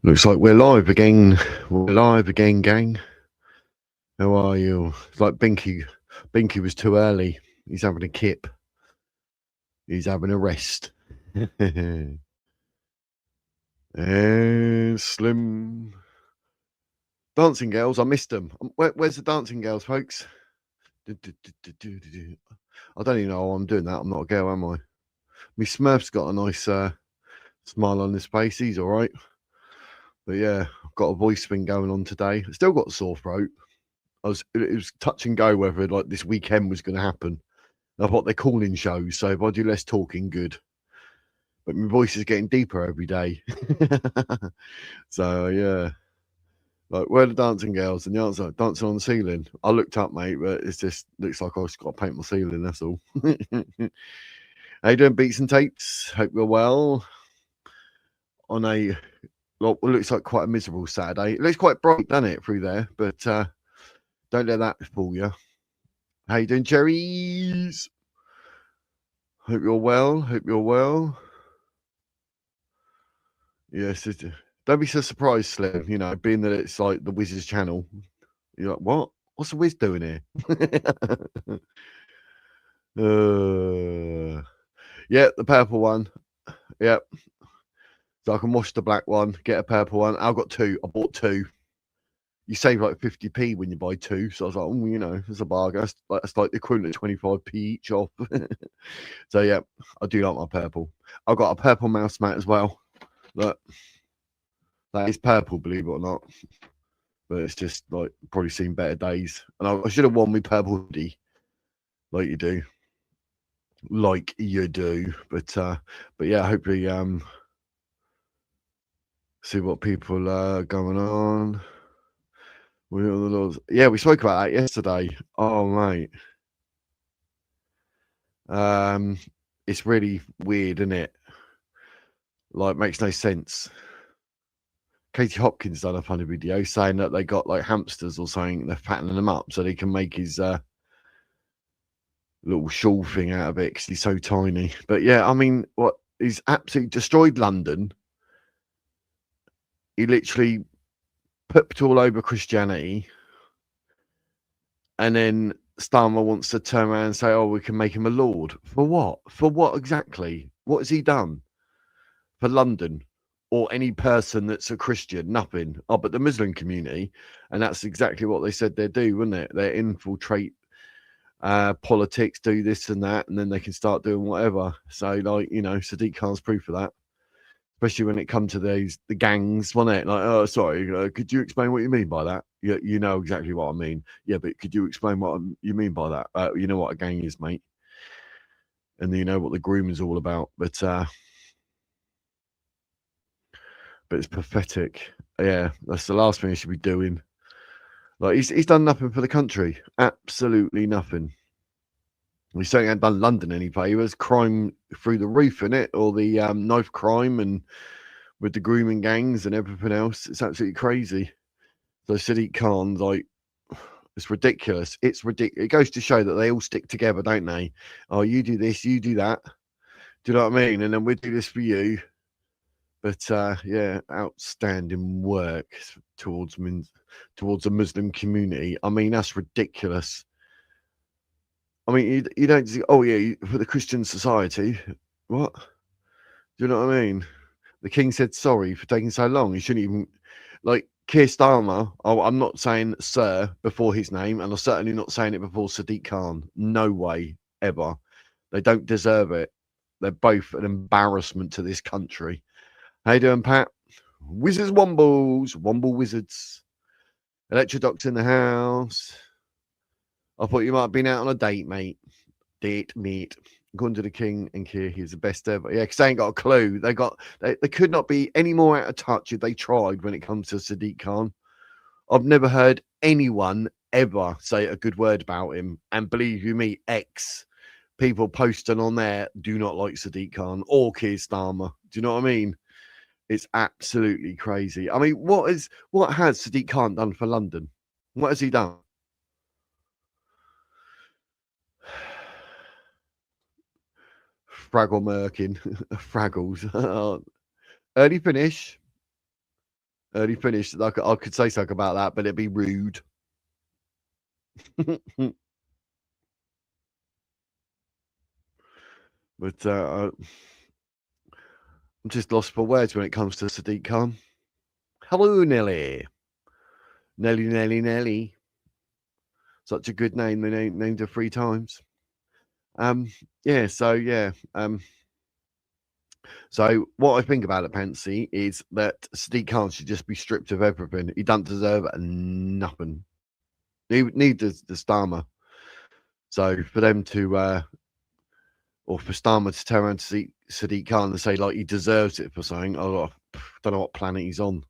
Looks like we're live again. We're live again, gang. How are you? It's like Binky. Binky was too early. He's having a kip. He's having a rest. And Slim. Dancing girls, I missed them. Where's the dancing girls, folks? I don't even know how I'm doing that. I'm not a girl, am I? Me Smurf's got a nice smile on his face. He's all right. But yeah, I've got a voice thing going on today. Still got a sore throat. It was touch and go whether like this weekend was going to happen. Of what they're calling shows, so if I do less talking, good. But my voice is getting deeper every day. So yeah, like where are the dancing girls? And the answer, dancing on the ceiling. I looked up, mate, but it's just looks like I've just got to paint my ceiling. That's all. How you doing, beats and tapes? Hope you're well. On a what looks like quite a miserable Saturday. It looks quite bright, doesn't it, through there? But don't let that fool you. How you doing, cherries? Hope you're well. Hope you're well. Yes, don't be so surprised, Slim. You know, being that it's like the Wiz's channel. You're like, what? What's the Wiz doing here? Yeah, the purple one. Yep. So I can wash the black one, get a purple one. I've got two. I bought two. You save like 50p when you buy two. So I was like, oh, you know, it's a bargain. That's like the equivalent of 25p each off. So yeah, I do like my purple. I've got a purple mouse mat as well. Look, that is purple, believe it or not. But it's just like probably seen better days. And I should have worn my purple hoodie, like you do. But yeah, hopefully see what people are going on. Yeah, we spoke about that yesterday. Oh mate. It's really weird, isn't it? Like makes no sense. Katie Hopkins done a funny video saying that they got like hamsters or something, they're fattening them up so they can make his little shawl thing out of it because he's so tiny. But yeah, I mean, what he's absolutely destroyed London. He literally pooped all over Christianity, and then Starmer wants to turn around and say, "Oh, we can make him a lord." For what? For what exactly? What has he done for London or any person that's a Christian? Nothing. Oh, but the Muslim community, and that's exactly what they said they'd do, wouldn't it? They infiltrate politics, do this and that, and then they can start doing whatever. So, like, you know, Sadiq Khan's proof of that, especially when it comes to the gangs, wasn't it? Like, oh, sorry, could you explain what you mean by that? You know exactly what I mean. Yeah, but could you explain what you mean by that? You know what a gang is, mate, and you know what the groom is all about. But it's pathetic. Yeah, that's the last thing he should be doing. Like, he's done nothing for the country, absolutely nothing. We certainly hadn't done London any favours. Crime through the roof, in it, or the knife crime, and with the grooming gangs and everything else. It's absolutely crazy. So Sadiq Khan, like, it's ridiculous. It's ridiculous. It goes to show that they all stick together, don't they? Oh, you do this, you do that. Do you know what I mean? And then we do this for you. But yeah, outstanding work towards the Muslim community. I mean, that's ridiculous. I mean, you don't see, oh yeah, for the Christian society. What? Do you know what I mean? The king said sorry for taking so long. He shouldn't even, like, Keir Starmer. Oh, I'm not saying sir before his name, and I'm certainly not saying it before Sadiq Khan. No way, ever. They don't deserve it. They're both an embarrassment to this country. How you doing, Pat? Wizards Wombles, Womble Wizards. Electrodocs in the house. I thought you might have been out on a date, mate. Date, meet. Going to the king and Keir, he's the best ever. Yeah, because they ain't got a clue. They could not be any more out of touch if they tried when it comes to Sadiq Khan. I've never heard anyone ever say a good word about him. And believe you me, people posting on there do not like Sadiq Khan or Keir Starmer. Do you know what I mean? It's absolutely crazy. I mean, what has Sadiq Khan done for London? What has he done? Fraggle Merkin, Fraggles. Early finish. early finish. Like I could say something about that, but it'd be rude. But I'm just lost for words when it comes to Sadiq Khan. Hello, Nelly. Nelly. Such a good name. They named her 3 times. Yeah. So what I think about it, Pansy, is that Sadiq Khan should just be stripped of everything. He doesn't deserve nothing. Neither does the Starmer. So for them to, or for Starmer to turn around to Sadiq Khan and say like he deserves it for something, I don't know what planet he's on.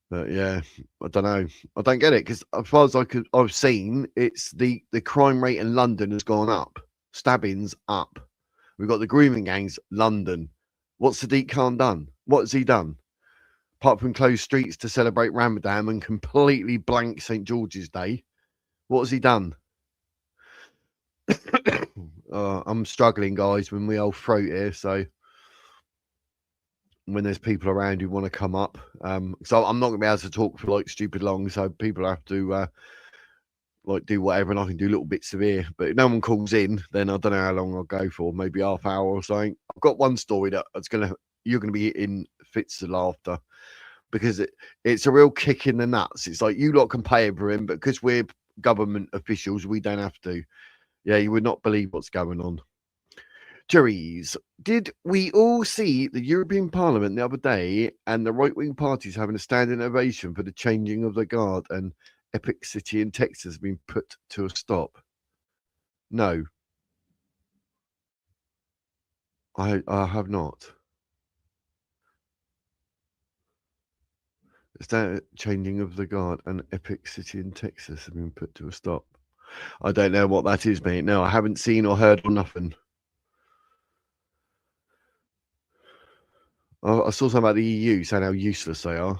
But yeah, I don't know. I don't get it because as far as I've seen, it's the crime rate in London has gone up, stabbings up. We've got the grooming gangs, London. What's Sadiq Khan done? What has he done? Apart from close streets to celebrate Ramadan and completely blank St. George's Day, what has he done? I'm struggling, guys, when we all throat here. So when there's people around who want to come up, so I'm not going to be able to talk for like stupid long. So people have to like do whatever, and I can do little bits of here. But if no one calls in, then I don't know how long I'll go for. Maybe half hour or something. I've got one story that you're gonna be in fits of laughter because it's a real kick in the nuts. It's like you lot can pay for him, but because we're government officials, we don't have to. Yeah, you would not believe what's going on. Jerry's, did we all see the European Parliament the other day and the right-wing parties having a standing ovation for the changing of the guard and Epic City in Texas being put to a stop? No, I have not. The changing of the guard and Epic City in Texas have been put to a stop. I don't know what that is, mate. No, I haven't seen or heard or nothing. I saw something about the EU saying how useless they are.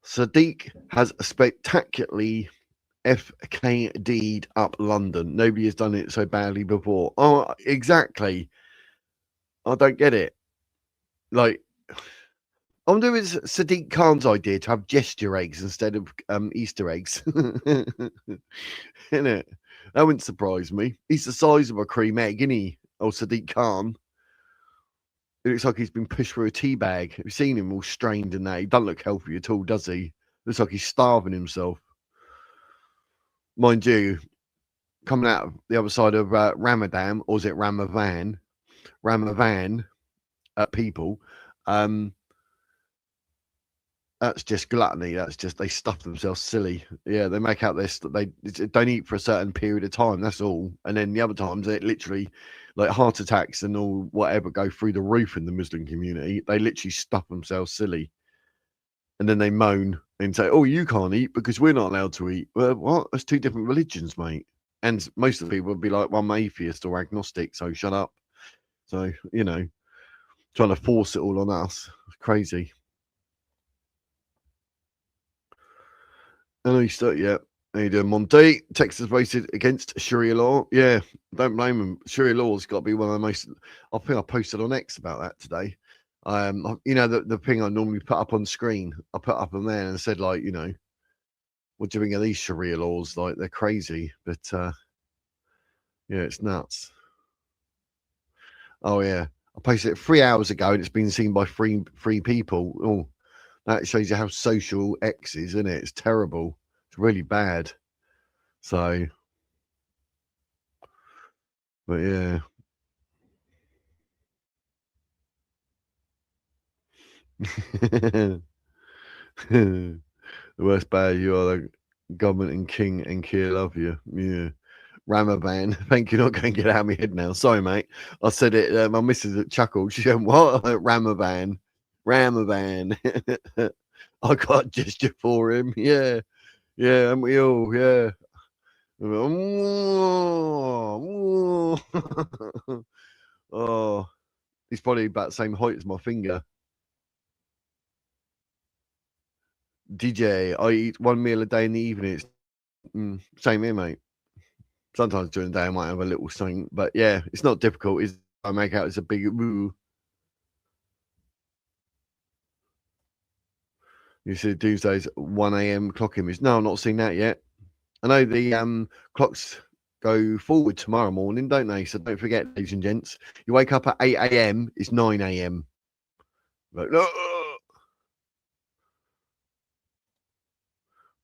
Sadiq has spectacularly FKD'd up London. Nobody has done it so badly before. Oh, exactly. I don't get it. Like, I wonder if it's Sadiq Khan's idea to have gesture eggs instead of Easter eggs. Isn't it? That wouldn't surprise me. He's the size of a cream egg, isn't he? Oh, Sadiq Khan. It looks like he's been pushed through a tea bag. Have you seen him all strained and that? He doesn't look healthy at all, does he? Looks like he's starving himself. Mind you, coming out of the other side of Ramadan, or is it Ramadan? Ramadan people. That's just gluttony. That's just they stuff themselves silly. Yeah, they make out this that they don't eat for a certain period of time. That's all. And then the other times, it literally like heart attacks and all whatever go through the roof in the Muslim community. They literally stuff themselves silly, and then they moan and say, "Oh, you can't eat because we're not allowed to eat." Well, what? That's 2 different religions, mate. And most of the people would be like, "Well, I'm atheist or agnostic, so shut up." So trying to force it all on us, it's crazy. I know you start, yeah. How you doing, Monty? Texas voted against Sharia law. Yeah, don't blame them. Sharia law's got to be one of the most. I think I posted on X about that today. The thing I normally put up on screen, I put up on there and said like, what do you think of these Sharia laws? Like they're crazy, but yeah, it's nuts. Oh yeah, I posted it 3 hours ago and it's been seen by three people. Oh, that shows you how social X is, isn't it? It's terrible. It's really bad. So, but yeah. The worst bad, you are the government and king and Kier love you. Yeah. Ramavan. Thank you, not going to get out of my head now. Sorry, mate. I said it. My missus chuckled. She went, "What? Ramavan. Ramavan." I got a gesture for him. Yeah. Yeah. And we all, yeah. Oh, he's probably about the same height as my finger. DJ, I eat 1 meal a day in the evening. Same here, mate. Sometimes during the day I might have a little something, but yeah, it's not difficult. I make out it's a big woo. You see Doomsday's 1 a.m. clock image. No, I'm not seen that yet. I know the clocks go forward tomorrow morning, don't they? So don't forget, ladies and gents, you wake up at 8 a.m. It's 9 a.m. Like, no!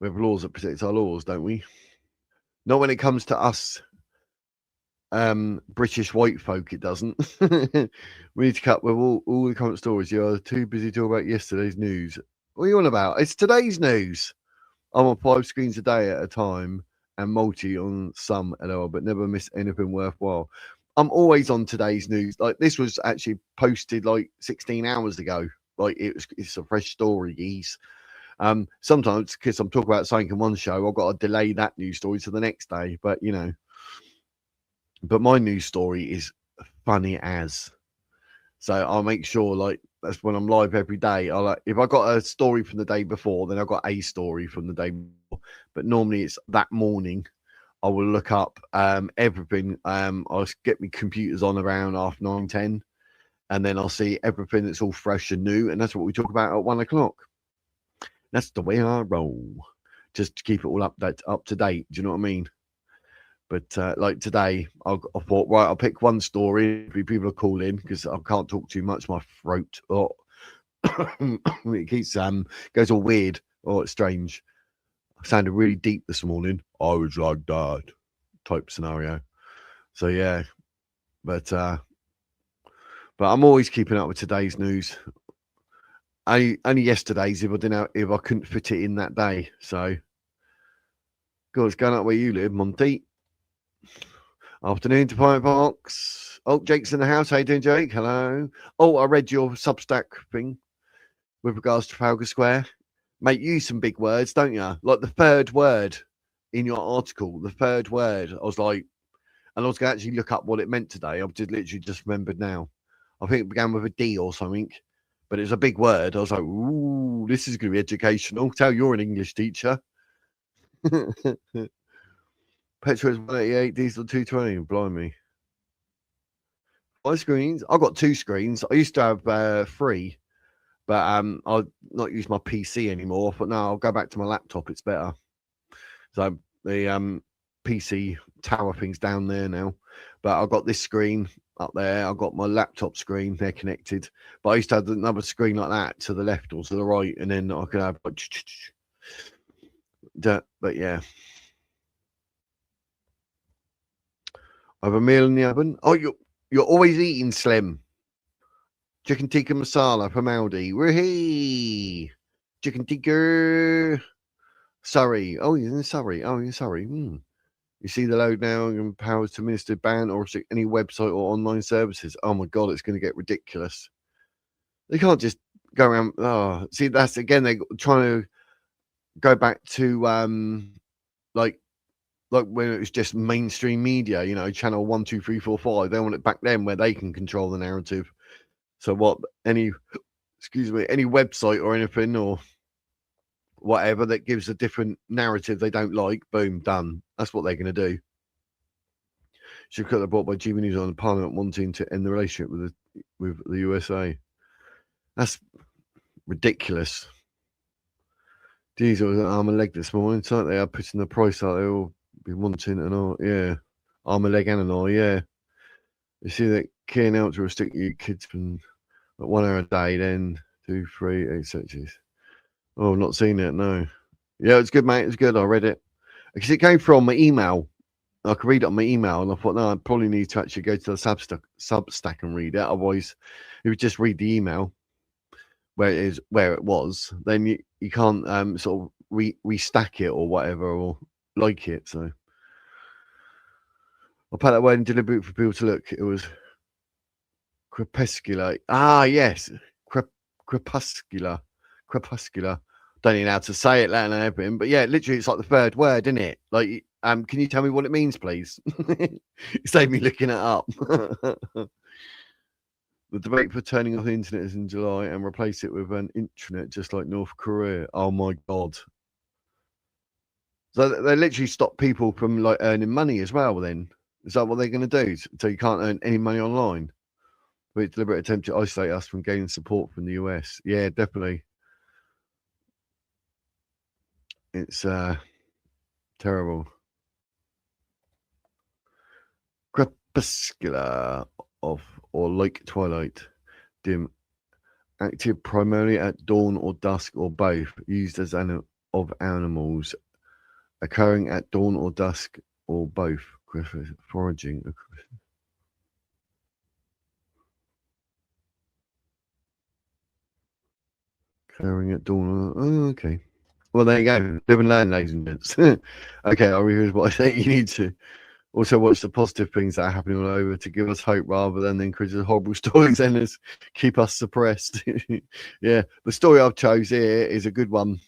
We have laws that protect our laws, don't we? Not when it comes to us British white folk, it doesn't. We need to cut with all the current stories. You are too busy talking about yesterday's news. What are you on about? It's today's news. I'm on 5 screens a day at a time and multi on some LOL, but never miss anything worthwhile. I'm always on today's news. Like, this was actually posted like 16 hours ago. Like, it's a fresh story, geez. Sometimes because I'm talking about something in one show, I've got to delay that news story to the next day. But you know, but my news story is funny as. So I'll make sure, like, that's when I'm live every day. I like, if I got a story from the day before, then I've got a story from the day before. But normally it's that morning. I will look up everything. I'll get my computers on around 9:30, and then I'll see everything that's all fresh and new, and that's what we talk about at 1 o'clock. That's the way I roll, just to keep it all up to date. Do you know what I mean? But like today, I thought, right, I'll pick one story. People are calling because I can't talk too much. My throat, it keeps goes all weird. Oh, it's strange. I sounded really deep this morning. I was like that type scenario. So yeah, but I'm always keeping up with today's news. Only yesterday's if I couldn't fit it in that day. So, God, it's going up where you live, Monty. Afternoon to Pirate Box. Oh, Jake's in the house. How you doing, Jake? Hello. Oh, I read your Substack thing with regards to Trafalgar Square. Mate, you use some big words, don't you? Like the third word in your article, the third word. I was like, and I was going to actually look up what it meant today. I've literally just remembered now. I think it began with a D or something, but it's a big word. I was like, ooh, this is going to be educational. Tell you're an English teacher. Petrol is 188, diesel 220. Blimey. 5 screens. I've got 2 screens. I used to have 3, but I'll not use my PC anymore. But no, I'll go back to my laptop. It's better. So the PC tower thing's down there now, but I've got this screen up there. I've got my laptop screen. They're connected. But I used to have another screen like that to the left or to the right, and then I could have. But yeah. I have a meal in the oven. Oh, you're always eating, Slim. Chicken tikka masala from Aldi. Woohee! Chicken tikka. Surrey. Oh, you're in Surrey. Oh, you're Surrey. You see the load now and powers to administer ban or restrict any website or online services. Oh my God, it's going to get ridiculous. They can't just go around. Oh, see, that's again, they're trying to go back to like when it was just mainstream media, you know, channel 1, 2, 3, 4, 5. They want it back then where they can control the narrative. So what any website or anything or whatever that gives a different narrative they don't like, boom, done. That's what they're going to do. Should cut the brought by GB News on Parliament wanting to end the relationship with the USA. That's ridiculous. Diesel was an arm and leg this morning. So they are putting the price out. They will be wanting an eye. Yeah, arm and leg and an eye. Yeah. You see that key now to restrict you kids from 1 hour a day, then 2, 3, 8 searches. Oh, I've not seen it. No. Yeah, it's good, mate. It's good. I read it because it came from my email. I could read it on my email, and I thought, no, I probably need to actually go to the Substack and read it. Otherwise, if you just read the email where it was, then you can't sort of restack it or whatever or like it. So I'll put that word in deliberate for people to look. It was crepuscular. Ah, yes, crepuscular. Don't even know how to say it, let alone everything. But yeah, literally, it's like the third word, isn't it? Like, can you tell me what it means, please? Save me looking it up. The debate for turning off the internet is in July and replace it with an intranet, just like North Korea. Oh my God! So they literally stop people from like earning money as well. Then is that what they're going to do? So you can't earn any money online? With deliberate attempt to isolate us from gaining support from the US. Yeah, definitely. It's terrible. Crepuscular of or like twilight, dim, active primarily at dawn or dusk or both, used as of animals, occurring at dawn or dusk or both, foraging. Occurring at dawn. Oh, okay. Well, there you go. Live and learn, ladies and gents. Okay, I'll read what I think you need to. Also, watch the positive things that are happening all over to give us hope rather than encourage the horrible stories and keep us suppressed. Yeah, the story I've chose here is a good one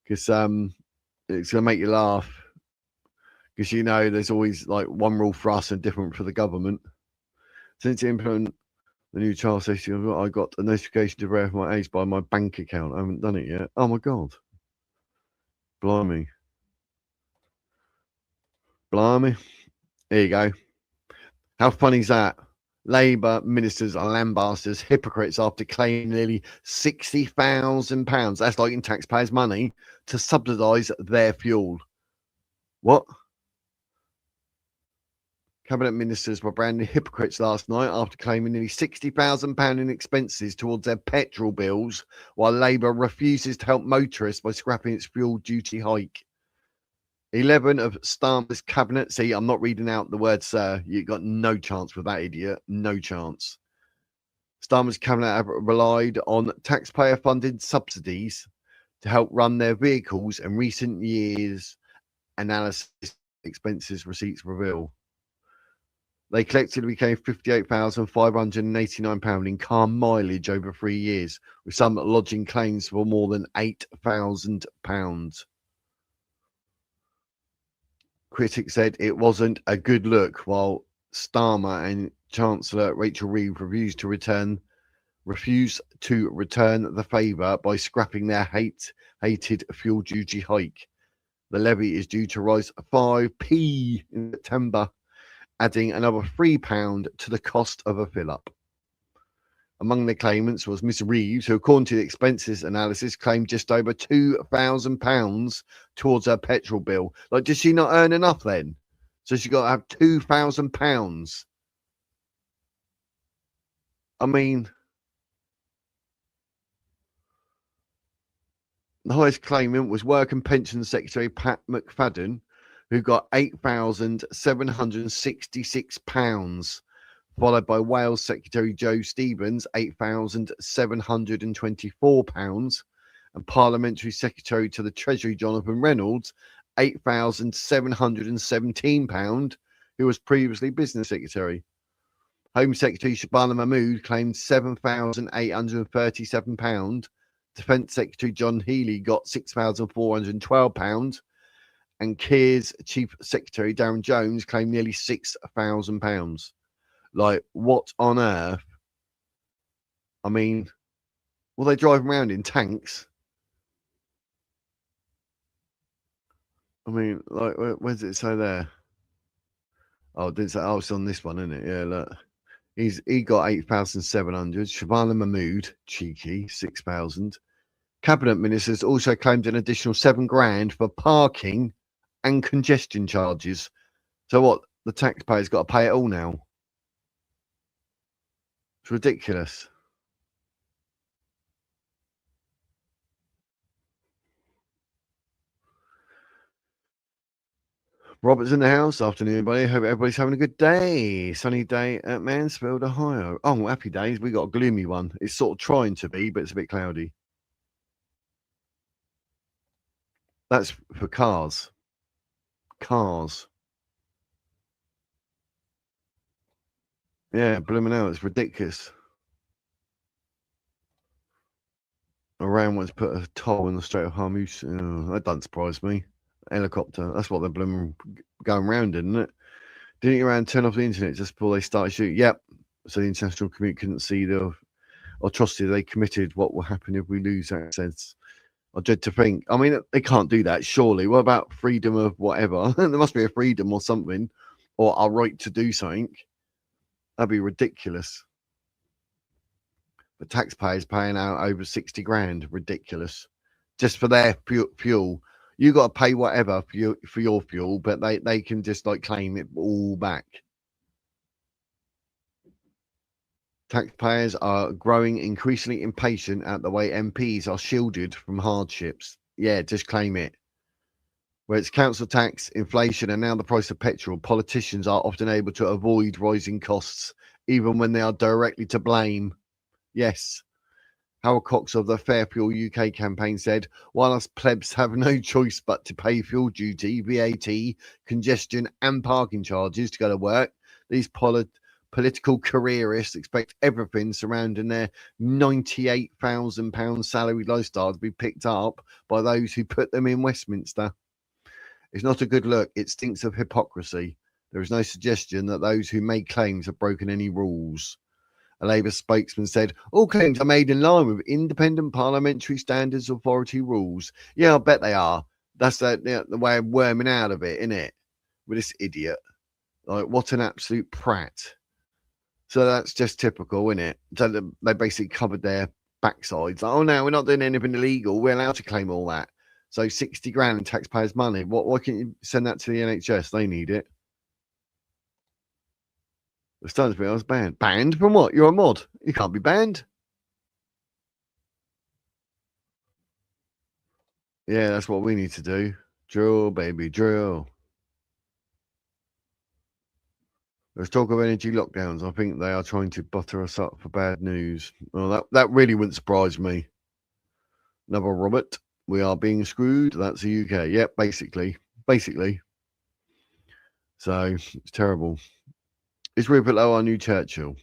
because it's gonna make you laugh because there's always like one rule for us and different for the government. Since implement the new child safety, I got a notification to verify my age by my bank account. I haven't done it yet. Oh my god, blimey, blimey. There you go. How funny is that? Labour ministers are lambasters, hypocrites after claiming nearly £60,000. That's like in taxpayers' money to subsidise their fuel. What? Cabinet ministers were branded hypocrites last night after claiming nearly £60,000 in expenses towards their petrol bills, while Labour refuses to help motorists by scrapping its fuel duty hike. 11 of Starmer's cabinet. See, I'm not reading out the word, sir. You got no chance with that idiot. No chance. Starmer's cabinet have relied on taxpayer-funded subsidies to help run their vehicles, and recent years' analysis expenses receipts reveal. They collectively became £58,589 in car mileage over 3 years, with some lodging claims for more than £8,000. Critics said it wasn't a good look, while Starmer and Chancellor Rachel Reeves refused to return the favour by scrapping their hated fuel duty hike. The levy is due to rise 5p in September, adding another £3 to the cost of a fill-up. Among the claimants was Miss Reeves, who, according to the expenses analysis, claimed just over £2,000 towards her petrol bill. Like, does she not earn enough then? So she got to have £2,000. I mean, the highest claimant was Work and Pension Secretary Pat McFadden, who got £8,766. Followed by Wales Secretary Joe Stevens, £8,724, and Parliamentary Secretary to the Treasury Jonathan Reynolds, £8,717, who was previously Business Secretary. Home Secretary Shabana Mahmood claimed £7,837. Defence Secretary John Healey got £6,412, and Keir's Chief Secretary Darren Jones claimed nearly £6,000. Like, what on earth? I mean, will they drive around in tanks? I mean, like, where does it say there? Oh, it didn't say. Oh, it's on this one, isn't it? Yeah, look. He got 8,700. Shabana Mahmood, cheeky, 6,000. Cabinet ministers also claimed an additional £7,000 for parking and congestion charges. So what? The taxpayers got to pay it all now. It's ridiculous. Robert's in the house. Afternoon, everybody. Hope everybody's having a good day. Sunny day at Mansfield, Ohio. Oh, happy days. We got a gloomy one. It's sort of trying to be, but it's a bit cloudy. That's for cars. Cars. Yeah, blooming out. It's ridiculous. Iran wants to put a toll in the Strait of Hormuz. Oh, that doesn't surprise me. Helicopter. That's what they're blooming going around, isn't it? Didn't Iran turn off the internet just before they started shooting? Yep. So the international community couldn't see the atrocity they committed. What will happen if we lose access? I dread to think. I mean, they can't do that, surely. What about freedom of whatever? There must be a freedom or something, or our right to do something. That'd be ridiculous. The taxpayers paying out over 60 grand, ridiculous, just for their fuel. You got to pay whatever for your fuel, but they can just like claim it all back. Taxpayers are growing increasingly impatient at the way MPs are shielded from hardships. Yeah, just claim it. Where it's council tax, inflation, and now the price of petrol, politicians are often able to avoid rising costs, even when they are directly to blame. Yes. Howard Cox of the Fair Fuel UK campaign said, while us plebs have no choice but to pay fuel duty, VAT, congestion, and parking charges to go to work, these political careerists expect everything surrounding their £98,000 salary lifestyle to be picked up by those who put them in Westminster. It's not a good look. It stinks of hypocrisy. There is no suggestion that those who make claims have broken any rules. A Labour spokesman said, all claims are made in line with independent parliamentary standards authority rules. Yeah, I bet they are. That's the way of worming out of it, isn't it? With this idiot. Like, what an absolute prat. So that's just typical, isn't it? So they basically covered their backsides. Like, oh, no, we're not doing anything illegal. We're allowed to claim all that. So 60 grand in taxpayers' money. Why can't you send that to the NHS? They need it. The starting to be I was banned. Banned from what? You're a mod. You can't be banned. Yeah, that's what we need to do. Drill, baby, drill. Let's talk of energy lockdowns. I think they are trying to butter us up for bad news. Well, that really wouldn't surprise me. Another Robert. We are being screwed. That's the UK. Yep, basically. So it's terrible. Is Rupert Lowe our new Churchill?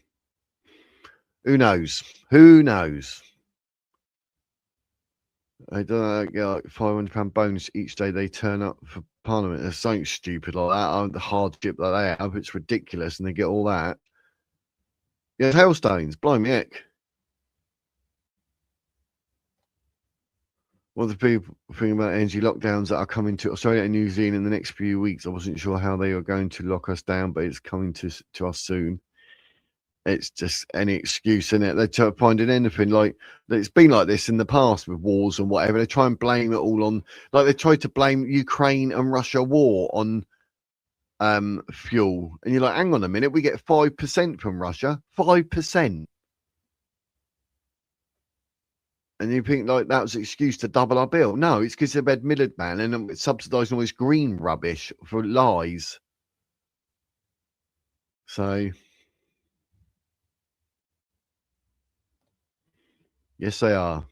Who knows? Who knows? I don't know, they get like £500 bonus each day they turn up for Parliament. There's something stupid like that. The hardship that they have, it's ridiculous, and they get all that. Yeah, hailstones, blimey heck. What the people think about energy lockdowns that are coming to Australia and New Zealand in the next few weeks? I wasn't sure how they were going to lock us down, but it's coming to us soon. It's just any excuse, isn't it? They try finding anything. Like, it's been like this in the past with wars and whatever. They try and blame it all on, like they tried to blame Ukraine and Russia war on fuel, and you're like, hang on a minute, we get 5% from Russia, 5%, and you think like that was an excuse to double our bill. No, it's because they've had middleman and subsidising all this green rubbish for lies. So yes, they are.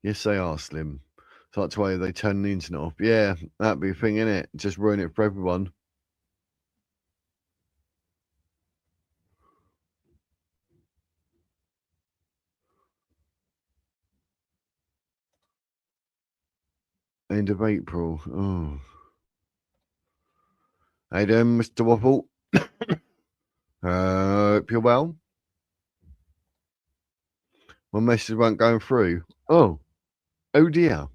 Yes, they are, Slim. So that's why they turn the internet off. Yeah, that'd be a thing, innit? Just ruin it for everyone. End of April. Oh. Hey there, Mr. Waffle. Hope you're well. My message won't go through. Oh dear.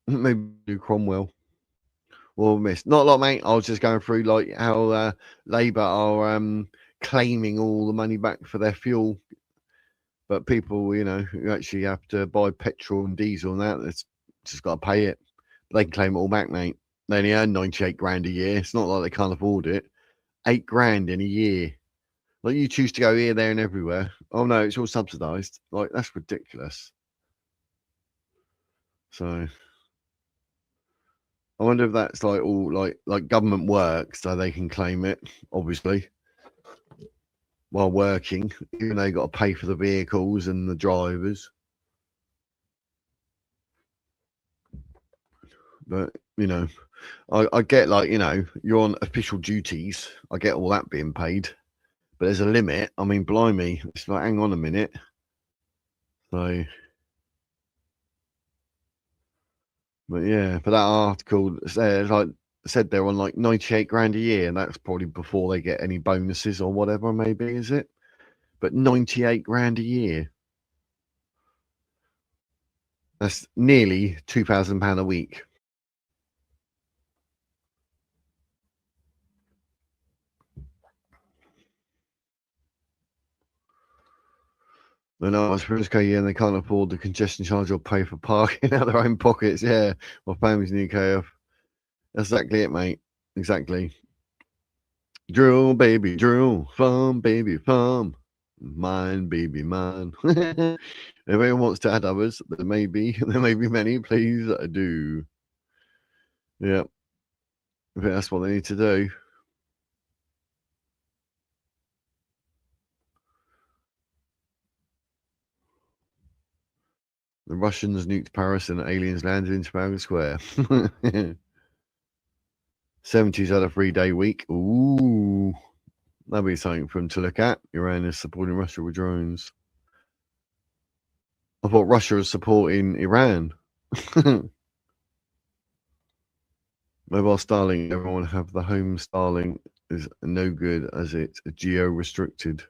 Maybe do Cromwell. Well, miss. Not a lot, mate. I was just going through like how Labour are claiming all the money back for their fuel, but people, who actually have to buy petrol and diesel and that, that's just got to pay it. They can claim it all back, mate. They only earn 98 grand a year. It's not like they can't afford it. 8 grand in a year. Like, you choose to go here, there, and everywhere. Oh no, it's all subsidised. Like, that's ridiculous. So I wonder if that's like all like government work, so they can claim it, obviously, while working, even though you got to pay for the vehicles and the drivers. But I get, like, you're on official duties. I get all that being paid, but there's a limit. I mean, blimey, it's like, hang on a minute. So, but yeah, for that article, said they're on like 98 grand a year, and that's probably before they get any bonuses or whatever, maybe, is it? But 98 grand a year. That's nearly £2,000 a week. know, I suppose, okay, yeah, and they can't afford the congestion charge or pay for parking out of their own pockets. Yeah, my family's in the UK. That's exactly it, mate. Exactly. Drill, baby, drill. Farm, baby, farm. Mine, baby, mine. If anyone wants to add others, there may be many. Please do. Yeah, I think that's what they need to do. The Russians nuked Paris and aliens landed in Trafalgar Square. 70s had a 3-day week. Ooh, that'll be something for them to look at. Iran is supporting Russia with drones. I thought Russia was supporting Iran. Mobile Starlink, everyone have the home Starlink is no good as it's geo-restricted.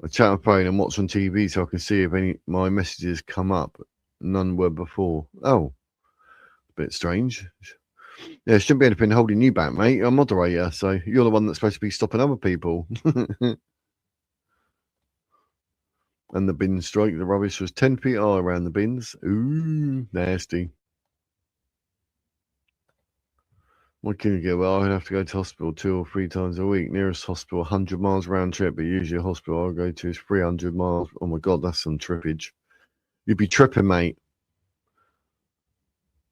I chat on phone and watch on TV so I can see if any my messages come up. None were before. Oh, a bit strange. Yeah, shouldn't be anything holding you back, mate. You're a moderator, so you're the one that's supposed to be stopping other people. And the bin strike, the rubbish was 10 feet high around the bins. Ooh, nasty. What can you get? Well, I'd have to go to hospital 2 or 3 times a week. Nearest hospital, 100 miles round trip, but usually a hospital I go to is 300 miles. Oh my God, that's some trippage. You'd be tripping, mate.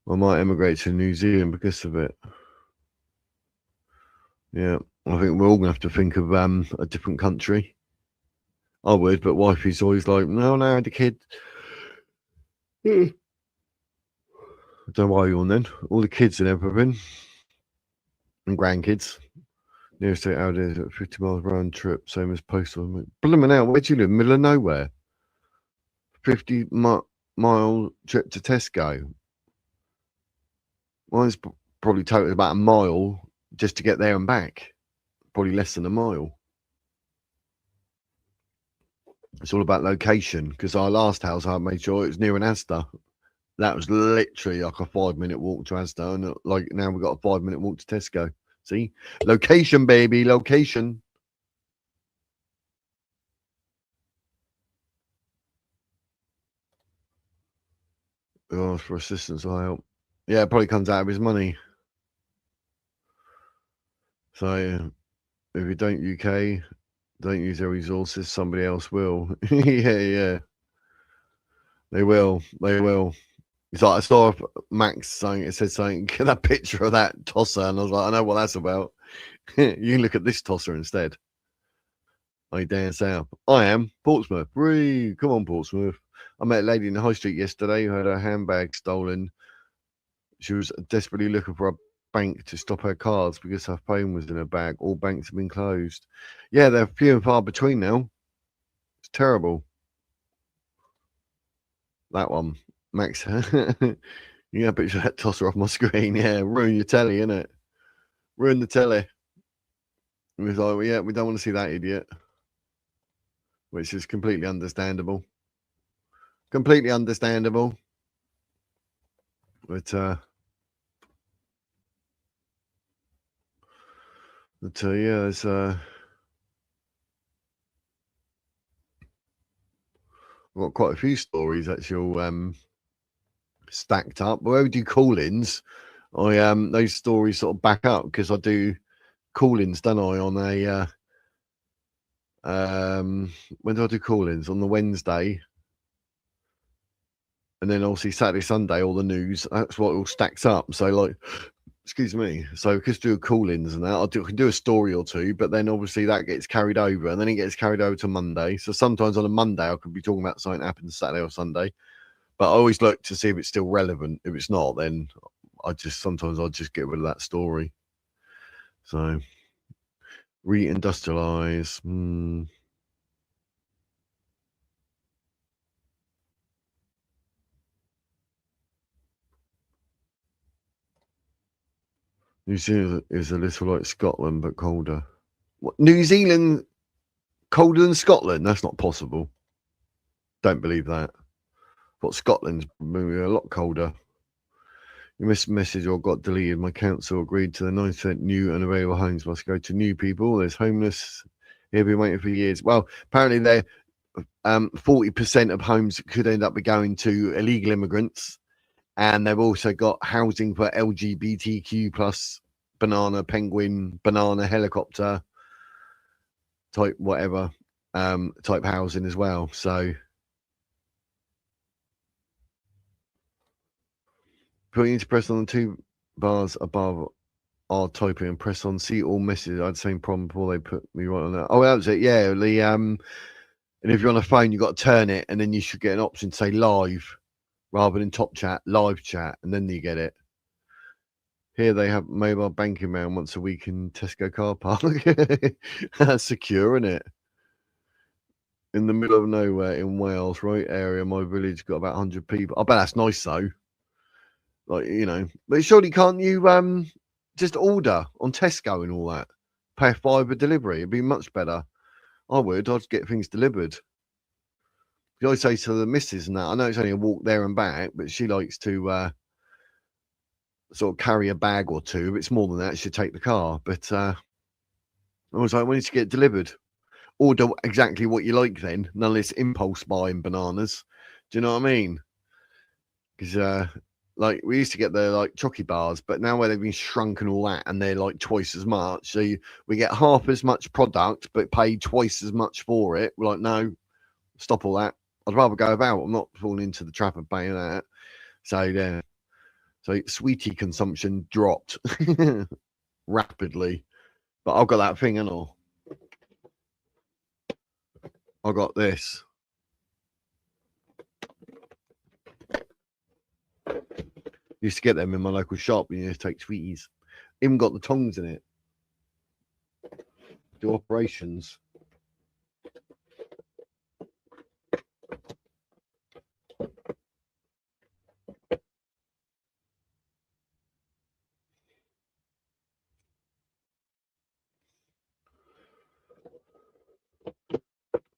I might emigrate to New Zealand because of it. Yeah, I think we're all going to have to think of a different country. I would, but wifey's always like, no, the kid. Don't worry on then. All the kids and everything. And grandkids. Nearest state out is at 50 miles round trip, same as postal. Blooming out, where do you live? Middle of nowhere. 50-mile trip to Tesco. Mine's probably total about a mile just to get there and back. Probably less than a mile. It's all about location, because our last house, I made sure it was near an Asda. That was literally like a 5-minute walk to Asda, and like now we've got a 5-minute walk to Tesco. See? Location, baby, location. Oh, for assistance, I help. Yeah, it probably comes out of his money. So if you don't UK, don't use their resources, somebody else will. Yeah. They will. It's like I saw Max saying it said something, that picture of that tosser, and I was like, I know what that's about. You can look at this tosser instead. Are you down south? I am. Portsmouth. Whee! Come on, Portsmouth. I met a lady in the high street yesterday who had her handbag stolen. She was desperately looking for a bank to stop her cards because her phone was in her bag. All banks have been closed. Yeah, they're few and far between now. It's terrible. That one. Max, you got a picture of that tosser off my screen. Yeah, ruin your telly, innit? Ruin the telly. It was like, well, yeah, we don't want to see that idiot. Which is completely understandable. Completely understandable. But yeah, it's I've got quite a few stories actually stacked up. Wherever we do call-ins, I those stories sort of back up because I do call-ins, don't I, on a when do I do call-ins? On the Wednesday. And then obviously Saturday, Sunday, all the news, that's what all stacks up. So like, excuse me. So because do call-ins and that, I can do a story or two, but then obviously that gets carried over and then it gets carried over to Monday. So sometimes on a Monday, I could be talking about something that happened Saturday or Sunday, but I always look to see if it's still relevant. If it's not, then sometimes I'll just get rid of that story. So re-industrialize. New Zealand is a little like Scotland, but colder. What, New Zealand colder than Scotland? That's not possible. Don't believe that. What, Scotland's maybe a lot colder. You missed a message or got deleted. My council agreed to the 9% new and available homes must go to new people. There's homeless. They've been waiting for years. Well, apparently 40% of homes could end up going to illegal immigrants, and they've also got housing for LGBTQ plus banana, penguin, banana, helicopter type whatever type housing as well. So putting to press on the 2 bars above our typing and press on see all messages. I had the same problem before they put me right on that. Oh, that was it. Yeah, the and if you're on a phone, you've got to turn it, and then you should get an option to say live rather than top chat, live chat, and then you get it. Here they have mobile banking around once a week in Tesco car park. That's secure, isn't it? In the middle of nowhere in Wales, right area, my village got about 100 people. I bet that's nice though. Like, you know, but surely can't you just order on Tesco and all that? Pay a £5 delivery. It'd be much better. I would. I'd get things delivered. I say to the missus and that, I know it's only a walk there and back, but she likes to sort of carry a bag or two. If it's more than that, she'd take the car. But I was like, when did you get delivered? Order exactly what you like then, none of this impulse buying bananas. Do you know what I mean? Because like we used to get the like chocky bars, but now where they've been shrunk and all that, and they're like twice as much. So we get half as much product, but pay twice as much for it. We're like, no, stop all that. I'd rather go about. I'm not falling into the trap of paying that. So yeah, so sweetie consumption dropped rapidly. But I've got that thing, and all. I got this. Used to get them in my local shop. You know, take sweeties. Even got the tongs in it. Do operations.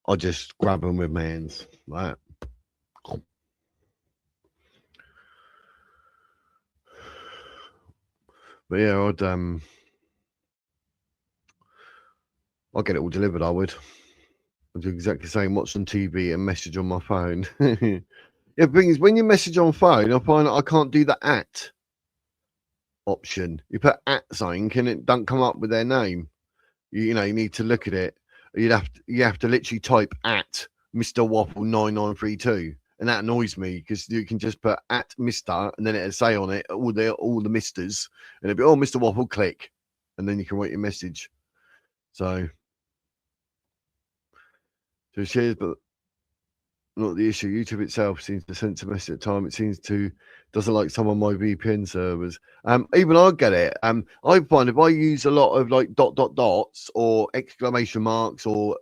I just grab them with my hands like that. But yeah, I'll get it all delivered. I would. I'd do exactly the same. Watch on TV and message on my phone. Yeah, the thing is, when you message on phone, I find I can't do the at option. You put at something, and it don't come up with their name. You know, you need to look at it. You have to literally type at Mr. Waffle 9932, and that annoys me because you can just put at Mr. and then it'll say on it all the misters, and it'll be Mr. Waffle, click, and then you can write your message. So cheers, but not the issue. YouTube itself seems to sense a message at the time. It seems to doesn't like some of my VPN servers. Even I get it. I find if I use a lot of like dots or exclamation marks or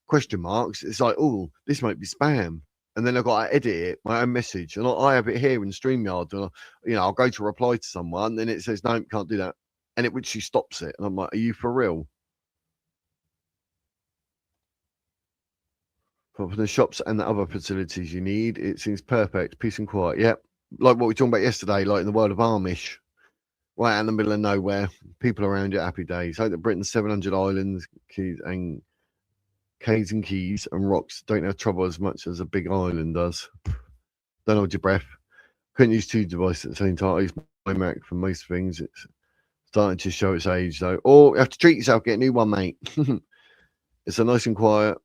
question marks, it's like, oh, this might be spam. And then I've got to edit it, my own message. And I have it here in StreamYard. And I'll go to reply to someone, and it says, no, can't do that. And it literally stops it. And I'm like, are you for real? For the shops and the other facilities you need, it seems perfect. Peace and quiet. Yep. Like what we were talking about yesterday, like in the world of Amish, right out in the middle of nowhere, people around you, happy days. Hope that Britain's 700 islands, keys and keys and rocks don't have trouble as much as a big island does. Don't hold your breath. Couldn't use 2 devices at the same time. I use my Mac for most things. It's starting to show its age though. Or you have to treat yourself, get a new one, mate. It's a nice and quiet.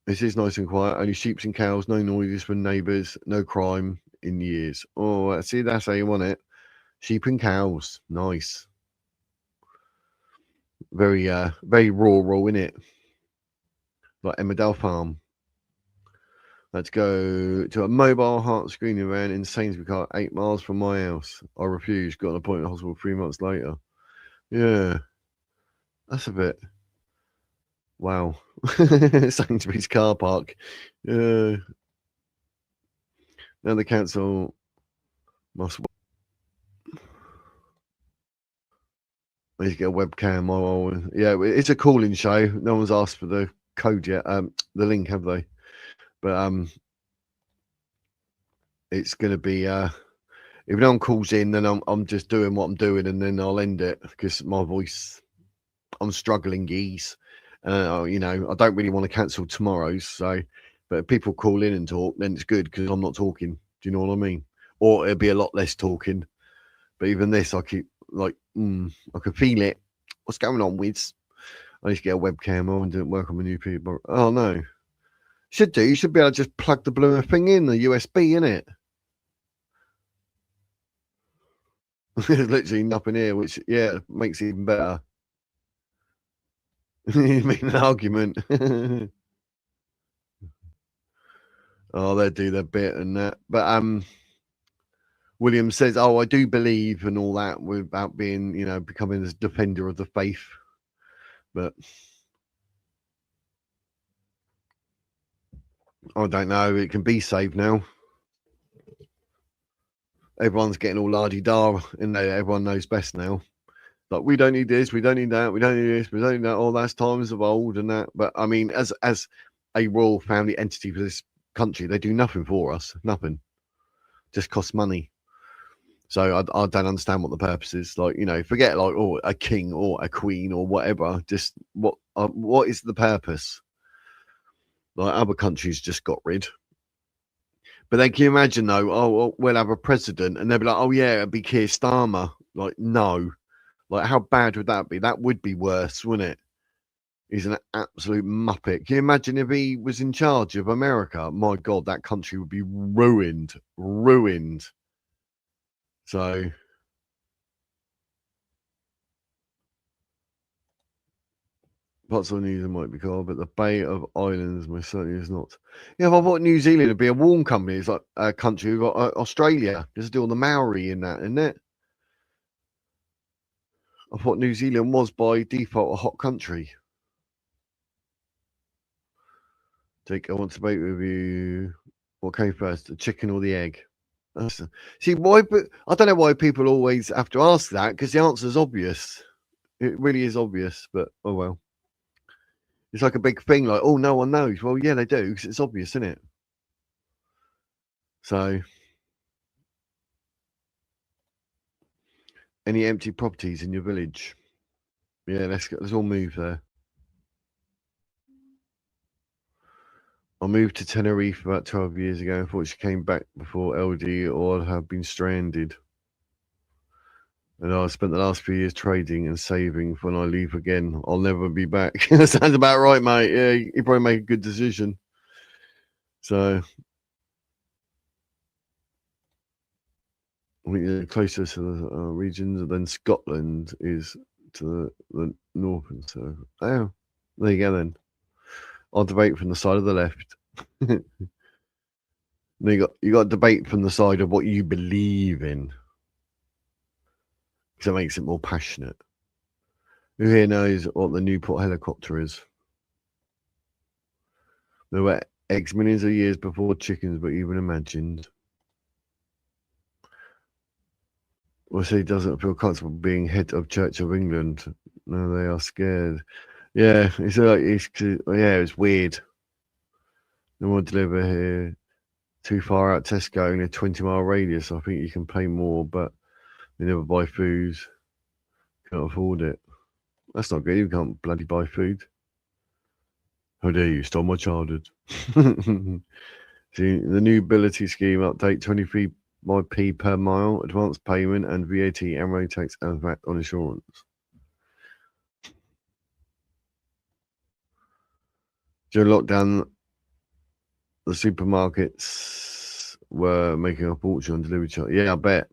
This is nice and quiet. Only sheep and cows, no noises from neighbours, no crime in years. Oh, see, that's how you want it. Sheep and cows, nice. Very rural, innit? Like Emmerdale Farm. Let's go to a mobile heart screening van in Sainsbury Car, 8 miles from my house. I refused. Got an appointment at hospital 3 months later. Yeah, that's a bit. Wow. Sainsbury's car park. Now the council must. I need to get a webcam. Yeah, it's a calling show. No one's asked for the code yet. The link, have they? But it's going to be. If no one calls in, then I'm just doing what I'm doing, and then I'll end it because my voice. I'm struggling, geese. You know, I don't really want to cancel tomorrow's. So, but if people call in and talk, then it's good because I'm not talking. Do you know what I mean? Or it'll be a lot less talking. But even this, I keep like, I can feel it. What's going on, Wiz? I need to get a webcam on and didn't work on my new people. Oh no. Should do. You should be able to just plug the blue thing in, the USB, in it. There's literally nothing here, which, yeah, makes it even better. You mean an argument? Oh, they do their bit and that. But William says, "Oh, I do believe and all that without being, you know, becoming a defender of the faith." But I don't know. It can be saved now. Everyone's getting all la-di-da, and everyone knows best now. Like, we don't need this, we don't need that, we don't need this, we don't need that. All that's times of old and that. But I mean, as a royal family entity for this country, they do nothing for us. Nothing. Just costs money. So I don't understand what the purpose is. Like, you know, forget like, oh, a king or a queen or whatever. Just what is the purpose? Like, other countries just got rid. But then can you imagine though? Oh, well, we'll have a president, and they'll be like, oh yeah, it'll be Keir Starmer. Like, no. Like, how bad would that be? That would be worse, wouldn't it? He's an absolute muppet. Can you imagine if he was in charge of America? My God, that country would be ruined. Ruined. So, parts of New Zealand might be cold, but the Bay of Islands most certainly is not. Yeah, I thought New Zealand would be a warm country. It's like a country. We've got Australia. Just do all the Maori in that, isn't it? I thought New Zealand was by default a hot country. Jake, I want to debate with you. What came first, the chicken or the egg? See, why? But I don't know why people always have to ask that, because the answer is obvious. It really is obvious, but oh well. It's like a big thing, like, oh, no one knows. Well, yeah, they do, because it's obvious, isn't it? So, any empty properties in your village? Yeah, let's all move there. I moved to Tenerife about 12 years ago. Unfortunately, came back before LD or I'd have been stranded. And I spent the last few years trading and saving for when I leave again. I'll never be back. That sounds about right, mate. Yeah, you probably make a good decision. So, I think the closest to the regions, and then Scotland is to the north and south. Oh, there you go then. I'll debate from the side of the left. You got to debate from the side of what you believe in, because it makes it more passionate. Who here knows what the Newport helicopter is? There were eggs millions of years before chickens were even imagined. Well, he doesn't feel comfortable being head of Church of England. No, they are scared. Yeah, it's like it's weird. No one deliver here. Too far out Tesco in a 20-mile radius. I think you can pay more, but they never buy food. Can't afford it. That's not good. You can't bloody buy food. How dare you stole my childhood? See, the new ability scheme update 23p per mile, advance payment, and VAT and road tax and VAT on insurance. During lockdown, the supermarkets were making a fortune on delivery charge. Yeah, I bet.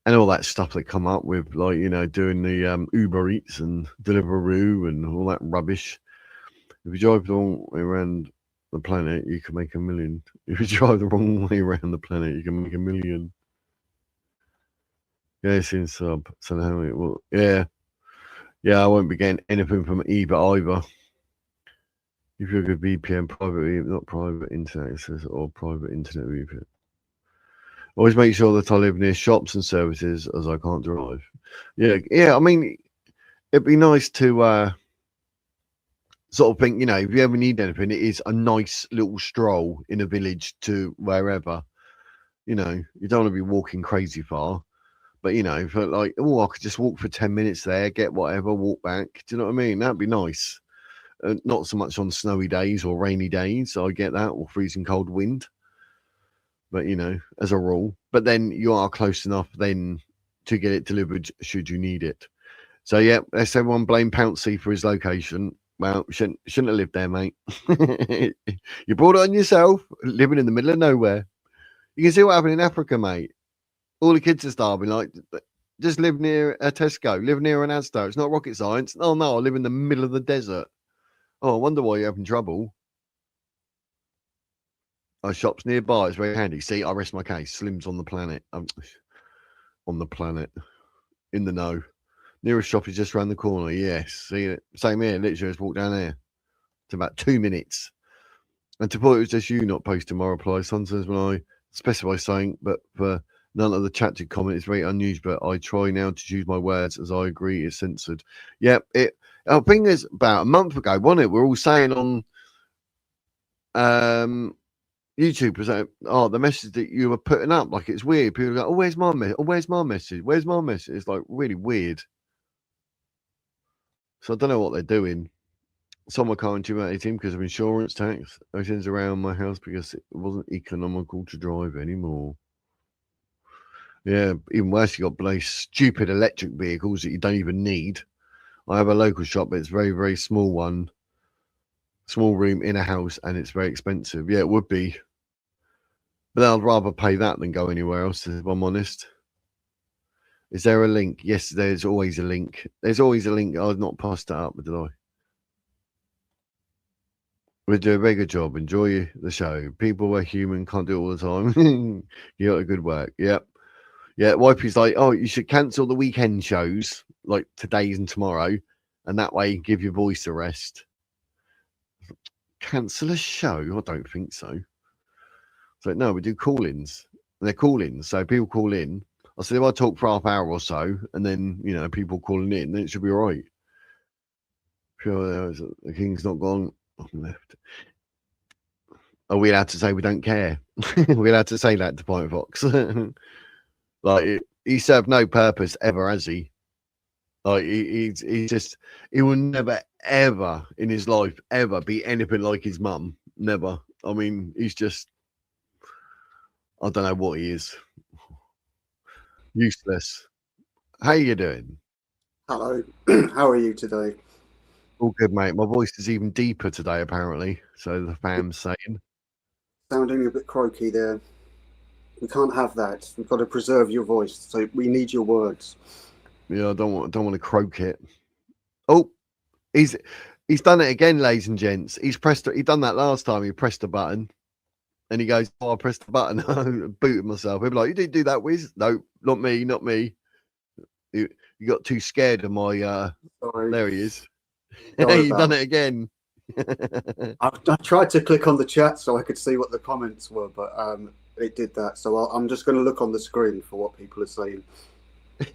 And all that stuff they come up with, like, you know, doing the Uber Eats and Deliveroo and all that rubbish. If you drive the wrong way around the planet, you can make $1 million. If you drive the wrong way around the planet, you can make $1 million. Yeah, it's in sub. So how it will. Yeah. Yeah, I won't be getting anything from either. If you're a good VPN, not private internet access or private internet VPN. Always make sure that I live near shops and services, as I can't drive. Yeah. I mean, it'd be nice to sort of think, you know, if you ever need anything, it is a nice little stroll in a village to wherever. You know, you don't want to be walking crazy far, but you know, for like, oh, I could just walk for 10 minutes there, get whatever, walk back. Do you know what I mean? That'd be nice. Not so much on snowy days or rainy days. I get that, or freezing cold wind. But you know, as a rule. But then you are close enough then to get it delivered should you need it. So yeah, let's everyone blame Pouncey for his location. Well, shouldn't have lived there, mate. You brought it on yourself, living in the middle of nowhere. You can see what happened in Africa, mate. All the kids are starving. Like, just live near a Tesco, live near an Asda. It's not rocket science. Oh no, I live in the middle of the desert. Oh, I wonder why you're having trouble. Our shop's nearby. It's very handy. See, I rest my case. Slim's on the planet. On the planet. In the know. Nearest shop is just around the corner. Yes. See it? Same here. Literally just walk down there. It's about 2 minutes. And to put it was just you not posting my reply. Sometimes when I specify something, but for none of the chatted comment, it's very unusual. But I try now to choose my words as I agree it's censored. Yep. I think it's about a month ago, wasn't it? We're all saying on YouTube was like, oh, the message that you were putting up, like it's weird. People go, oh, where's my message? Oh, where's my message? Where's my message? It's like really weird. So I don't know what they're doing. Someone can't terminate him because of insurance tax. Everything's around my house because it wasn't economical to drive anymore. Yeah, even worse, you got those stupid electric vehicles that you don't even need. I have a local shop, but it's very, very small one. Small room in a house, and it's very expensive. Yeah, it would be. But I'd rather pay that than go anywhere else, if I'm honest. Is there a link? Yes, there's always a link. There's always a link. I've not passed that up, did I? We do a very good job. Enjoy the show. People are human, can't do it all the time. You got a good work. Yep. Yeah, Wipey's like, oh, you should cancel the weekend shows, like today's and tomorrow, and that way give your voice a rest. Cancel a show? I don't think so. So no, we do call-ins. They're call-ins, so people call in. I said if I talk for half hour or so, and then you know people calling in, then it should be all right. Sure, the king's not gone. Left. Are we allowed to say we don't care? We're allowed to say that to Point Fox. Like he served no purpose ever, has he? Like he's just he will never ever in his life ever be anything like his mum. Never. I mean, he's just I don't know what he is. Useless. How you doing? Hello. How are you today? All good, mate. My voice is even deeper today, apparently. So the fam's saying. Sounding a bit croaky there. We can't have that. We've got to preserve your voice. So we need your words. Yeah, I don't want to croak it. Oh, he's done it again, ladies and gents. He done that last time. He pressed a button, and he goes, "Oh, I pressed the button." I booted myself. He'd be like, "You didn't do that, Wiz." No, not me, not me. You got too scared of my. Sorry. There he is. You've done it again. I tried to click on the chat so I could see what the comments were, but it did that. So I'm just going to look on the screen for what people are saying.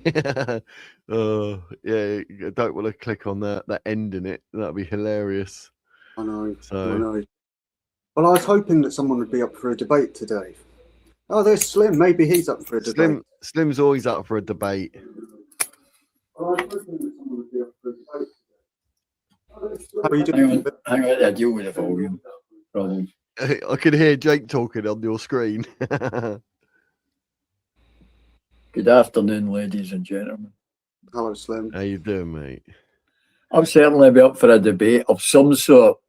Yeah, I don't want to click on that end in it. That'd be hilarious. I know. Well, I was hoping that someone would be up for a debate today. Oh, there's Slim. Maybe he's up for a debate. Slim's always up for a debate. Well, I was hoping that someone would be up for a debate today. How are you doing? Hang on, I deal with the volume problem. I could hear Jake talking on your screen. Good afternoon, ladies and gentlemen. Hello, Slim. How you doing, mate? I'll certainly be up for a debate of some sort.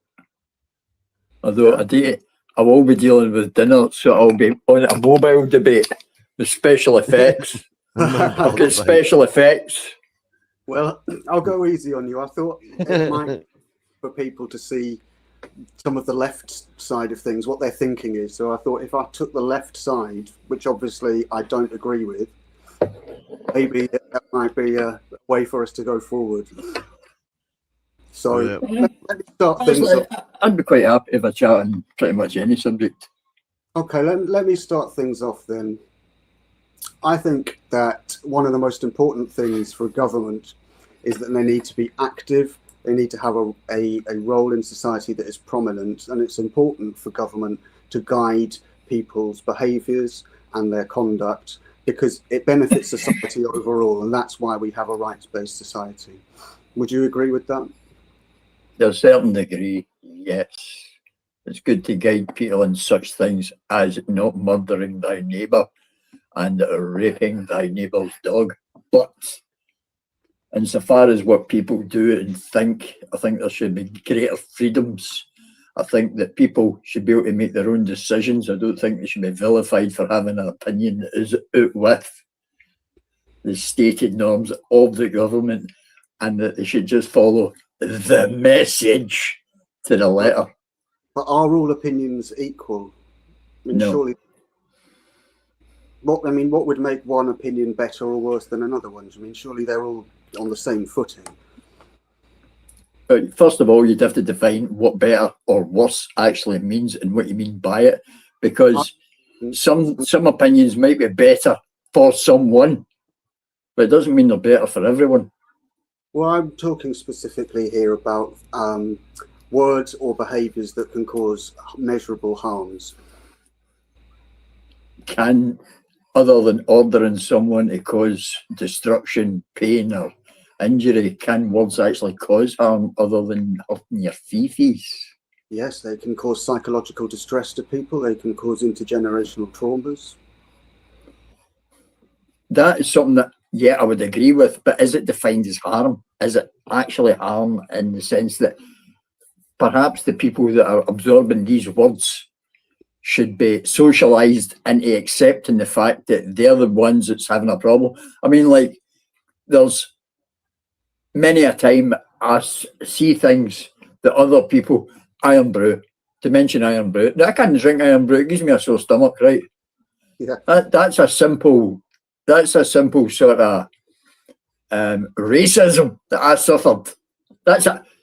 Although I will be dealing with dinner, so I'll be on a mobile debate with special effects. I've got special effects. Well, I'll go easy on you. I thought it might for people to see some of the left side of things, what their thinking is. So I thought if I took the left side, which obviously I don't agree with, maybe that might be a way for us to go forward. So let me start things off. I'd be quite happy if I chat on pretty much any subject. Okay, let me start things off then. I think that one of the most important things for government is that they need to be active. They need to have a role in society that is prominent, and it's important for government to guide people's behaviours and their conduct because it benefits society overall, and that's why we have a rights-based society. Would you agree with that? To a certain degree, yes. It's good to guide people in such things as not murdering thy neighbour and raping thy neighbour's dog. But insofar as what people do and think, I think there should be greater freedoms. I think that people should be able to make their own decisions. I don't think they should be vilified for having an opinion that is out with the stated norms of the government, and that they should just follow the message to the letter. But are all opinions equal? I mean, No. surely. What would make one opinion better or worse than another one? I mean, surely they're all on the same footing. First of all, you'd have to define what better or worse actually means and what you mean by it, because some opinions might be better for someone, but it doesn't mean they're better for everyone. Well, I'm talking specifically here about words or behaviours that can cause measurable harms. Can, other than ordering someone to cause destruction, pain, or injury, can words actually cause harm other than hurting your fifis? Yes, they can cause psychological distress to people. They can cause intergenerational traumas. That is something that, yeah, I would agree with, but is it defined as harm? Is it actually harm in the sense that perhaps the people that are absorbing these words should be socialised into accepting the fact that they're the ones that's having a problem? I mean, like, there's many a time I see things that other people, iron brew, to mention iron brew. Now, I can't drink iron brew, it gives me a sore stomach, right? Yeah. That's a simple sort of racism that I suffered.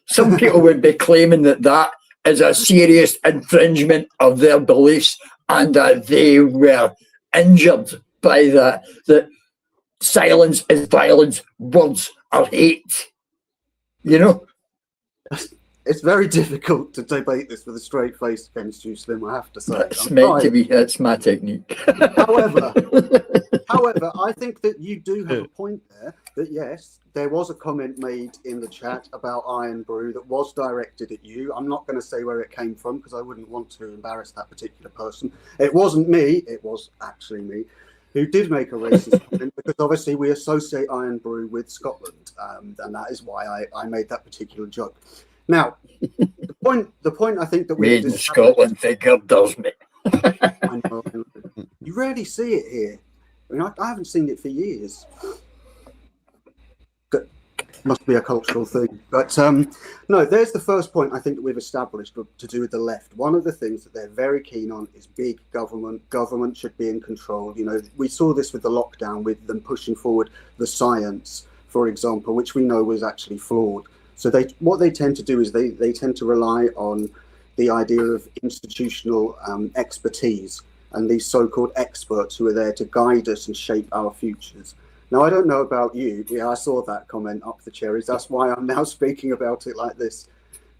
Some people would be claiming that is a serious infringement of their beliefs and that they were injured by that. That silence is violence, words are hate. You know? It's very difficult to debate this with a straight face against you, Slim, I have to say. It's meant to be, it's my technique. However, I think that you do have a point there, that yes, there was a comment made in the chat about Iron Brew that was directed at you. I'm not going to say where it came from because I wouldn't want to embarrass that particular person. It wasn't me, it was actually me, who did make a racist comment, because obviously we associate Iron Brew with Scotland, and that is why I made that particular joke. Now, the point I think that Made in Scotland figure does me. I know, you rarely see it here. I mean, I haven't seen it for years. That must be a cultural thing. But no, there's the first point I think that we've established to do with the left. One of the things that they're very keen on is big government. Government should be in control. You know, we saw this with the lockdown, with them pushing forward the science, for example, which we know was actually flawed. So what they tend to do is they tend to rely on the idea of institutional expertise and these so-called experts who are there to guide us and shape our futures. Now, I don't know about you. Yeah, I saw that comment up the cherries. That's why I'm now speaking about it like this.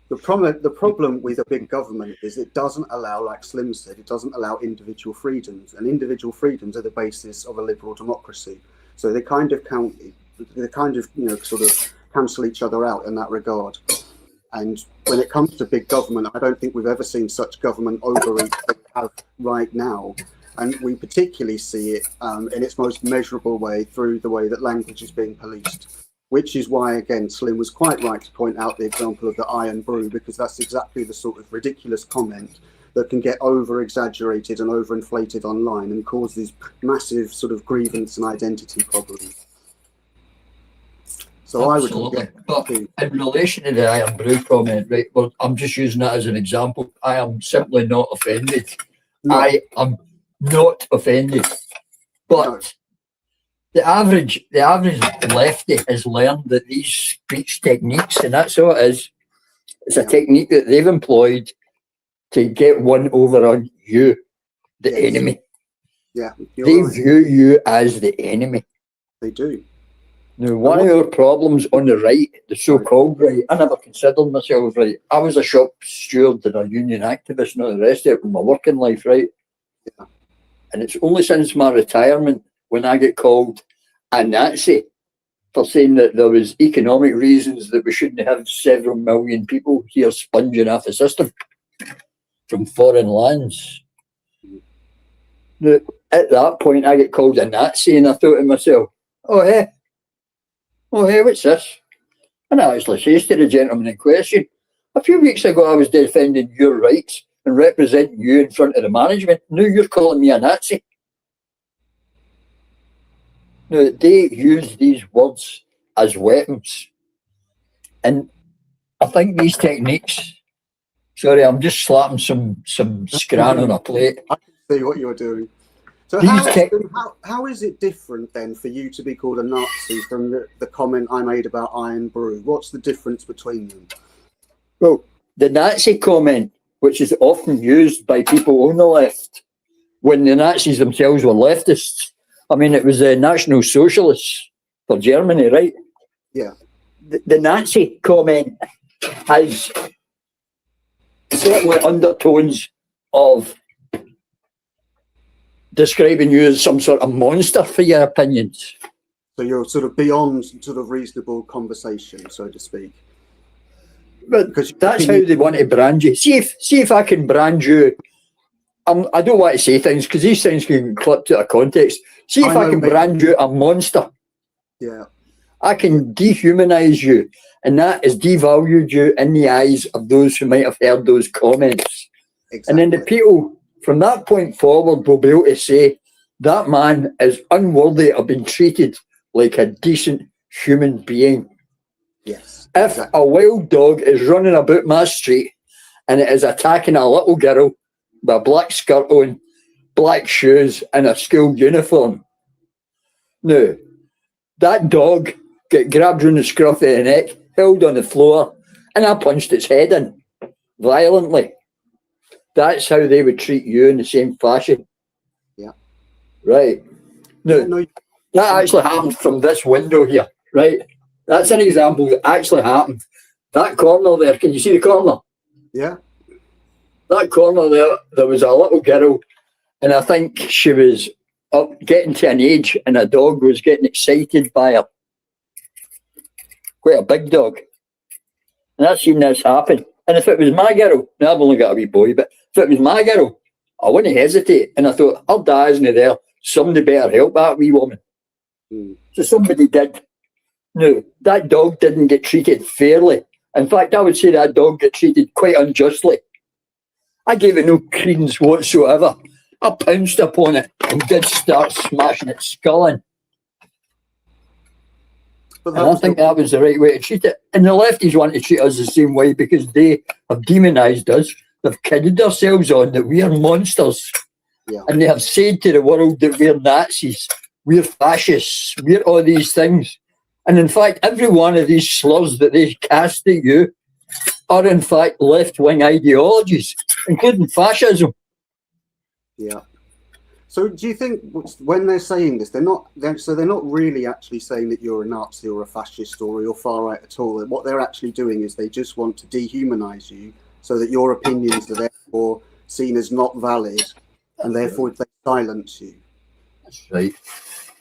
The problem with a big government is it doesn't allow, like Slim said, it doesn't allow individual freedoms, and individual freedoms are the basis of a liberal democracy. So they kind of sort of cancel each other out in that regard. And when it comes to big government, I don't think we've ever seen such government overreach that we have right now. And we particularly see it in its most measurable way through the way that language is being policed, which is why, again, Slim was quite right to point out the example of the Iron Brew, because that's exactly the sort of ridiculous comment that can get over-exaggerated and overinflated online and cause these massive sort of grievance and identity problems. So absolutely. But in relation to the Iron Brew comment, right, well, I'm just using that as an example. I am simply not offended. No. I am not offended. But no. the average lefty has learned that these speech techniques, and that's all it is, it's a technique that they've employed to get one over on you, the enemy. Yeah, they view you as the enemy. They do. Now, one of our problems on the right, the so-called right, I never considered myself right. I was a shop steward and a union activist and all the rest of it in my working life, right? Yeah. And it's only since my retirement when I get called a Nazi for saying that there was economic reasons that we shouldn't have several million people here sponging off the system from foreign lands. Now, at that point, I get called a Nazi, and I thought to myself, oh, hey, what's this? And I actually says to the gentleman in question, a few weeks ago I was defending your rights and representing you in front of the management. Now you're calling me a Nazi. Now, they use these words as weapons. And I think these techniques, sorry, I'm just slapping some scran on a plate. I can see what you're doing. So how is it different then for you to be called a Nazi from the comment I made about Iron Brew? What's the difference between them? Well, the Nazi comment, which is often used by people on the left, when the Nazis themselves were leftists. I mean, it was the National Socialists for Germany, right? Yeah. The Nazi comment has certainly undertones of describing you as some sort of monster for your opinions. So you're sort of beyond sort of reasonable conversation, so to speak. But that's how they want to brand you. See if I can brand you. I don't want to say things because these things can get clipped out of context. See if I can brand you a monster. Yeah. I can dehumanize you, and that is devalued you in the eyes of those who might have heard those comments. Exactly. And then the people from that point forward will be able to say that man is unworthy of being treated like a decent human being. Yes. If exactly. a wild dog is running about my street and it is attacking a little girl with a black skirt on, black shoes, and a school uniform, now, that dog get grabbed round the scruff of the neck, held on the floor, and I punched its head in violently. That's how they would treat you in the same fashion. Yeah. Right. Now, that actually happened from this window here, right? That's an example that actually happened. That corner there, can you see the corner? Yeah. That corner there was a little girl, and I think she was up getting to an age, and a dog was getting excited by her. Quite a big dog. And I've seen this happen. And if it was my girl, now I've only got a wee boy, but if it was my girl, I wouldn't hesitate. And I thought, her dad isn't there. Somebody better help that wee woman. So somebody did. No, that dog didn't get treated fairly. In fact, I would say that dog got treated quite unjustly. I gave it no credence whatsoever. I pounced upon it and did start smashing its skull in. And I think that was the right way to treat it. And the lefties want to treat us the same way because they have demonised us. They've kidded themselves on that we are monsters. Yeah. And they have said to the world that we're Nazis, we're fascists, we're all these things. And in fact, every one of these slurs that they cast at you are in fact left-wing ideologies, including fascism. Yeah. So do you think when they're saying this, they're not really actually saying that you're a Nazi or a fascist or you're far right at all? What they're actually doing is they just want to dehumanize you so that your opinions are therefore seen as not valid and therefore they silence you. That's right.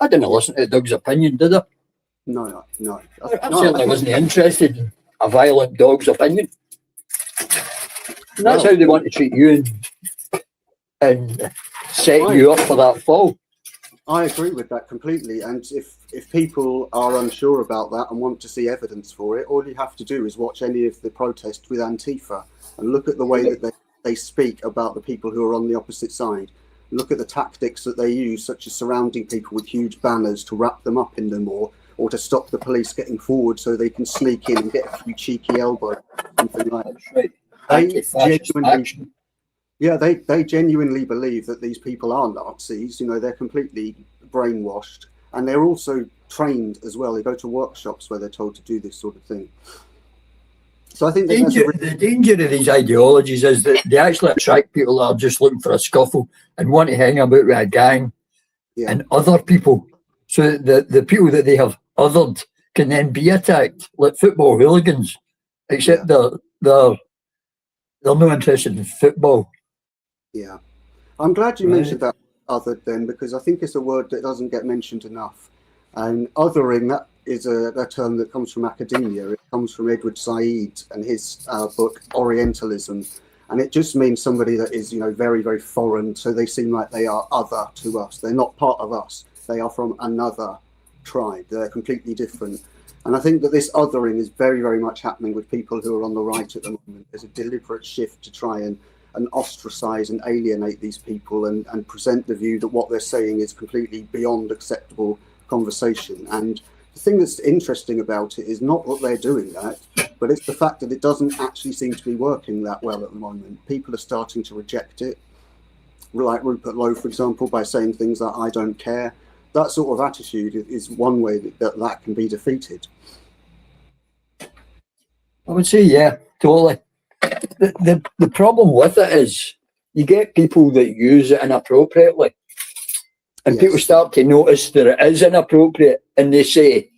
I didn't listen to Doug's opinion, did I? No. I certainly wasn't interested in a violent dog's opinion. And that's how they want to treat you and set you up for that fall. I agree with that completely. And if people are unsure about that and want to see evidence for it, all you have to do is watch any of the protests with Antifa and look at the way that they speak about the people who are on the opposite side. Look at the tactics that they use, such as surrounding people with huge banners to wrap them up in them or to stop the police getting forward so they can sneak in and get a few cheeky elbows, something like that. Right. They genuinely believe that these people are Nazis. You know, they're completely brainwashed, and they're also trained as well. They go to workshops where they're told to do this sort of thing. So I think the danger of these ideologies is that they actually attract people that are just looking for a scuffle and want to hang about with a gang and other people. So the people that they have othered can then be attacked like football hooligans, except they're not interested in football. Yeah, I'm glad you mentioned that othered then, because I think it's a word that doesn't get mentioned enough. And othering, is a term that comes from academia. It comes from Edward Said and his book Orientalism, and it just means somebody that is, very, very foreign. So they seem like they are other to us. They're not part of us. They are from another tribe. They're completely different. And I think that this othering is very, very much happening with people who are on the right at the moment. There's a deliberate shift to try and ostracize and alienate these people and present the view that what they're saying is completely beyond acceptable conversation. And the thing that's interesting about it is not that they're doing that, but it's the fact that it doesn't actually seem to be working that well at the moment. People are starting to reject it, like Rupert Lowe, for example, by saying things like, I don't care. That sort of attitude is one way that can be defeated. I would say, yeah, totally. The problem with it is you get people that use it inappropriately, and Yes. people start to notice that it is inappropriate, and they say,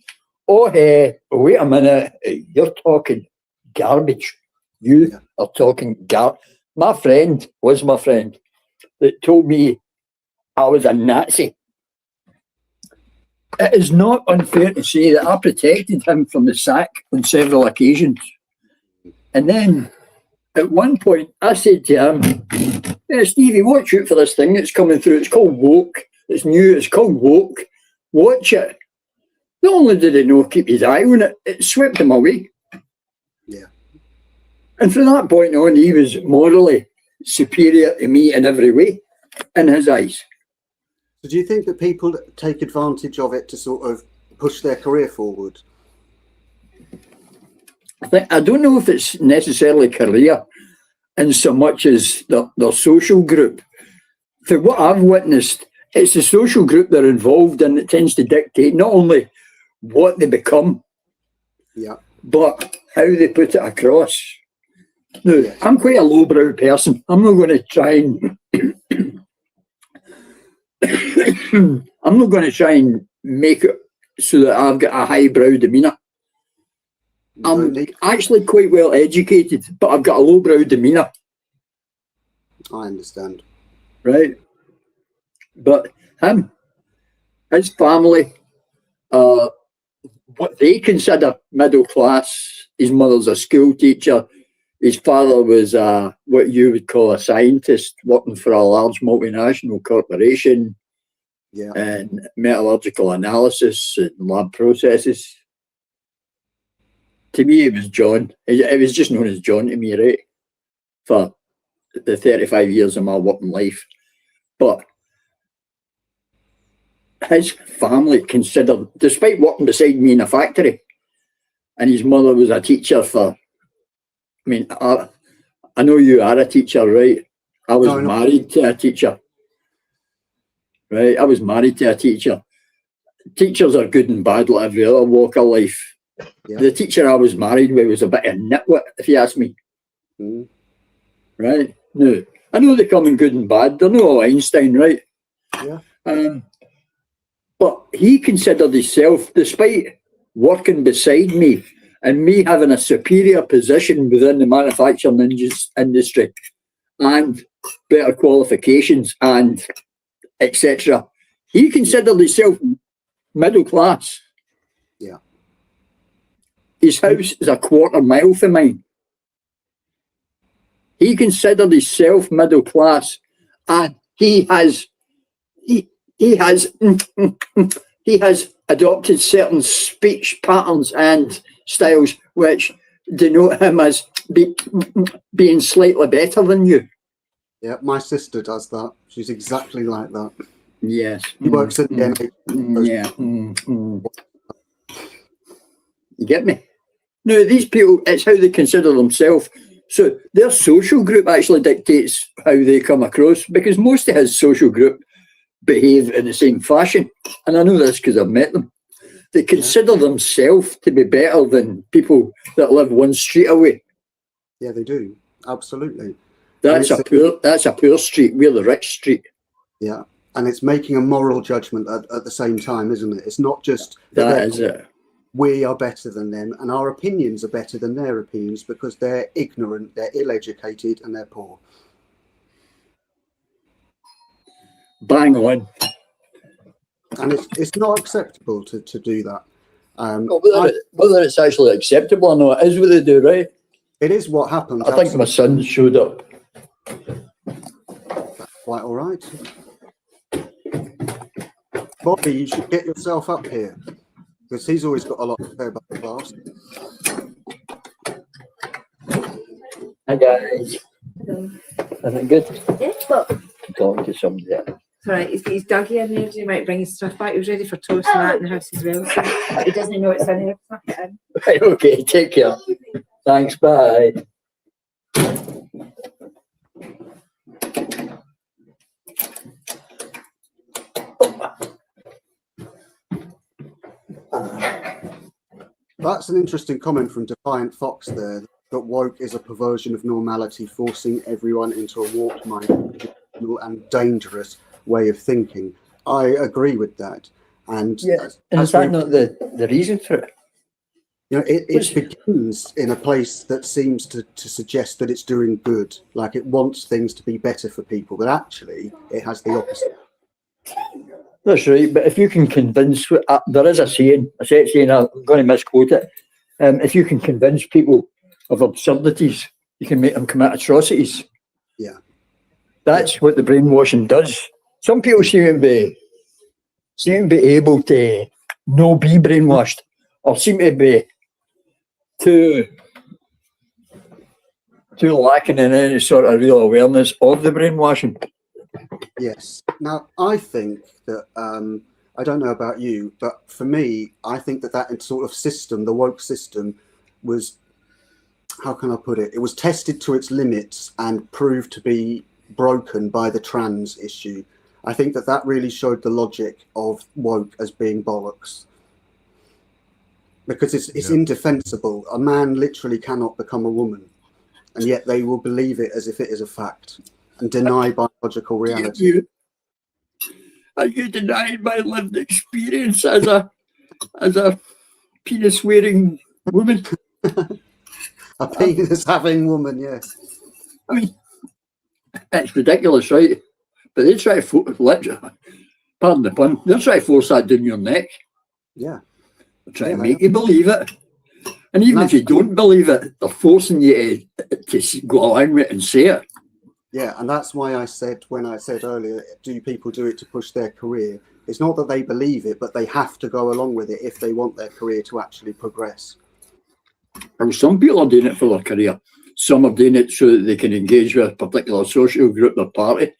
oh, hey, wait a minute, you're talking garbage. You are talking garbage. My friend was my friend that told me I was a Nazi. It is not unfair to say that I protected him from the sack on several occasions. And then at one point I said to him, hey, Stevie, watch out for this thing that's coming through. It's called woke. It's new. It's called woke. Watch it. Not only did he not keep his eye on it, it swept him away. Yeah. And from that point on, he was morally superior to me in every way, in his eyes. So do you think that people take advantage of it to sort of push their career forward? I don't know if it's necessarily career in so much as their social group. For what I've witnessed, it's the social group they're involved in that tends to dictate not only what they become, but how they put it across. Now, I'm quite a lowbrow person. I'm not going to try and I'm not going to try and make it so that I've got a highbrow demeanour. I'm actually quite well educated, but I've got a lowbrow demeanour. I understand. Right? But him, his family, what they consider middle class, his mother's a school teacher, his father was what you would call a scientist working for a large multinational corporation and metallurgical analysis and lab processes. To me, it was John. It was just known as John to me, right? For the 35 years of my working life. But his family considered, despite working beside me in a factory, and his mother was a teacher for, I mean, I know you are a teacher, right? I was married to a teacher. Right? I was married to a teacher. Teachers are good and bad like every other walk of life. The teacher I was married with was a bit of a nitwit, if you ask me. Right? No, I know they come in good and bad. They're not all Einstein, right? But he considered himself, despite working beside me and me having a superior position within the manufacturing industry and better qualifications and etc., he considered himself middle class. His house is a quarter mile from mine. He considered himself middle class, and he has adopted certain speech patterns and styles which denote him as being slightly better than you. Yeah, my sister does that. She's exactly like that. Yes. She works at the You get me? No, these people, it's how they consider themselves. So their social group actually dictates how they come across, because most of his social group behave in the same fashion. And I know this because I've met them. They consider themselves to be better than people that live one street away. Yeah, they do. Absolutely. That's a poor street. We're the rich street. Yeah. And it's making a moral judgment at the same time, isn't it? It's not just that is it. We are better than them, and our opinions are better than their opinions because they're ignorant, they're ill-educated, and they're poor. Bang on. And it's not acceptable to do that. Well, whether it's actually acceptable or not, it is what they do, right? It is what happens. I think my son showed up. Quite all right. Bobby, you should get yourself up here, because he's always got a lot to say about the class. Hi guys. Hello. Is it good? Yeah, well, Talking to somebody there. it's all right. He's Dougie in there. You might bring his stuff back. He was ready for toast and that in the house as well. So he doesn't know it's in here. Fuck it in. Right, okay, take care. Thanks, bye. That's an interesting comment from Defiant Fox there, that woke is a perversion of normality, forcing everyone into a warped mind and dangerous way of thinking. I agree with that. And Yeah, and is that not the reason for it? You know, it begins in a place that seems to suggest that it's doing good, like it wants things to be better for people, but actually it has the opposite. That's right, but if you can convince, there is a set saying, I'm going to misquote it, if you can convince people of absurdities, you can make them commit atrocities. Yeah. That's what the brainwashing does. Some people seem to be able to not be brainwashed, or seem to be too lacking in any sort of real awareness of the brainwashing. Yes. Now, I think that, I don't know about you, but for me, I think that sort of system, the woke system, was, how can I put it? It was tested to its limits and proved to be broken by the trans issue. I think that really showed the logic of woke as being bollocks. Because it's indefensible. A man literally cannot become a woman, and yet they will believe it as if it is a fact and deny biological reality. Are you denying my lived experience as a penis-wearing woman? A penis-having woman, yes. I mean, it's ridiculous, right? But they try to pardon the pun, they'll try to force that down your neck. Yeah. They'll try to make you believe it. And even if you don't believe it, they're forcing you to go along with it and say it. Yeah, and that's why I said, when I said earlier, do people do it to push their career? It's not that they believe it, but they have to go along with it if they want their career to actually progress. And some people are doing it for their career. Some are doing it so that they can engage with a particular social group or party.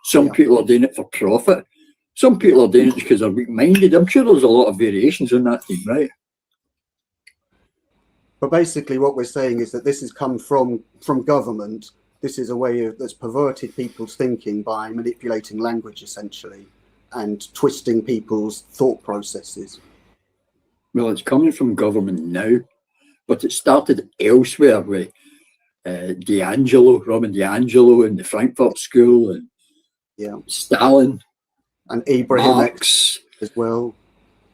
Some people are doing it for profit. Some people are doing it because they're weak-minded. I'm sure there's a lot of variations in that team, right? But basically what we're saying is that this has come from government. This is a way that's perverted people's thinking by manipulating language, essentially, and twisting people's thought processes. Well, it's coming from government now, but it started elsewhere with Robin DiAngelo in the Frankfurt School, and Stalin, and Ibrahim Marx as well.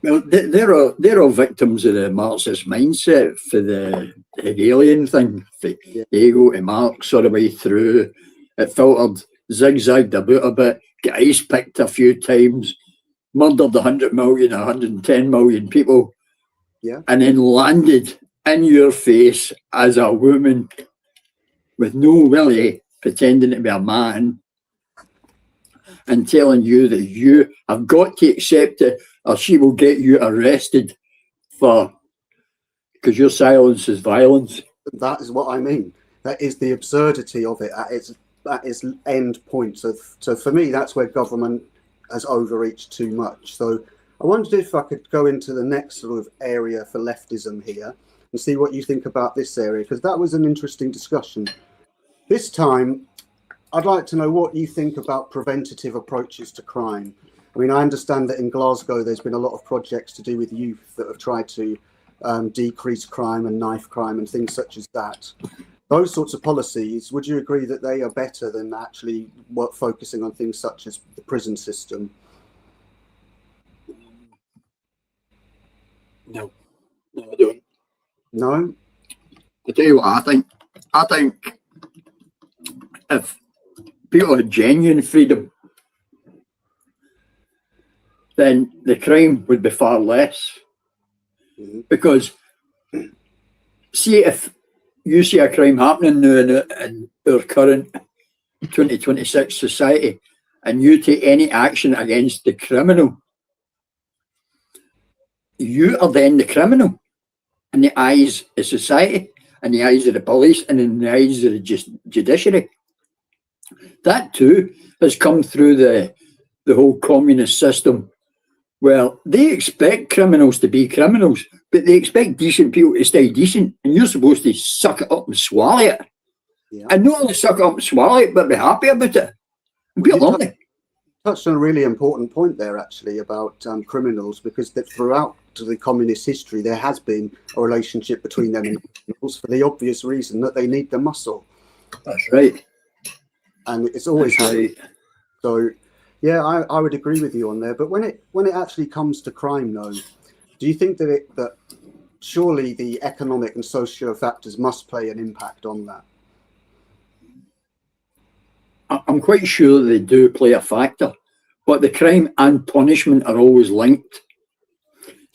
Well, they're all victims of the Marxist mindset for the Hegelian thing, for Hegel to Marx all the way through. It filtered, zigzagged about a bit, got ice picked a few times, murdered 100 million, 110 million people, and then landed in your face as a woman with no willy, pretending to be a man, and telling you that you have got to accept it or she will get you arrested because your silence is violence. That is what I mean. That is the absurdity of it at its end point. So for me, that's where government has overreached too much. So I wondered if I could go into the next sort of area for leftism here and see what you think about this area, because that was an interesting discussion. This time, I'd like to know what you think about preventative approaches to crime. I mean, I understand that in Glasgow, there's been a lot of projects to do with youth that have tried to decrease crime and knife crime and things such as that. Those sorts of policies, would you agree that they are better than actually focusing on things such as the prison system? No, I don't. No? I'll tell you what I think. I think if people had genuine freedom, then the crime would be far less. Because see, if you see a crime happening now in our current 2026 society, and you take any action against the criminal, you are then the criminal in the eyes of society, in the eyes of the police, and in the eyes of the judiciary. That too has come through the whole communist system, where they expect criminals to be criminals, but they expect decent people to stay decent, and you're supposed to suck it up and swallow it. Yeah. And not only suck it up and swallow it, but be happy about it. And be lonely. Touched on a really important point there, actually, about criminals, because that throughout the communist history there has been a relationship between them and criminals for the obvious reason that they need the muscle. That's right. And it's always right. So yeah, I would agree with you on there. But when it actually comes to crime, though, do you think that surely the economic and social factors must play an impact on that? I'm quite sure they do play a factor, but the crime and punishment are always linked.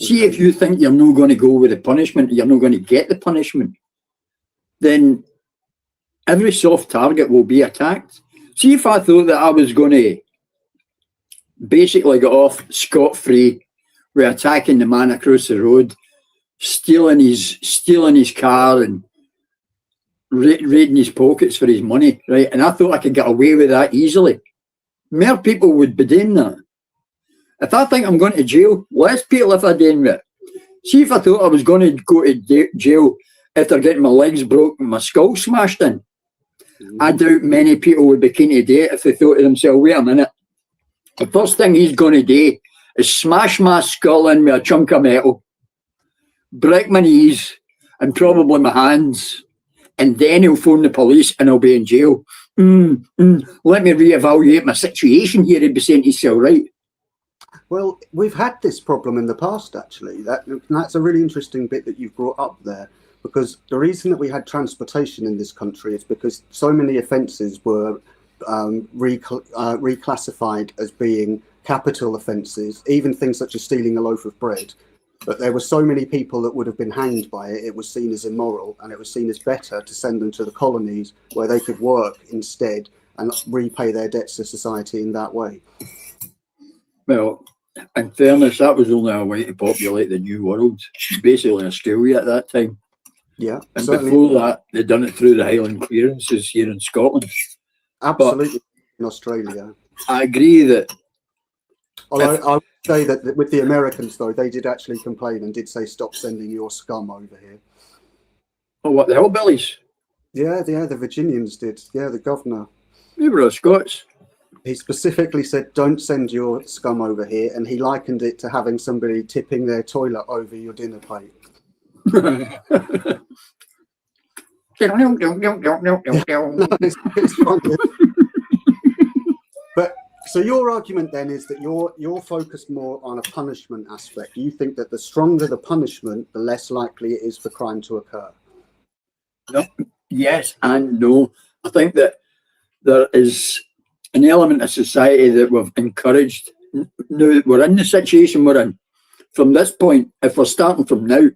See, if you think you're not going to go with the punishment, you're not going to get the punishment, then every soft target will be attacked. See, if I thought that I was going to basically get off scot-free with attacking the man across the road, stealing his car and raiding his pockets for his money, right? And I thought I could get away with that easily, more people would be doing that. If I think I'm going to jail, less people if I'm doing it. See, if I thought I was going to go to jail after getting my legs broken and my skull smashed in, I doubt many people would be keen to do it if they thought to themselves, wait a minute, the first thing he's going to do is smash my skull in with a chunk of metal, break my knees and probably my hands, and then he'll phone the police and I'll be in jail. Let me reevaluate my situation here, he'd be saying to himself, right? Well, we've had this problem in the past, actually. That's a really interesting bit that you've brought up there, because the reason that we had transportation in this country is because so many offences were reclassified as being capital offences, even things such as stealing a loaf of bread. But there were so many people that would have been hanged by it, it was seen as immoral, and it was seen as better to send them to the colonies where they could work instead and repay their debts to society in that way. Well, in fairness, that was only a way to populate the New World, basically Australia at that time. Yeah. And certainly. before that, they'd done it through the Highland clearances here in Scotland. Absolutely, but in Australia. I agree that... Although I would say that with the Americans, though, they did actually complain and did say, stop sending your scum over here. Oh, what, the hillbillies? Yeah, the Virginians did. Yeah, the governor. They were Scots. He specifically said, don't send your scum over here, and he likened it to having somebody tipping their toilet over your dinner plate. It's funny. But so your argument then is that you're focused more on a punishment aspect. You think that the stronger the punishment, the less likely it is for crime to occur. No, yes and no. I think that there is an element of society that we've encouraged. Now we're in the situation we're in. From this point, if we're starting from now,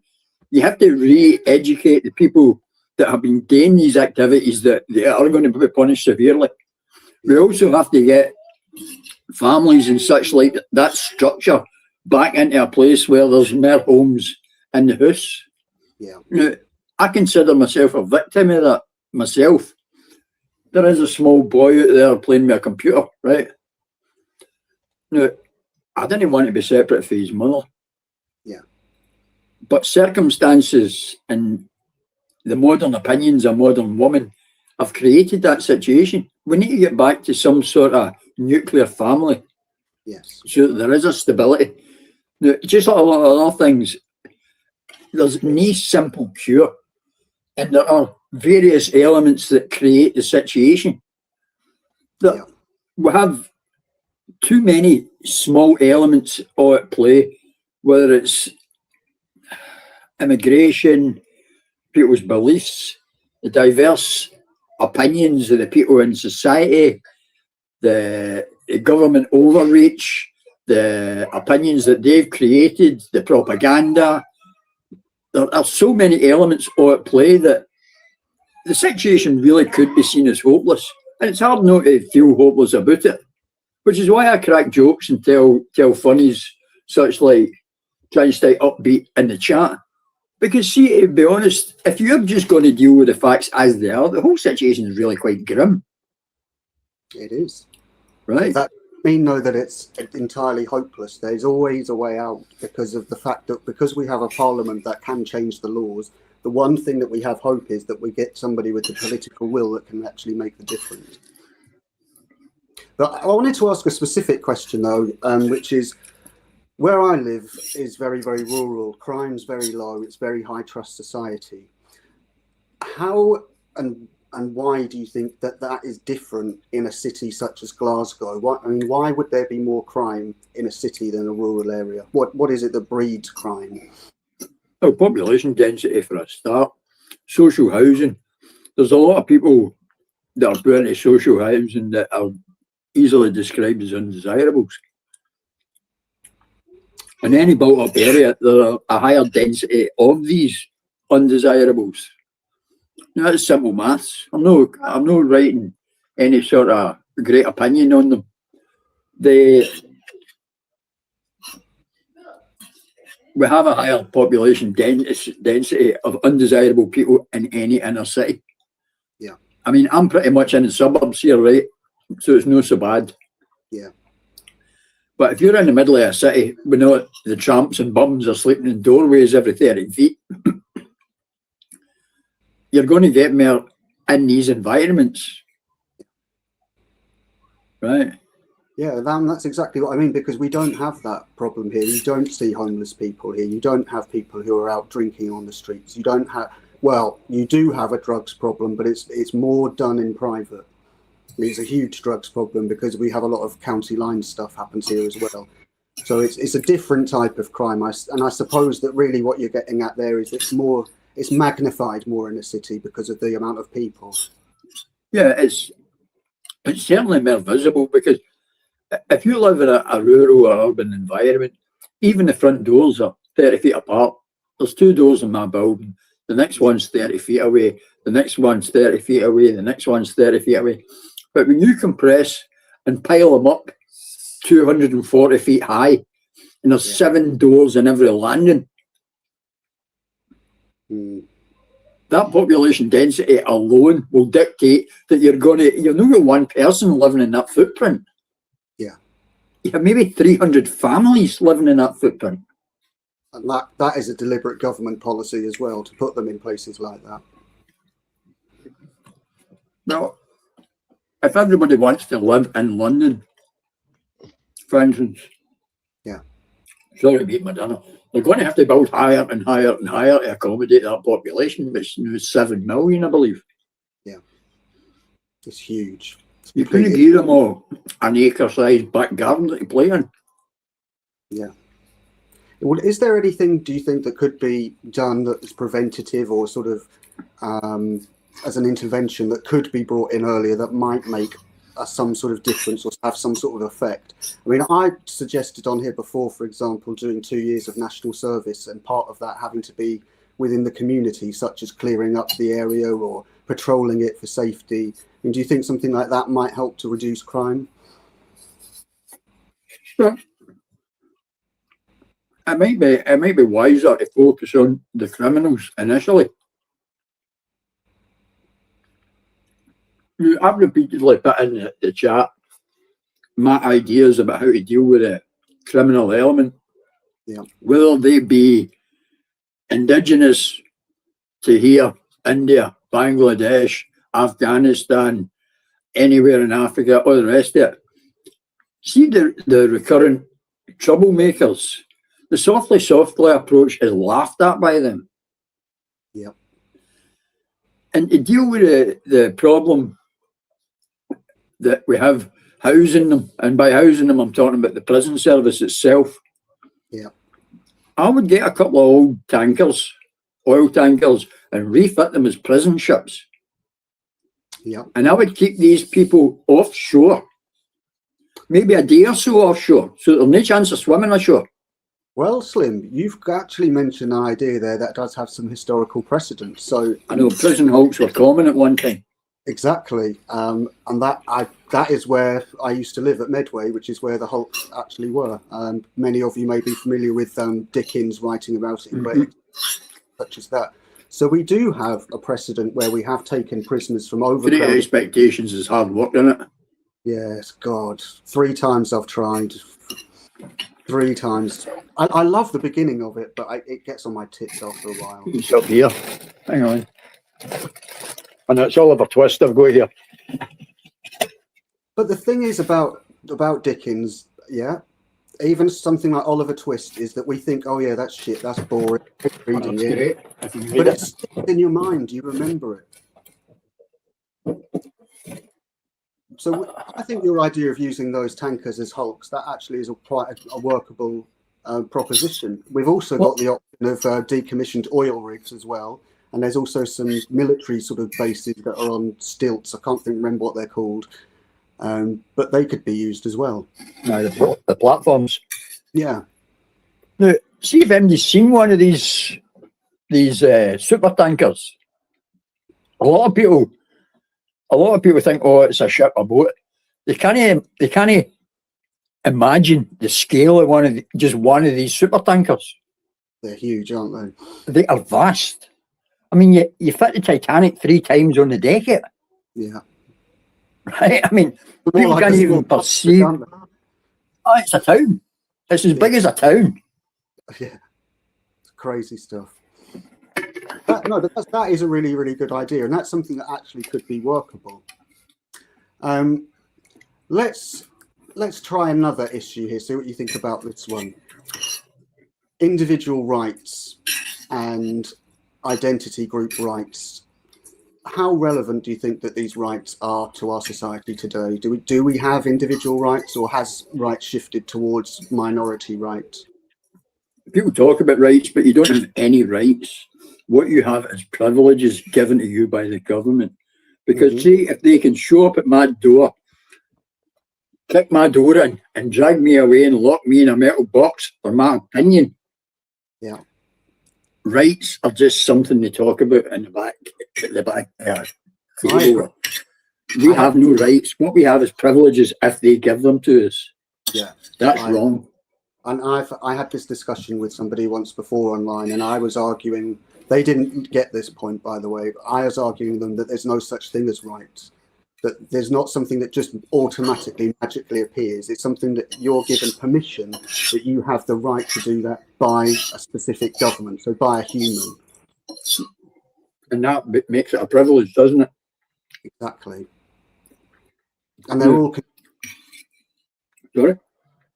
you have to re-educate the people that have been doing these activities that they are going to be punished severely. We also have to get families and such like that structure back into a place where there's more homes in the house. Yeah. Now, I consider myself a victim of that myself. There is a small boy out there playing with a computer, right? Now, I didn't want to be separate from his mother. Yeah. But circumstances and the modern opinions of modern women have created that situation. We need to get back to some sort of nuclear family. Yes. So there is a stability. Now, just like a lot of other things, there's no simple cure. And there are various elements that create the situation. That we have too many small elements all at play, whether it's immigration, people's beliefs, the diverse opinions of the people in society, the government overreach, the opinions that they've created, the propaganda, there are so many elements all at play that the situation really could be seen as hopeless. And it's hard not to feel hopeless about it, which is why I crack jokes and tell funnies such like trying to stay upbeat in the chat. Because see, to be honest, if you're just going to deal with the facts as they are, the whole situation is really quite grim. It is. Right. That mean though that it's entirely hopeless. There's always a way out because of the fact that because we have a parliament that can change the laws, the one thing that we have hope is that we get somebody with the political will that can actually make the difference. But I wanted to ask a specific question though, which is, where I live is very, very rural. Crime's very low. It's very high trust society. How and why do you think that that is different in a city such as Glasgow? Why would there be more crime in a city than a rural area? What is it that breeds crime? Well, population density for a start. Social housing. There's a lot of people that are put into social housing that are easily described as undesirables. In any built-up area, there are a higher density of these undesirables. Now, that's simple maths. I'm not writing any sort of great opinion on them. We have a higher population density of undesirable people in any inner city. Yeah. I mean, I'm pretty much in the suburbs here, right? So it's not so bad. Yeah. But if you're in the middle of a city, we know the tramps and bums are sleeping in doorways every 30 feet. You're going to get more in these environments. Right? Yeah, that's exactly what I mean, because we don't have that problem here. You don't see homeless people here. You don't have people who are out drinking on the streets. You don't have, well, you do have a drugs problem, but it's more done in private. It's a huge drugs problem because we have a lot of county line stuff happens here as well. So it's a different type of crime. And I suppose that really what you're getting at there is it's magnified more in a city because of the amount of people. Yeah, it's certainly more visible because if you live in a rural or urban environment, even the front doors are 30 feet apart. There's 2 doors in my building. The next one's 30 feet away. The next one's 30 feet away. The next one's 30 feet away. But when you compress and pile them up 240 feet high, and there's 7 doors in every landing, that population density alone will dictate that you're not got one person living in that footprint. Yeah. You have maybe 300 families living in that footprint. And that is a deliberate government policy as well, to put them in places like that. Now, if everybody wants to live in London, for instance, sorry to beat my dinner, they're going to have to build higher and higher and higher to accommodate that population, which is 7 million, I believe. Yeah. It's huge. You couldn't give them all an acre-sized back garden to play in. Yeah. Well, is there anything, do you think, that could be done that is preventative or sort of as an intervention that could be brought in earlier that might make some sort of difference or have some sort of effect? I mean, I suggested on here before, for example, doing 2 years of national service, and part of that having to be within the community, such as clearing up the area or patrolling it for safety. I mean, do you think something like that might help to reduce crime? Sure. It might be wiser to focus on the criminals initially. I've repeatedly put in the chat my ideas about how to deal with the criminal element. Yeah. Whether they be indigenous to here, India, Bangladesh, Afghanistan, anywhere in Africa, or the rest of it. See the recurrent troublemakers. The softly approach is laughed at by them. Yeah. And to deal with the problem that we have housing them, and by housing them, I'm talking about the prison service itself. Yeah. I would get a couple of oil tankers, and refit them as prison ships. Yeah. And I would keep these people offshore, maybe a day or so offshore, so there's no chance of swimming ashore. Well, Slim, you've actually mentioned an idea there that does have some historical precedent. So I know prison hulks were common at one time. exactly, and that is where I used to live at Medway, which is where the hulks actually were. Many of you may be familiar with Dickens writing about it in ways such as that. So we do have a precedent where we have taken prisoners from Great overcrowded. expectations is hard work, isn't it? Yes, God, 3 times I've tried. 3 times. I love the beginning of it, but it gets on my tits after a while. It's up here. Hang on. And it's Oliver Twist I've got here. But the thing is about Dickens, yeah, even something like Oliver Twist is that we think, oh yeah, that's shit, that's boring. Reading That's it. great. If you read But it. it's in your mind, you remember it. So I think your idea of using those tankers as hulks, that actually is quite a workable proposition. We've also got the option of decommissioned oil rigs as well. And there's also some military sort of bases that are on stilts. I can't remember what they're called. But they could be used as well. No, the platforms. Yeah. Now, see if anybody's seen one of these super tankers. A lot of people think, oh, it's a ship, a boat. They can't imagine the scale of one of these super tankers. They're huge, aren't they? They are vast. I mean, you fit the Titanic 3 times on the deck it. Yeah. Right? I mean, people Like can't a even small perceive. country, Oh, it's a town. It's as big as a town. yeah, it's crazy stuff. That is a really, really good idea, and that's something that actually could be workable. Let's try another issue here. See what you think about this one. Individual rights and identity group rights. How relevant do you think that these rights are to our society today? Do we have individual rights, or has rights shifted towards minority rights? People talk about rights, but you don't have any rights. What you have is privileges given to you by the government. Because see, if they can show up at my door, kick my door in, and drag me away and lock me in a metal box for my opinion. Yeah. Rights are just something they talk about in the back. We have no rights. What we have is privileges if they give them to us. Yeah. That's wrong. And I had this discussion with somebody once before online, and I was arguing, they didn't get this point, by the way, but I was arguing them that there's no such thing as rights, that there's not something that just automatically, magically appears. It's something that you're given permission, that you have the right to do that by a specific government, so by a human. And that makes it a privilege, doesn't it? Exactly. And they're all Sorry?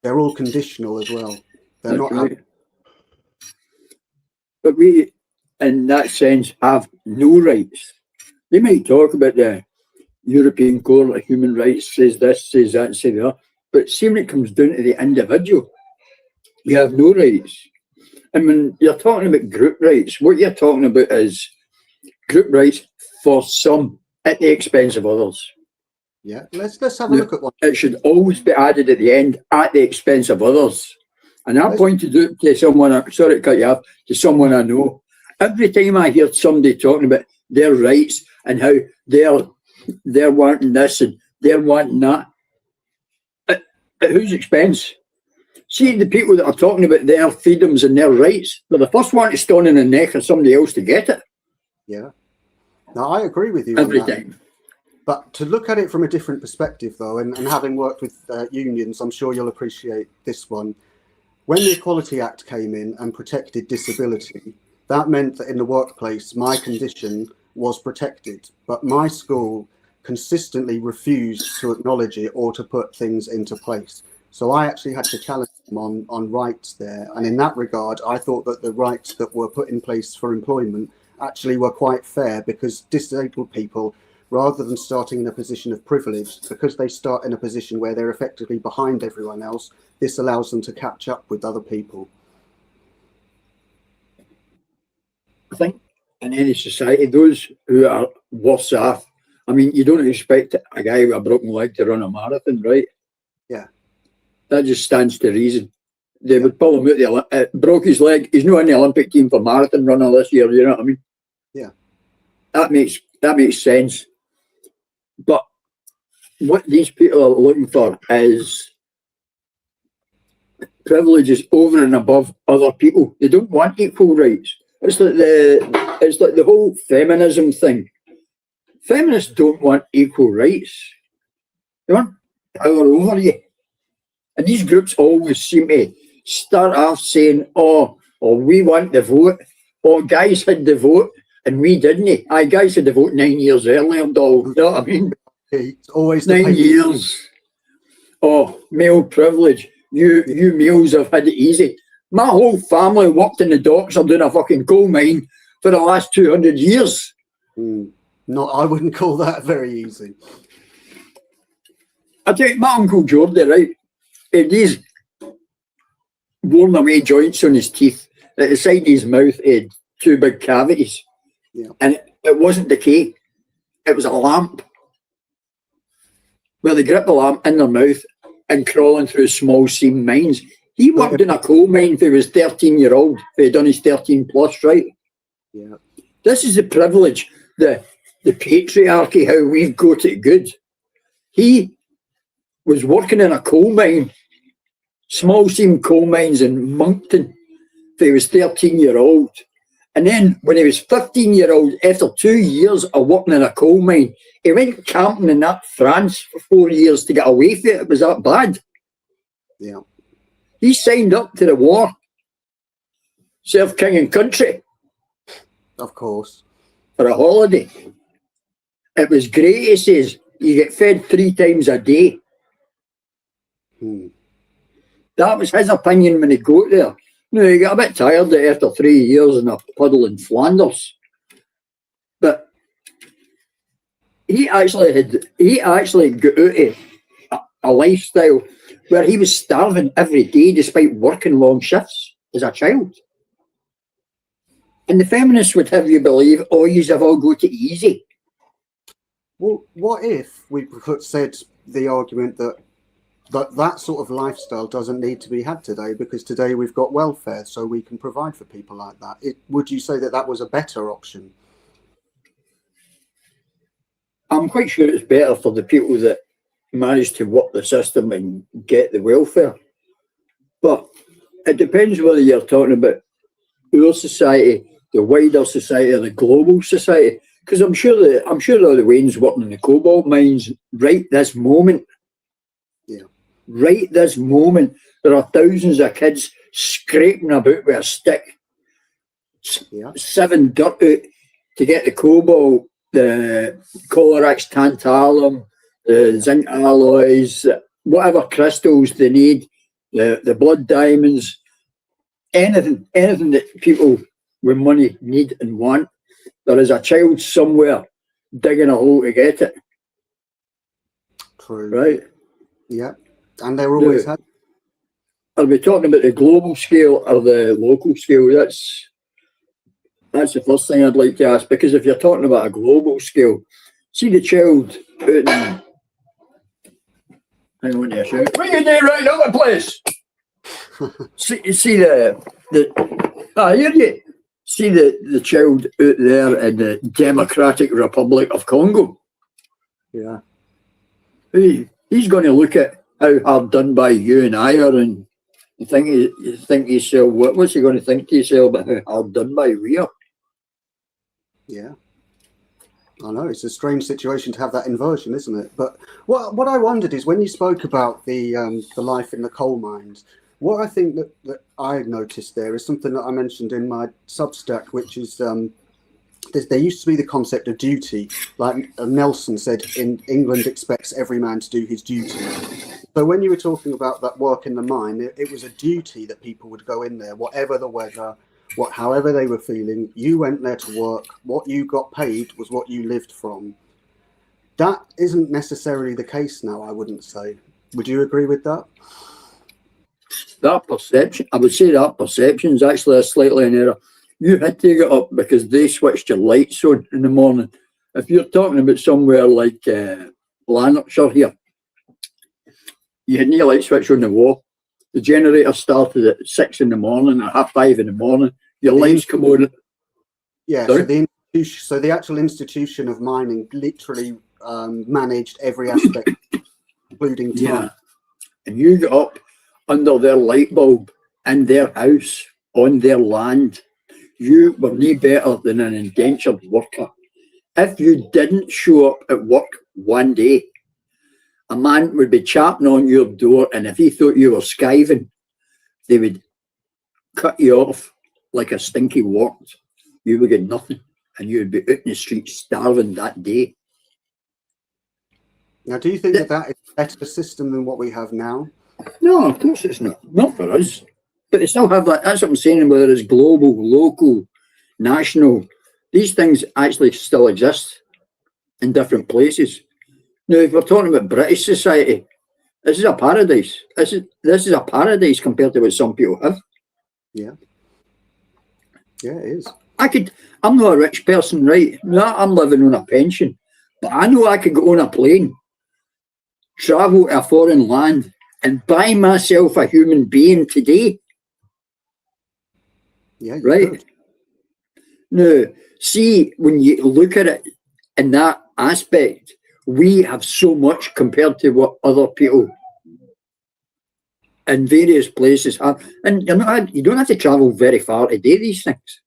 they're all conditional as well. They're That's not. right. But we, in that sense, have no rights. They might talk about the European Court of Human Rights says this, says that, says that, but see when it comes down to the individual, you have no rights. And when you're talking about group rights, what you're talking about is group rights for some at the expense of others. Yeah, let's have a look at one. It should always be added at the end at the expense of others. And I pointed out to someone, sorry to cut you off, to someone I know. Every time I hear somebody talking about their rights and how they're wanting this and they're wanting that, at whose expense? See, the people that are talking about their freedoms and their rights, they're the first one to stand in the neck of somebody else to get it. Yeah. Now, I agree with you Every on that. time. But to look at it from a different perspective, though, and having worked with unions, I'm sure you'll appreciate this one. When the Equality Act came in and protected disability, that meant that in the workplace, my condition was protected. But my school consistently refused to acknowledge it or to put things into place. So I actually had to challenge them on rights there. And in that regard, I thought that the rights that were put in place for employment actually were quite fair, because disabled people, rather than starting in a position of privilege, because they start in a position where they're effectively behind everyone else, this allows them to catch up with other people. I think in any society, those who are worse off, I mean, you don't expect a guy with a broken leg to run a marathon, right? Yeah. That just stands to reason. they would pull him out broke his leg. He's not in the Olympic team for marathon runner this year, you know what I mean? Yeah. That makes sense. But what these people are looking for is privileges over and above other people. They don't want equal rights. It's like the whole feminism thing. Feminists don't want equal rights. They want power over you. And these groups always seem to start off saying, oh, we want the vote. Oh, guys had the vote and we didn't. Aye, guys had the vote 9 years earlier, doll. You know what I mean? It's always 9 years. Oh, male privilege. You males have had it easy. My whole family worked in the docks or doing a fucking coal mine for the last 200 years. No, I wouldn't call that very easy. I tell you, my Uncle Geordie, right? He had these worn away joints on his teeth. At the side of his mouth, he had 2 big cavities. Yeah. And it wasn't decay. It was a lamp. Where they grip the lamp in their mouth and crawling through small seam mines. He worked in a coal mine when he was 13-year-old. He had done his 13 plus, right? Yeah. This is the privilege, the patriarchy, how we've got it good. He was working in a coal mine, small seam coal mines in Moncton, when he was 13-year-old. And then when he was 15-year-old, after 2 years of working in a coal mine, he went camping in that France for 4 years to get away from it. It was that bad. Yeah. He signed up to the war. Serve king and country. Of course. For a holiday. It was great, he says. You get fed 3 times a day. That was his opinion when he got there. No, he got a bit tired after 3 years in a puddle in Flanders. But he actually got out of a lifestyle where he was starving every day despite working long shifts as a child. And the feminists would have you believe, oh, yous have all got it easy. Well, what if we said the argument that sort of lifestyle doesn't need to be had today because today we've got welfare, so we can provide for people like that? Would you say that was a better option? I'm quite sure it's better for the people that manage to work the system and get the welfare. But it depends whether you're talking about our society, the wider society, or the global society. Because I'm sure all the Waynes working in the cobalt mines right this moment. Yeah. Right this moment, there are thousands of kids scraping about with a stick, sieving dirt out to get the cobalt, the Colorex tantalum, the zinc alloys, whatever crystals they need, the blood diamonds, anything that people with money need and want. There is a child somewhere digging a hole to get it. True. Right? Yeah. And they're always had. Are we talking about the global scale or the local scale? That's the first thing I'd like to ask, because if you're talking about a global scale, see the child out in, hang on there, shout. What are you doing right now, the place? see I hear you. See the child out there in the Democratic Republic of Congo. Yeah. He's going to look at how hard done by you and I are, and you think to yourself, what's he going to think to yourself about how hard done by we are? Yeah. I know, it's a strange situation to have that inversion, isn't it? But what I wondered is when you spoke about the life in the coal mines, what I think that I noticed there is something that I mentioned in my Substack, which is there used to be the concept of duty. Like Nelson said, in England expects every man to do his duty. So when you were talking about that work in the mine, it was a duty that people would go in there, whatever the weather, however they were feeling. You went there to work. What you got paid was what you lived from. That isn't necessarily the case now, I wouldn't say. Would you agree with that? That perception, I would say that perception is actually a slightly in error. You had to get up because they switched your lights on in the morning. If you're talking about somewhere like Lanarkshire here, you had no light switch on the wall. The generator started at 6 in the morning, at 5:30 in the morning. Your lights come on. Yeah, so the actual institution of mining literally managed every aspect, including time. Yeah. And you got up under their light bulb in their house, on their land. You were no better than an indentured worker. If you didn't show up at work one day, a man would be chapping on your door, and if he thought you were skiving, they would cut you off like a stinky wart. You would get nothing, and you would be out in the street starving that day. Now, do you think that is a better system than what we have now? No, of course it's not. Not for us. But they still have that. That's what I'm saying, whether it's global, local, national. These things actually still exist in different places. Now, if we're talking about British society, this is a paradise. This is a paradise compared to what some people have. Yeah. Yeah, it is. I'm not a rich person, right? No, I'm living on a pension. But I know I could go on a plane, travel to a foreign land, and buy myself a human being today. Yeah, right? Could. Now, see, when you look at it in that aspect, we have so much compared to what other people in various places have. And you don't have to travel very far to do these things.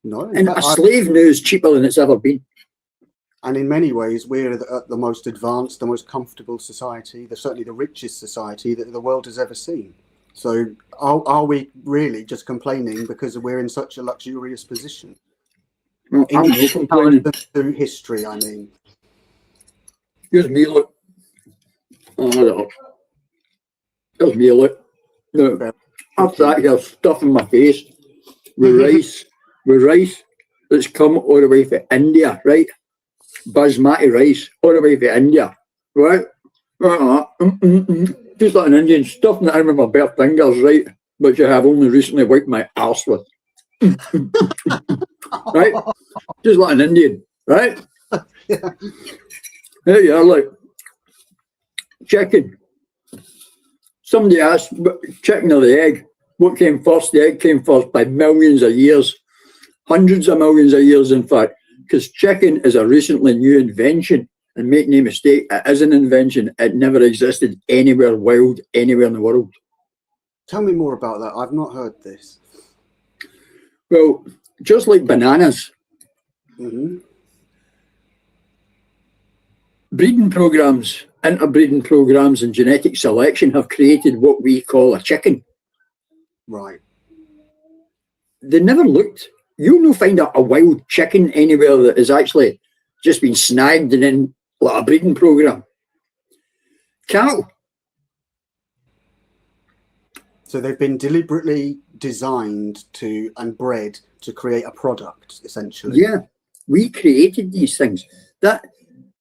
No. And a slave now is cheaper than it's ever been. And in many ways, we're the most advanced, the most comfortable society, certainly the richest society that the world has ever seen. So are we really just complaining because we're in such a luxurious position? No, I'm not complaining. Through history, I mean. Here's me, look. Oh, here's me, look. No, I've sat here stuffing my face with rice that's come all the way from India, right? Basmati rice, all the way from India, right? Just like an Indian, stuffing it in with my bare fingers, right? Which I have only recently wiped my arse with. Right? Just like an Indian, right? Yeah. There you are, like chicken. Somebody asked, chicken or the egg? What came first? The egg came first by millions of years, hundreds of millions of years, in fact, because chicken is a recently new invention. And make no mistake, it is an invention. It never existed anywhere wild, anywhere in the world. Tell me more about that. I've not heard this. Well, just like bananas, breeding programs, interbreeding programs, and genetic selection have created what we call a chicken. Right. They never looked. You'll not find a wild chicken anywhere that has actually just been snagged and then like a breeding program. Cattle. So they've been deliberately designed and bred to create a product, essentially. Yeah, we created these things. That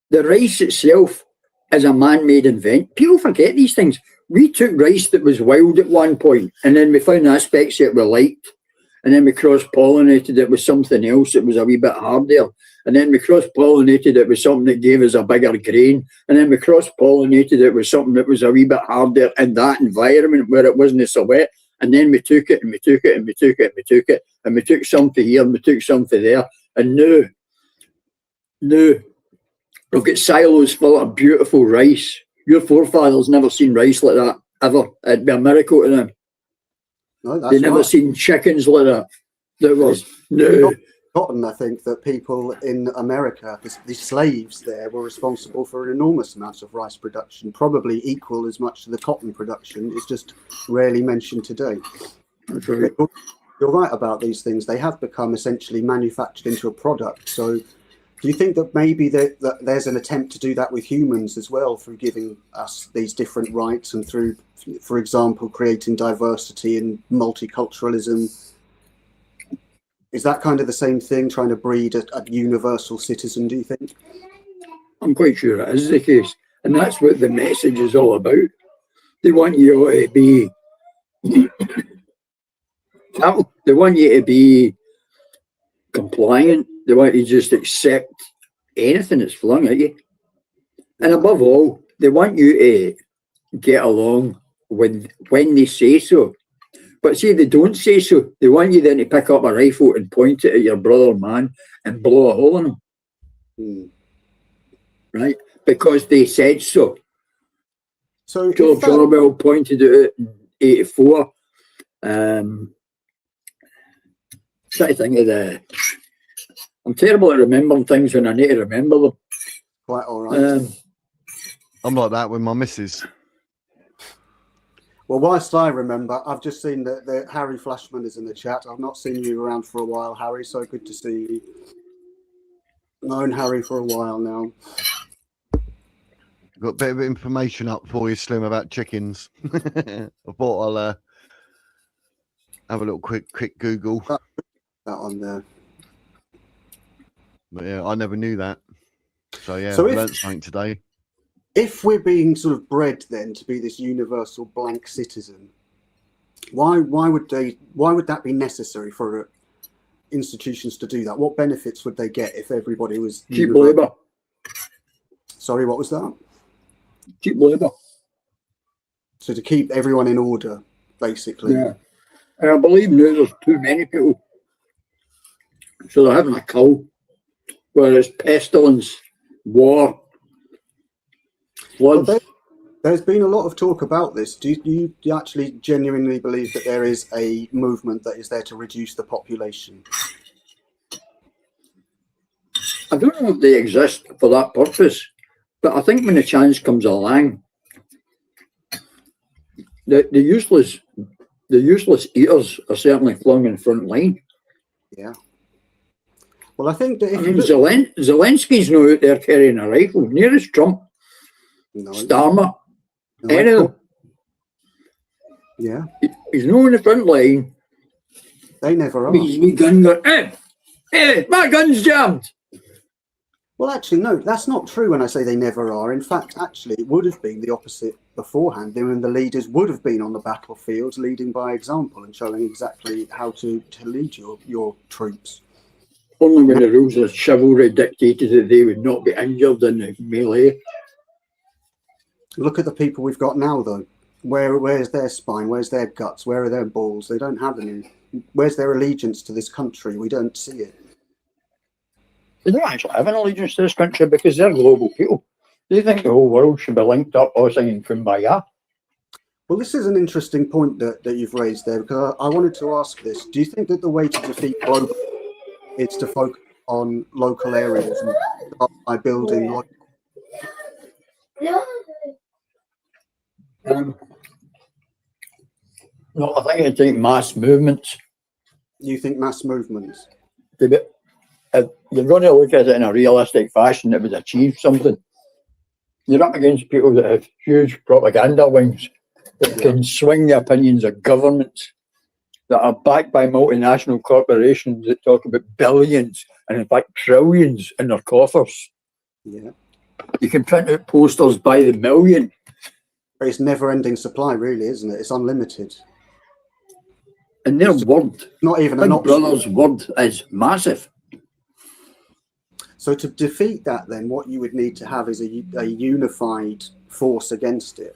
the rice itself is a man-made invention. People forget these things. We took rice that was wild at one point, and then we found aspects that we liked, and then we cross-pollinated it with something else that was a wee bit harder, and then we cross-pollinated it with something that gave us a bigger grain, and then we cross-pollinated it with something that was a wee bit harder in that environment where it wasn't so wet, and then we took it, and we took it, and we took it, and we took it, and we took some for here, and we took some for there, and now, we've got silos full of beautiful rice. Your forefathers never seen rice like that, ever. It'd be a miracle to them. No, that's They never seen chickens like that. There was no. Forgotten, I think, that people in America, the slaves there, were responsible for an enormous amount of rice production, probably equal as much to the cotton production. It's just rarely mentioned today. That's right. You're right about these things. They have become essentially manufactured into a product. So do you think that maybe that there's an attempt to do that with humans as well, through giving us these different rights and through, for example, creating diversity and multiculturalism? Is that kind of the same thing, trying to breed a universal citizen, do you think? I'm quite sure it is the case. And that's what the message is all about. They want you all to be they want you to be compliant. They want you to just accept anything that's flung at you. And above all, they want you to get along when they say so. But see, they don't say so. They want you then to pick up a rifle and point it at your brother man and blow a hole in him. Right? Because they said so. So George Orwell pointed it out in 84. Trying to think of I'm terrible at remembering things when I need to remember them. Quite all right. I'm like that with my missus. Well, whilst I remember, I've just seen that Harry Flashman is in the chat. I've not seen you around for a while, Harry, so good to see you. Known Harry for a while now. Got a bit of information up for you, Slim, about chickens. I thought I'll have a little quick Google. That on there. But yeah, I never knew that. So yeah, So I learned something today. If we're being sort of bred then to be this universal blank citizen, why would that be necessary for institutions to do that? What benefits would they get if everybody was cheap labour? Sorry, what was that? Cheap labour. So to keep everyone in order, basically. Yeah. And I believe now there's too many people. So they're having a cull, whether it's pestilence, war, floods. Well, there's been a lot of talk about this. Do you actually genuinely believe that there is a movement that is there to reduce the population? I don't know if they exist for that purpose, but I think when the chance comes along, the useless eaters are certainly flung in front line. Yeah. Well, I think that if Zelensky's not out there carrying a rifle, near as Trump, Starmer, any of them. Yeah. He's not in the front line. They never are. His wee gun going, hey, my gun's jammed. Well, actually, no, that's not true when I say they never are. In fact, actually, it would have been the opposite beforehand. When the leaders would have been on the battlefields, leading by example and showing exactly how to lead your troops. Only when the rules of chivalry dictated that they would not be injured in the melee. Look at the people we've got now, though. Where's their spine? Where's their guts? Where are their balls? They don't have any. Where's their allegiance to this country? We don't see it. They don't actually have an allegiance to this country because they're global people. They think the whole world should be linked up all singing Kumbaya. Well, this is an interesting point that you've raised there, because I wanted to ask this. Do you think that the way to defeat global is to focus on local areas and by building local? No, I think it'd take mass movements. You think mass movements? If you're going to look at it in a realistic fashion that would achieve something, you're up against people that have huge propaganda wings that can swing the opinions of governments, that are backed by multinational corporations that talk about billions and in fact trillions in their coffers. Yeah. You can print out posters by the million. But it's never-ending supply, really, isn't it? It's unlimited. And their word, not even Big an option. Brother's word is massive. So to defeat that, then, what you would need to have is a unified force against it.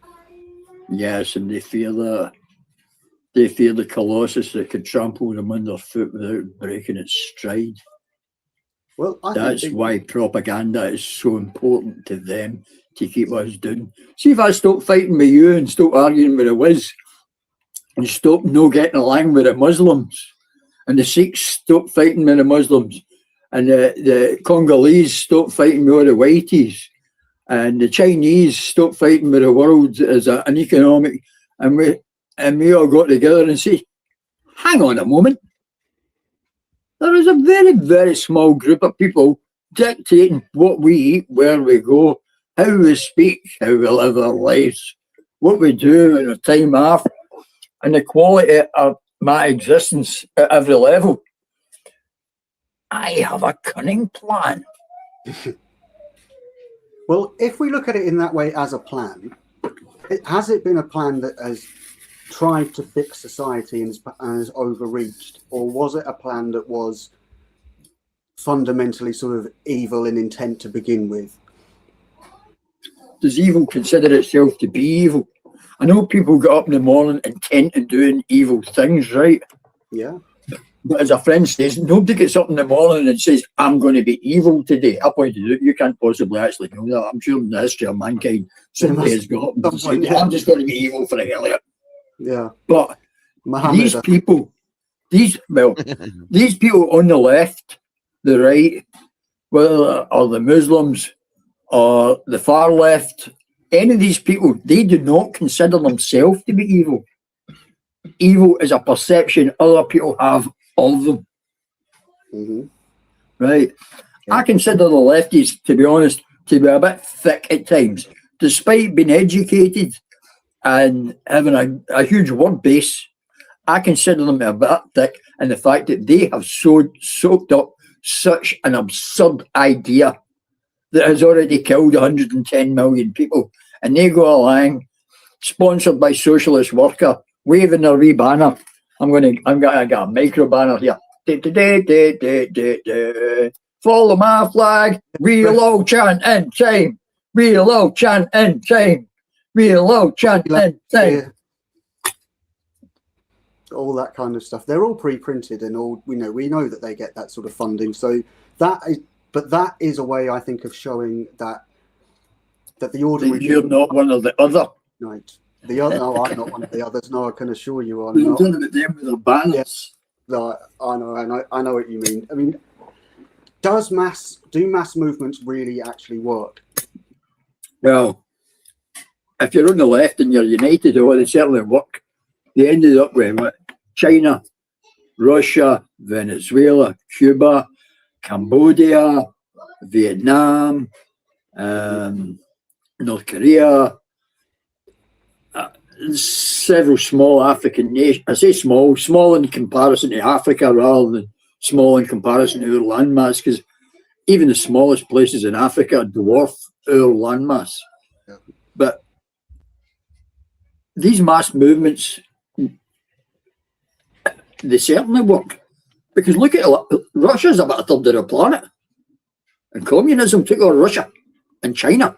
Yes, and they fear the colossus that could trample them underfoot without breaking its stride. Well, that's why propaganda is so important to them, to keep us down. See, if I stop fighting with you and stop arguing with the Wiz, and stop no getting along with the Muslims, and the Sikhs stop fighting with the Muslims, and the Congolese stop fighting with all the whiteys, and the Chinese stop fighting with the world as an economic, and we all got together and say, hang on a moment. There is a very, very small group of people dictating what we eat, where we go, how we speak, how we live our lives, what we do in our time off, and the quality of my existence at every level. I have a cunning plan. Well, if we look at it in that way as a plan, has it been a plan that has tried to fix society and has overreached, or was it a plan that was fundamentally sort of evil in intent to begin with? Does evil consider itself to be evil? I know people get up in the morning intent on doing evil things, right? Yeah. But as a friend says, nobody gets up in the morning and says, I'm going to be evil today. I pointed out, you can't possibly actually know that. I'm sure in the history of mankind, somebody has got up and said, I'm just going to be evil for a Elliot. Yeah. But Muhammad, these people on the left, the right, whether or the Muslims or the far left, any of these people, they do not consider themselves to be evil. Evil is a perception other people have of them. Mm-hmm. Right? Yeah. I consider the lefties, to be honest, to be a bit thick at times, despite being educated and having a huge word base. I consider them a bit thick, and the fact that they have soaked up such an absurd idea that has already killed 110 million people, and they go along, sponsored by Socialist Worker, waving their wee banner. I'm gonna get a micro banner here. Follow my flag. Real old chant in time. Real old chant in time. Real old chant in time. Yeah. All that kind of stuff. They're all pre-printed, and all we know that they get that sort of funding. So that is a way, I think, of showing that the ordinary. You're not one of the other. Right. The other, no, I'm not one of the others. No, I can assure you, I'm You're not. doing it them with their banners. No, I know what you mean. I mean, do mass movements really actually work? Well, if you're on the left and you're united, they certainly work. They ended up with what? China, Russia, Venezuela, Cuba, Cambodia, Vietnam, North Korea, several small African nations. I say small in comparison to Africa rather than small in comparison to our landmass, because even the smallest places in Africa dwarf our landmass. Yeah. But these mass movements, they certainly work. Because look at Russia's about a third of the planet. And communism took over Russia and China.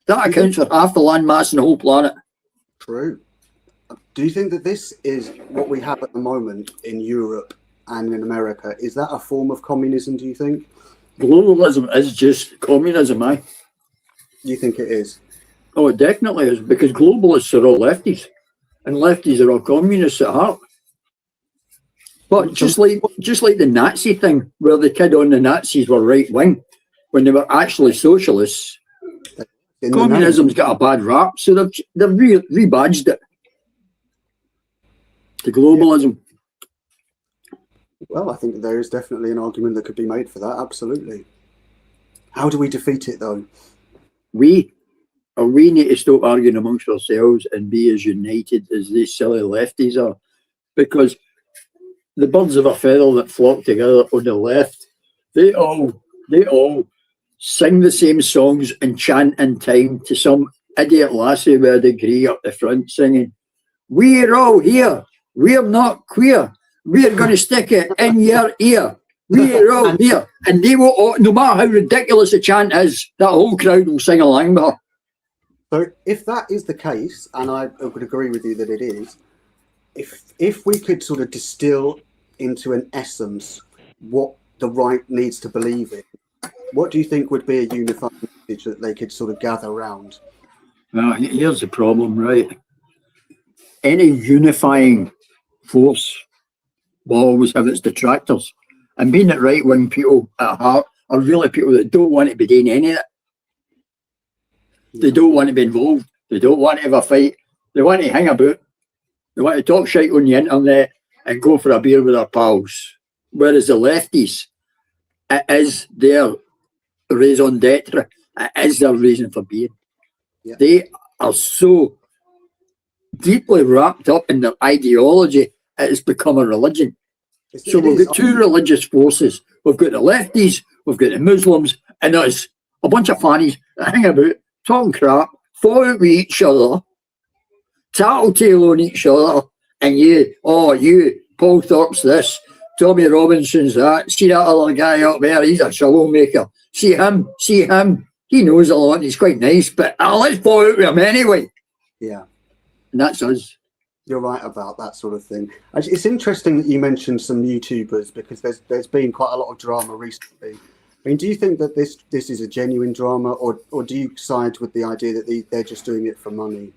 That accounts for half the landmass in the whole planet. True. Do you think that this is what we have at the moment in Europe and in America? Is that a form of communism, do you think? Globalism is just communism, aye. You think it is? Oh, it definitely is, because globalists are all lefties, and lefties are all communists at heart. But just like the Nazi thing, where the kid on the Nazis were right wing, when they were actually socialists, communism's got a bad rap, so they've rebadged it to globalism. Well, I think there is definitely an argument that could be made for that. Absolutely. How do we defeat it, though? We need to stop arguing amongst ourselves and be as united as these silly lefties are, because the birds of a feather that flock together on the left, they all sing the same songs and chant in time to some idiot lassie with a degree up the front singing, "We're all here. We're not queer. We're going to stick it in your ear. We're all here." And they will, all, no matter how ridiculous the chant is, that whole crowd will sing along with her. So if that is the case, and I would agree with you that it is, if we could sort of distill into an essence what the right needs to believe in, what do you think would be a unifying message that they could sort of gather around? Well, here's the problem, right? Any unifying force will always have its detractors. And being that right-wing people at heart are really people that don't want to be doing any of it. They don't want to be involved. They don't want to have a fight. They want to hang about. They want to talk shit on the internet and go for a beer with their pals. Whereas the lefties, it is their raison d'etre. It is their reason for being. Yeah. They are so deeply wrapped up in their ideology, it has become a religion. So we've got two religious forces. We've got the lefties, we've got the Muslims, and us, a bunch of fannies that hang about, talking crap, fall out with each other, tattletale on each other, and you, Paul Thorpe's this, Tommy Robinson's that, see that other guy up there, he's a shallow maker. See him, he knows a lot, he's quite nice, but let's fall out with him anyway. Yeah. and that's us. You're right about that sort of thing. Actually, it's interesting that you mentioned some YouTubers, because there's been quite a lot of drama recently. I mean, do you think that this is a genuine drama, or do you side with the idea that they're just doing it for money?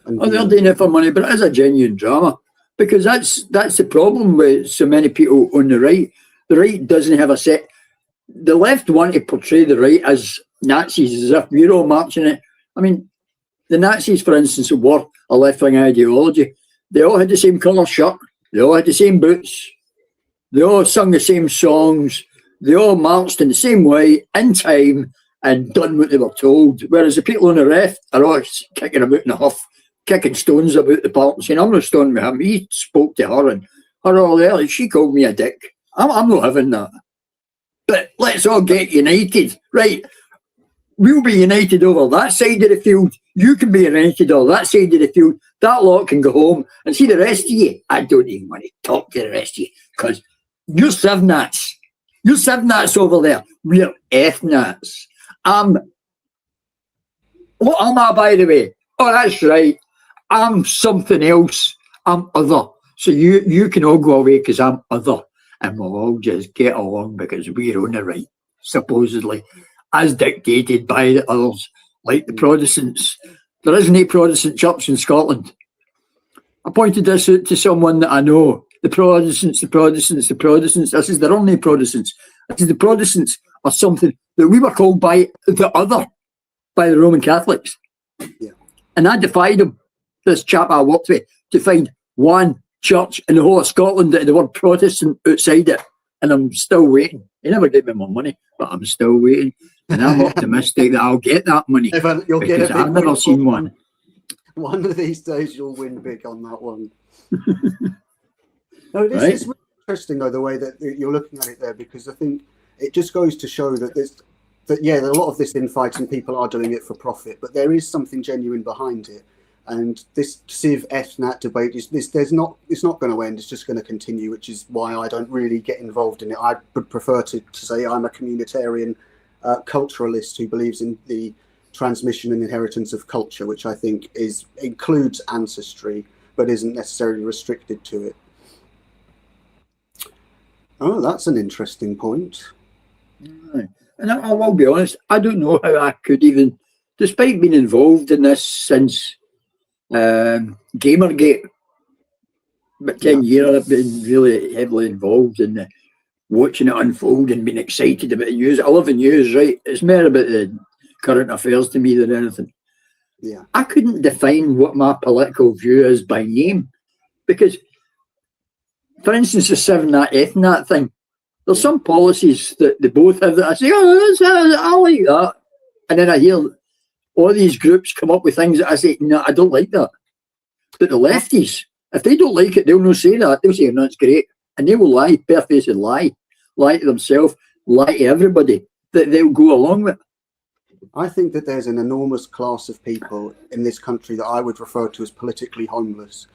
Oh, they're doing it for money, but it is a genuine drama, because that's the problem with so many people on the right. The right doesn't have a set. The left want to portray the right as Nazis, as if we're all marching it. I mean, the Nazis, for instance, were a left-wing ideology. They all had the same colour shirt. They all had the same boots. They all sung the same songs. They all marched in the same way, in time, and done what they were told. Whereas the people on the left are always kicking about in a huff, kicking stones about the park, saying, I'm not stoning with him. He spoke to her, and her all there, she called me a dick. I'm not having that. But let's all get united. Right, we'll be united over that side of the field. You can be united over that side of the field. That lot can go home, and see the rest of you. I don't even want to talk to the rest of you, because you're Sevnats. You're Sevnats over there. We're Ethnats. What am I, by the way? Oh, that's right. I'm something else. I'm other. So you can all go away because I'm other. And we'll all just get along because we're on the right, supposedly, as dictated by the others, like the Protestants. There isn't a Protestant church in Scotland. I pointed this out to someone that I know. The Protestants. I says, there are only Protestants. I says, the Protestants are something that we were called by the other, by the Roman Catholics. Yeah. And I defied him, this chap I worked with, to find one church in the whole of Scotland that had the word Protestant outside it. And I'm still waiting. He never gave me my money, but I'm still waiting. And I'm optimistic that I'll get that money. You'll get it. I've never seen one. One of these days you'll win big on that one. No, this Right. is really interesting, though, the way that you're looking at it there, because I think it just goes to show that a lot of this infighting, people are doing it for profit, but there is something genuine behind it. And this civ ethnat debate it's not going to end. It's just going to continue, which is why I don't really get involved in it. I would prefer to say I'm a communitarian culturalist who believes in the transmission and inheritance of culture, which I think includes ancestry, but isn't necessarily restricted to it. Oh, that's an interesting point. Right. And I will be honest, I don't know how I could even, despite being involved in this since Gamergate, about 10 years I've been really heavily involved in watching it unfold and being excited about the news. I love the news, right? It's more about the current affairs to me than anything. Yeah. I couldn't define what my political view is by name, because, for instance, the Sevnat Ethnat thing, there's some policies that they both have that I say, I like that. And then I hear all these groups come up with things that I say, no, I don't like that. But the lefties, if they don't like it, they'll not say that. They'll say, no, it's great. And they will lie, barefaced lie to themselves, lie to everybody that they'll go along with. I think that there's an enormous class of people in this country that I would refer to as politically homeless,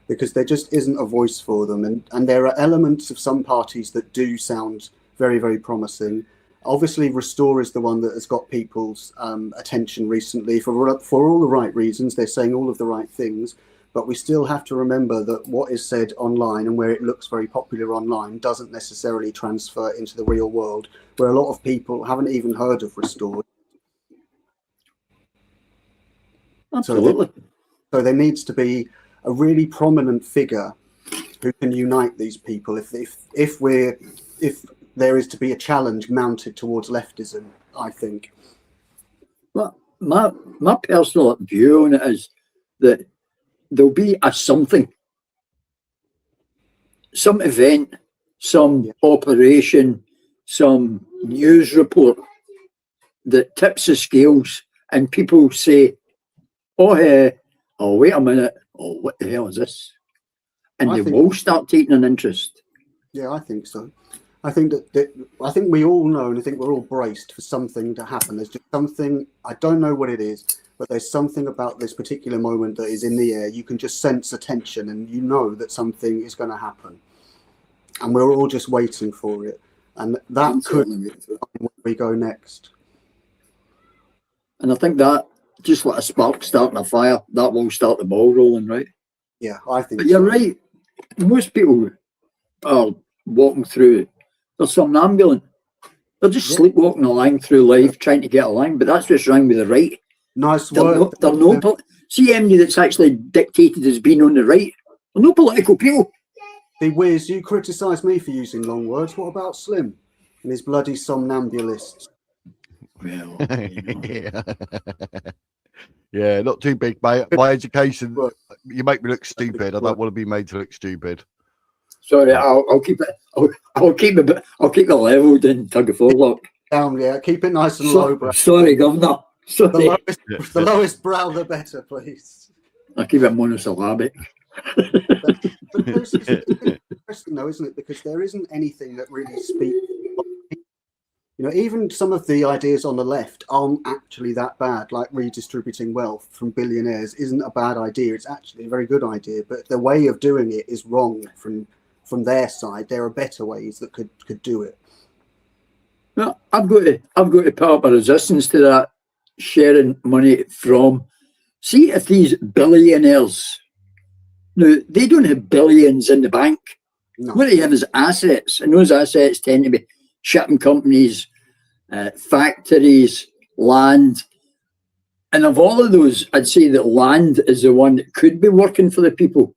because there just isn't a voice for them. And there are elements of some parties that do sound very, very promising. Obviously, Restore is the one that has got people's attention recently for all the right reasons. They're saying all of the right things. But we still have to remember that what is said online and where it looks very popular online doesn't necessarily transfer into the real world, where a lot of people haven't even heard of Restore. Absolutely. So there needs to be a really prominent figure who can unite these people if there is to be a challenge mounted towards leftism, I think. Well, my personal view on it is that there'll be a something, some event, some operation, some news report that tips the scales, and people say, oh, wait a minute, oh, what the hell is this? And they will start taking an interest. Yeah, I think so. I think I think we all know, and I think we're all braced for something to happen. There's just something, I don't know what it is, but there's something about this particular moment that is in the air. You can just sense a tension, and you know that something is going to happen. And we're all just waiting for it. And that could be where we go next. And I think that just like a spark starting a fire, that will start the ball rolling, right? Yeah, I think. But you're right. Most people are walking through. They're somnambulant. They're just sleepwalking along through life, trying to get along. But that's what's wrong with the right. Nice They're word. see anybody that's actually dictated as being on the right. They're no political people. The Wiz, you criticise me for using long words. What about Slim and his bloody somnambulist? Well, yeah. Yeah, not too big, mate. My education, you make me look stupid. I don't want to be made to look stupid. sorry, I'll keep it. I'll keep it leveled in tug of war. Down, yeah. Keep it nice and low, bro. Sorry, Governor. Sorry. The lowest brow, the better, please. I'll keep it monosyllabic. But it's interesting, though, isn't it? Because there isn't anything that really speaks. You know, even some of the ideas on the left aren't actually that bad. Like redistributing wealth from billionaires isn't a bad idea. It's actually a very good idea. But the way of doing it is wrong from their side. There are better ways that could do it. No, I've got to put up a resistance to that, sharing money from. See if these billionaires. Now, they don't have billions in the bank. No. What they have is assets, and those assets tend to be shipping companies, factories, land. And of all of those, I'd say that land is the one that could be working for the people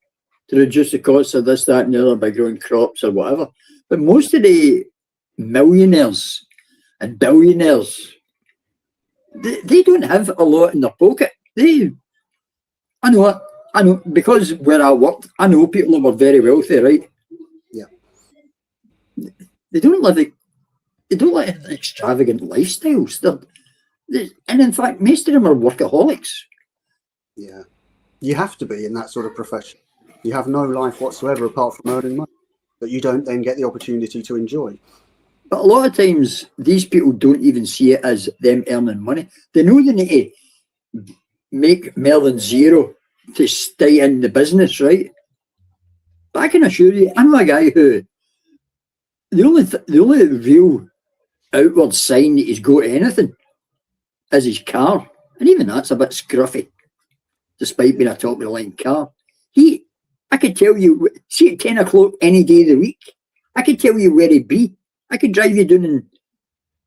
to reduce the costs of this, that, and the other by growing crops or whatever. But most of the millionaires and billionaires, they don't have a lot in their pocket. I know, because where I worked, I know people who were very wealthy, right? Yeah. They don't live extravagant lifestyles. And in fact, most of them are workaholics. Yeah. You have to be in that sort of profession. You have no life whatsoever apart from earning money that you don't then get the opportunity to enjoy. But a lot of times, these people don't even see it as them earning money. They know they need to make more than zero to stay in the business, right? But I can assure you, I know a guy who the only real outward sign that he's got anything is his car, and even that's a bit scruffy, despite being a top of the line car. I could tell you, see at 10 o'clock any day of the week, I could tell you where he'd be. I could drive you down and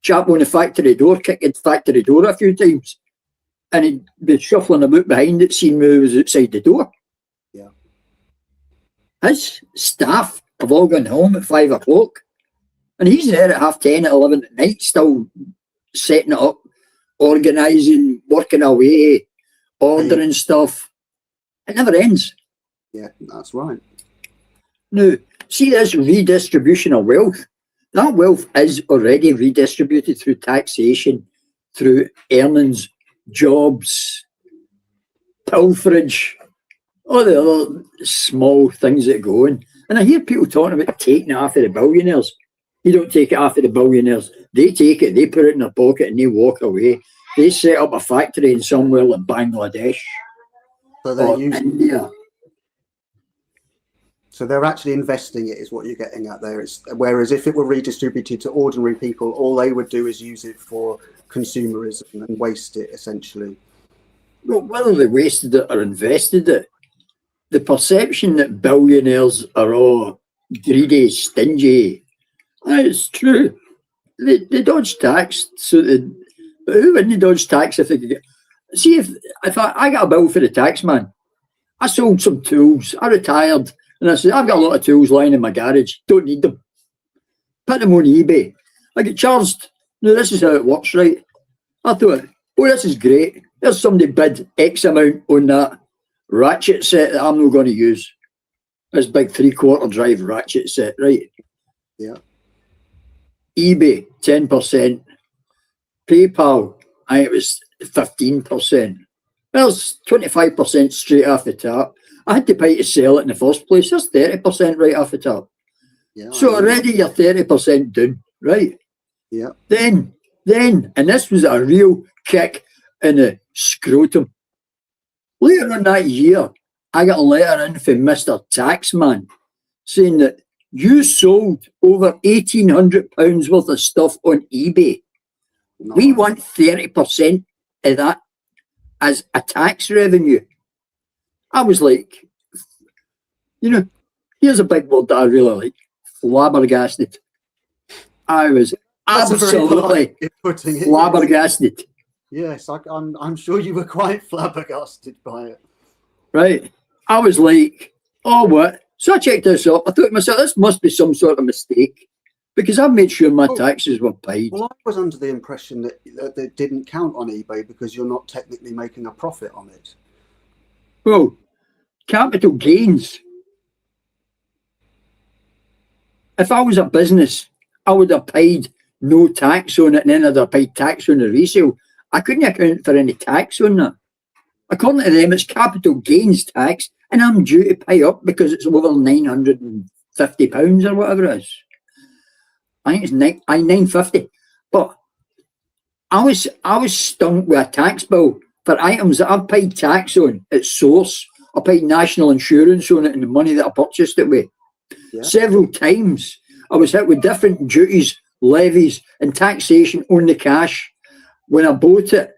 chap on the factory door, kick the factory door a few times, and he'd be shuffling about behind it, seeing who was outside the door. Yeah. His staff have all gone home at 5 o'clock, and he's there at 10:30, at 11 at night, still setting it up, organising, working away, ordering stuff. It never ends. Yeah, that's right. Now, see this redistribution of wealth? That wealth is already redistributed through taxation, through earnings, jobs, pilferage, all the other small things that go on. And I hear people talking about taking it off of the billionaires. You don't take it off of the billionaires. They take it, they put it in their pocket and they walk away. They set up a factory in somewhere like Bangladesh or India. So they're actually investing it, is what you're getting at there. Whereas if it were redistributed to ordinary people, all they would do is use it for consumerism and waste it, essentially. Well, whether they wasted it or invested it, the perception that billionaires are all greedy, stingy, it's true. They dodge tax, but who wouldn't dodge tax if they could get? See, if I got a bill for the tax man, I sold some tools, I retired, and I said, I've got a lot of tools lying in my garage, don't need them. Put them on eBay. I get charged. No, this is how it works, right? I thought, oh, this is great. There's somebody bid X amount on that ratchet set that I'm not going to use. This big 3/4 drive ratchet set, right? Yeah. eBay, 10%. PayPal, I think it was 15%. There's 25% straight off the top. I had to pay to sell it in the first place. There's 30% right off the top. Yeah. So already you're 30% down, right? Yeah. Then, and this was a real kick in the scrotum. Later on that year, I got a letter in from Mr. Taxman saying that you sold over £1,800 worth of stuff on eBay. No. We want 30% of that. as a tax revenue. I was like, you know, here's a big word that I really like, flabbergasted. I was That's a very polite absolutely way of putting it. flabbergasted. Yes, I'm sure you were quite flabbergasted by it. Right. I was like, oh, what? So I checked this up. I thought to myself, this must be some sort of mistake because I've made sure my taxes were paid. Well, I was under the impression that it didn't count on eBay because you're not technically making a profit on it. Well, capital gains. If I was a business, I would have paid no tax on it and then I'd have paid tax on the resale. I couldn't account for any tax on that. According to them, it's capital gains tax, and I'm due to pay up because it's over £950 or whatever it is. I think it's £950. But I was stung with a tax bill for items that I've paid tax on at source. I paid national insurance on it and the money that I purchased it with. Yeah. Several times I was hit with different duties, levies, and taxation on the cash when I bought it.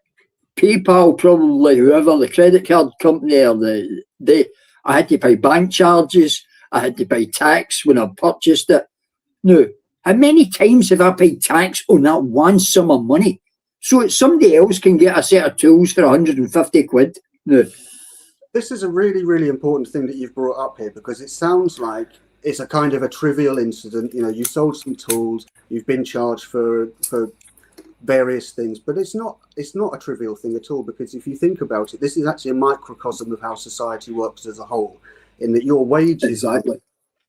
PayPal, probably whoever, the credit card company, or I had to pay bank charges. I had to pay tax when I purchased it. Now, how many times have I paid tax on that one sum of money? So somebody else can get a set of tools for 150 quid. No. This is a really, really important thing that you've brought up here because it sounds like it's a kind of a trivial incident. You know, you sold some tools, you've been charged for various things, but it's not a trivial thing at all, because if you think about it, this is actually a microcosm of how society works as a whole, in that your wages exactly.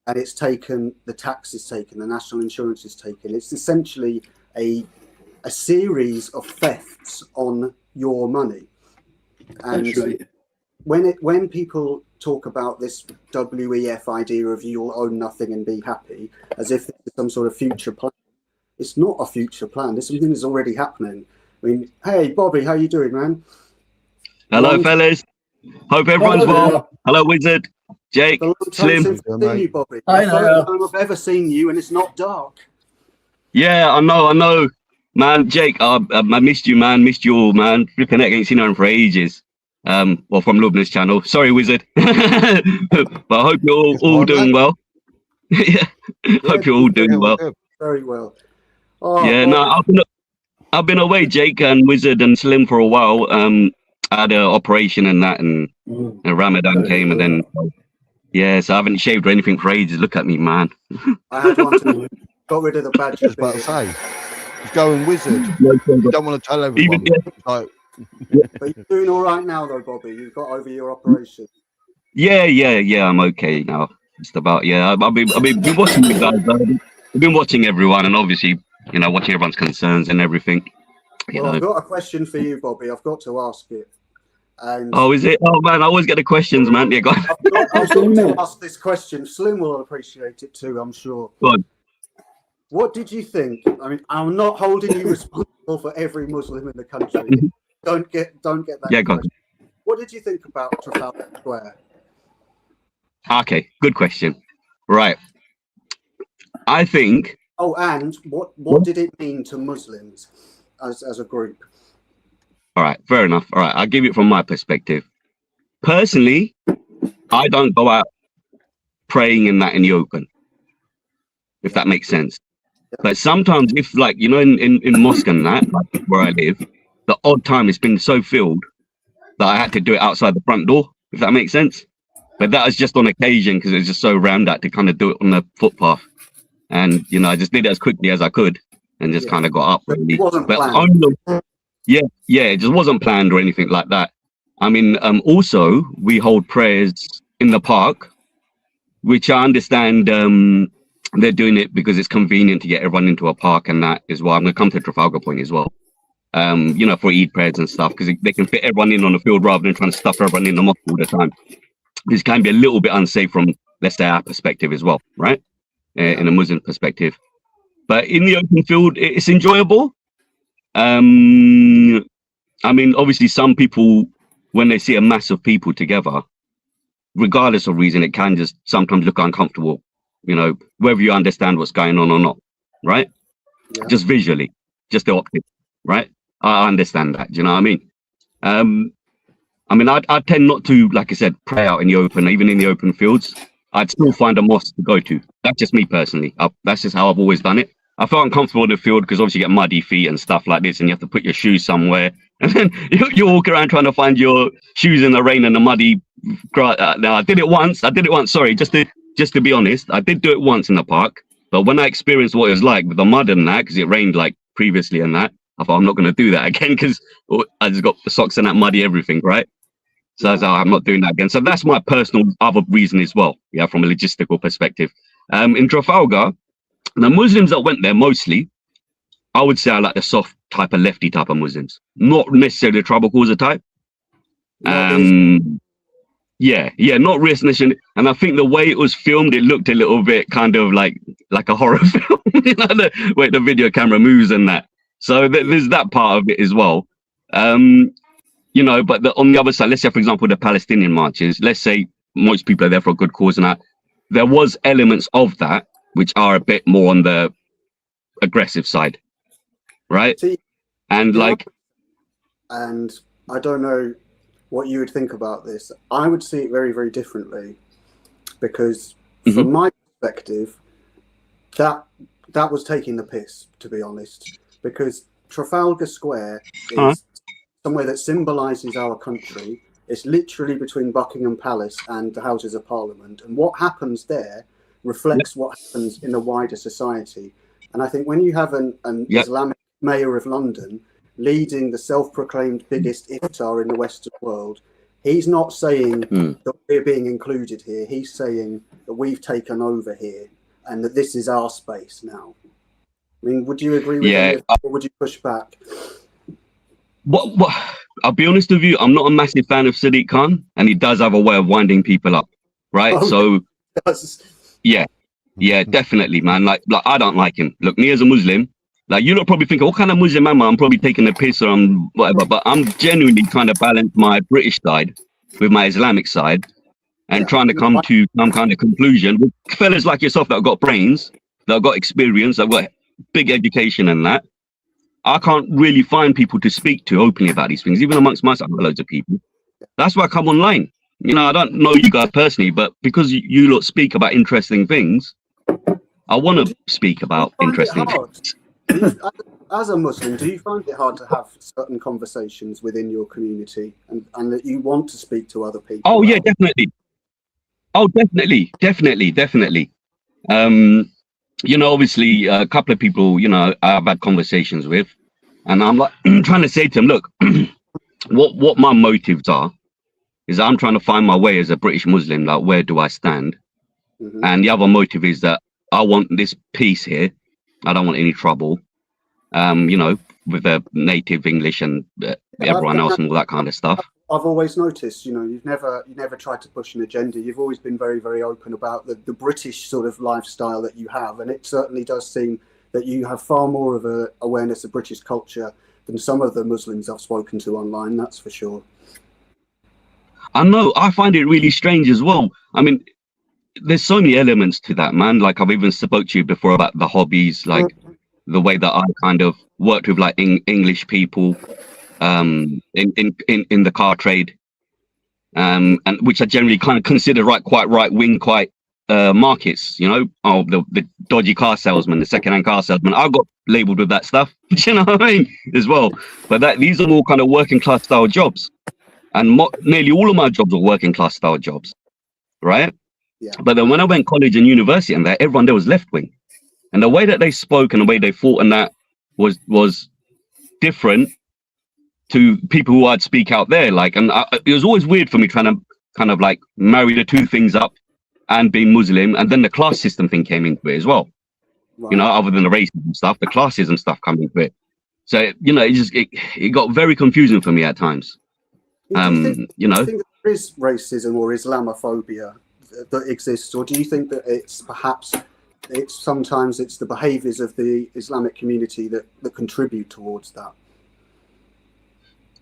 And it's taken, the tax is taken, the national insurance is taken. It's essentially a series of thefts on your money. And that's right. When people talk about this WEF idea of you'll own nothing and be happy, as if it's some sort of future plan, it's not a future plan. There's something that's already happening. I mean, hey, Bobby, how you doing, man? Hello, fellas. Hope everyone's well. Hello, Wizard, Jake, Slim. Since I've seen you, Bobby. The first time I've ever seen you, and it's not dark. Yeah, I know, man. Jake, I missed you, man. Missed you all, man. Flipping heck, ain't seen her for ages. Well, from Lubna's channel. Sorry, Wizard. But I hope you're all doing well. Yeah, hope you're all doing well. Very well. Oh, yeah, no, I've been away, Jake and Wizard and Slim, for a while. I had an operation and that, and Ramadan came, and then yeah, so I haven't shaved or anything for ages. Look at me, man. I had one to got rid of the badge. Just about to say, he's going Wizard. You don't want to tell everyone. But you're doing all right now, though, Bobby. You've got over your operation. Yeah, I'm okay now. Just about, yeah. I've been watching you guys. I've been watching everyone, and obviously, you know, watching everyone's concerns and everything. Well, I've got a question for you, Bobby. I've got to ask it. And oh, is it? Oh man, I always get the questions, man. Yeah, go on. I've got to ask this question. Slim will appreciate it too, I'm sure. Go on. What did you think? I mean, I'm not holding you responsible for every Muslim in the country. Don't get that. Yeah, go on. What did you think about Trafalgar Square? Okay, good question. Right. I think. Oh, and what did it mean to Muslims as a group? All right, fair enough. All right, I'll give it from my perspective. Personally, I don't go out praying in the open, if that makes sense. Yeah. But sometimes, if like, you know, in mosque and that, like where I live, the odd time it's been so filled that I had to do it outside the front door, if that makes sense. But that was just on occasion because it was just so rammed out to kind of do it on the footpath. And, you know, I just did it as quickly as I could and just kind of got up. Really. It wasn't planned. Only, yeah, it just wasn't planned or anything like that. I mean, also, we hold prayers in the park, which I understand they're doing it because it's convenient to get everyone into a park, and that is why I'm going to come to Trafalgar Point as well. You know, for Eid prayers and stuff, because they can fit everyone in on the field rather than trying to stuff everyone in the mosque all the time. This can be a little bit unsafe from, let's say, our perspective as well, right? In a Muslim perspective. But in the open field, it's enjoyable. I mean, obviously, some people, when they see a mass of people together, regardless of reason, it can just sometimes look uncomfortable, you know, whether you understand what's going on or not, right? Yeah. Just visually, just the optics, right? I understand that, do you know what I mean? I mean, I tend not to, like I said, pray out in the open, even in the open fields. I'd still find a mosque to go to. That's just me personally. That's just how I've always done it. I felt uncomfortable in the field because obviously you get muddy feet and stuff like this, and you have to put your shoes somewhere. And then you walk around trying to find your shoes in the rain and the muddy. Now, I did it once. Sorry, just to be honest, I did do it once in the park. But when I experienced what it was like with the mud and that, because it rained like previously and that, I thought I'm not going to do that again because I just got the socks and that muddy everything, right? So I was like, I'm not doing that again. So that's my personal other reason as well, yeah, from a logistical perspective. In Trafalgar, the Muslims that went there mostly, I would say I like the soft type of lefty type of Muslims, not necessarily the trouble causer type. Yeah, not risk nation. And I think the way it was filmed, it looked a little bit kind of like a horror film, you know, the way the video camera moves and that. So there's that part of it as well. You know, but on the other side, let's say, for example, the Palestinian marches, let's say most people are there for a good cause and that, there was elements of that which are a bit more on the aggressive side, right? See, and like, and I don't know what you would think about this. I would see it very, very differently, because from my perspective, that was taking the piss, to be honest, because Trafalgar Square is somewhere that symbolises our country. It's literally between Buckingham Palace and the Houses of Parliament, and what happens there reflects what happens in the wider society. And I think when you have an Islamic mayor of London leading the self-proclaimed biggest iftar in the Western world, he's not saying that we're being included here. He's saying that we've taken over here and that this is our space now. I mean, would you agree with me, or would you push back? What? I'll be honest with you, I'm not a massive fan of Sadiq Khan, and he does have a way of winding people up, right? So, yeah, definitely, man. Like I don't like him. Look, me as a Muslim, like you lot probably think, what kind of Muslim am I? I'm probably taking the piss or I'm whatever, but I'm genuinely trying to balance my British side with my Islamic side and trying to come to some kind of conclusion with fellas like yourself that have got brains, that have got experience, that have got big education and that. I can't really find people to speak to openly about these things, even amongst myself, loads of people. That's why I come online. You know, I don't know you guys personally, but because you lot speak about interesting things, I want to speak about interesting things. As a Muslim, do you find it hard to have certain conversations within your community and that you want to speak to other people? Oh, yeah, definitely. Oh, definitely. You know, obviously, a couple of people, you know, I've had conversations with, and I'm like trying to say to them, look, what my motives are is I'm trying to find my way as a British Muslim, like where do I stand? And the other motive is that I want this peace here. I don't want any trouble, you know, with the native English and everyone else and all that kind of stuff. I've always noticed, you know, you've never tried to push an agenda. You've always been very, very open about the British sort of lifestyle that you have. And it certainly does seem that you have far more of a awareness of British culture than some of the Muslims I've spoken to online, that's for sure. I know, I find it really strange as well. I mean, there's so many elements to that, man. Like I've even spoke to you before about the hobbies, like the way that I kind of worked with like English people in the car trade, and which I generally kind of consider quite right wing, quite markets, you know. Oh, the dodgy car salesman, the second-hand car salesman, I got labeled with that stuff. You know what I mean, as well. But these are all kind of working class style jobs, and nearly all of my jobs are working class style jobs, right? Yeah. But then when I went college and university and that, everyone there was left wing, and the way that they spoke and the way they thought and that was different to people who I'd speak out there. Like, and it was always weird for me trying to kind of like marry the two things up and being Muslim, and then the class system thing came into it as well. Right. You know, other than the racism stuff, the classism stuff coming into it. So, you know, it got very confusing for me at times. Do you think there is racism or Islamophobia that exists, or do you think that it's sometimes the behaviours of the Islamic community that contribute towards that?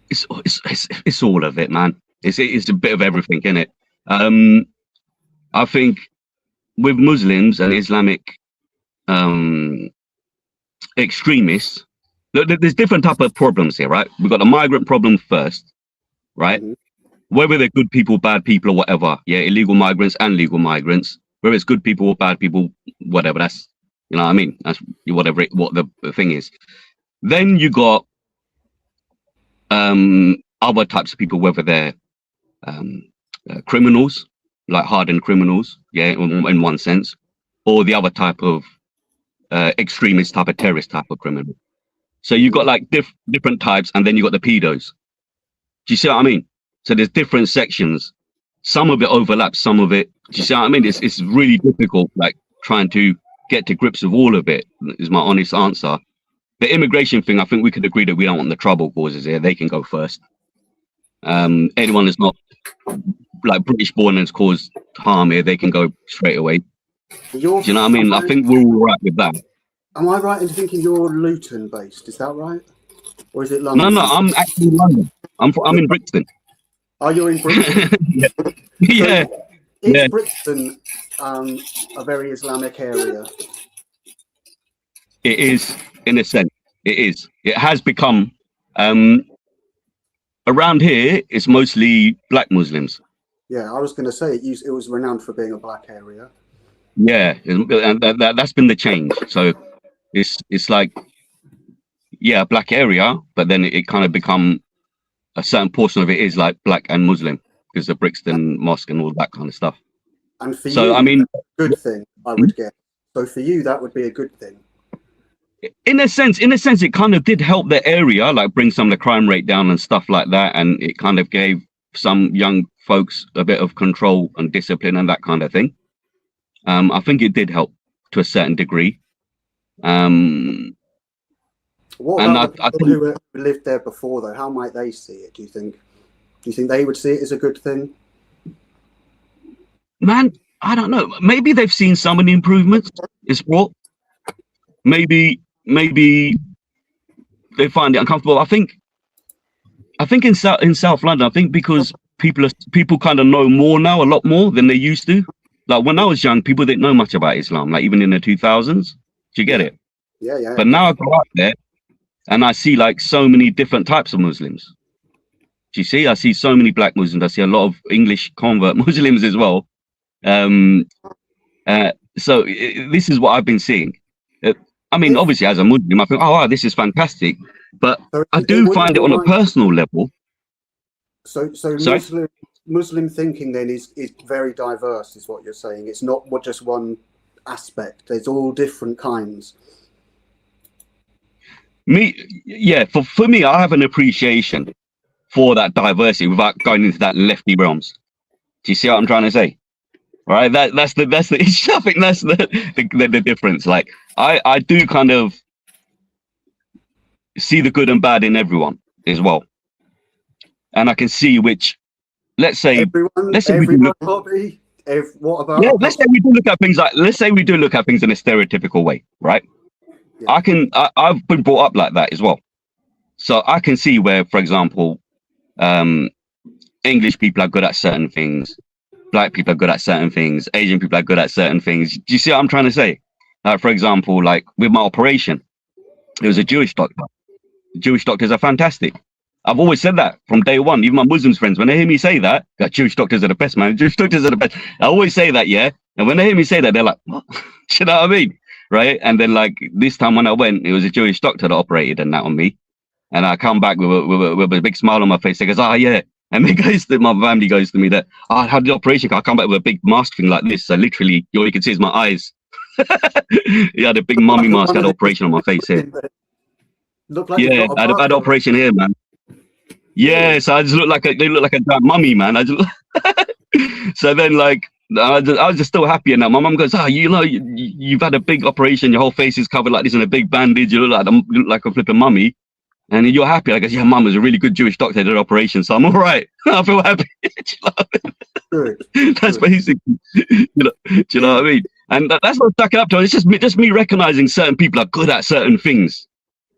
It's all of it, man. It's a bit of everything, isn't it? I think with Muslims and Islamic extremists, there's different type of problems here, right? We've got the migrant problem first, right? whether they're good people, bad people, or whatever. Yeah, illegal migrants and legal migrants. Whether it's good people or bad people, whatever. That's, you know what I mean. That's whatever what the thing is. Then you got other types of people, whether they're criminals, like hardened criminals, yeah, in one sense, or the other type of extremist type of terrorist type of criminal. So you got like different types, and then you got the pedos. Do you see what I mean? So there's different sections. Some of it overlaps, some of it. Do you see what I mean? It's really difficult, like trying to get to grips with all of it. Is my honest answer. The immigration thing, I think we could agree that we don't want the trouble causes here. They can go first. Anyone that's not like British born and has caused harm here, they can go straight away. Do you know what I mean? I think we're all right with that. Am I right in thinking you're Luton based? Is that right? Or is it London? No, I'm actually in London. I'm in Brixton. Oh, you're in Brixton? Yeah. So is Brixton a very Islamic area? It is, in a sense. It is. It has become, around here, it's mostly black Muslims. Yeah, I was going to say it was renowned for being a black area. Yeah, and that's been the change. So it's like, yeah, a black area, but then it kind of become a certain portion of it is like black and Muslim because of Brixton Mosque and all that kind of stuff. And for so, you, I mean, good thing, I would get. So for you, that would be a good thing. In a sense, it kind of did help the area, like bring some of the crime rate down and stuff like that. And it kind of gave some young folks a bit of control and discipline and that kind of thing. I think it did help to a certain degree. What about the people who lived there before, though? How might they see it, do you think? Do you think they would see it as a good thing? Man, I don't know. Maybe they've seen some of the improvements it's brought. Maybe they find it uncomfortable. I think in South London, I think because people kind of know more now, a lot more than they used to. Like when I was young, people didn't know much about Islam, like even in the 2000s. Do you get it? Yeah. But now I go out there and I see like so many different types of Muslims. Do you see? I see so many black Muslims. I see a lot of English convert Muslims as well. So this is what I've been seeing. I mean, obviously, as a Muslim, I think, oh, wow, this is fantastic. But I do find it on a personal level. So Muslim thinking then is very diverse, is what you're saying. It's not just one aspect. There's all different kinds. For me, I have an appreciation for that diversity without going into that lefty realms. Do you see what I'm trying to say? Right, that's the issue. I think that's the difference. Like I do kind of see the good and bad in everyone as well, and I can see which, let's say we do look at things in a stereotypical way, right? Yeah. I've been brought up like that as well, so I can see where, for example, English people are good at certain things. Black people are good at certain things. Asian people are good at certain things. Do you see what I'm trying to say? For example, like with my operation, it was a Jewish doctor. Jewish doctors are fantastic. I've always said that from day one. Even my Muslim friends, when they hear me say that Jewish doctors are the best, man. Jewish doctors are the best. I always say that, yeah. And when they hear me say that, they're like, what? You know what I mean? Right? And then like this time when I went, it was a Jewish doctor that operated and that on me. And I come back with a big smile on my face. He goes, oh, yeah. And my family goes to me that, I had the operation. I come back with a big mask thing like this. So literally, all you can see is my eyes. He had a big mummy mask, had an operation on my face here. I had an operation here, man. Yeah, so I just look like they look like a giant mummy, man. So then, like, I was just still happy. And now my mum goes, you've had a big operation. Your whole face is covered like this in a big bandage. You look like a flipping mummy. And you're happy. I guess, yeah, mum was a really good Jewish doctor, did an operation, so I'm all right. I feel happy. That's basically, do you know what I mean? And that's not stacking up to it. It's just me recognizing certain people are good at certain things.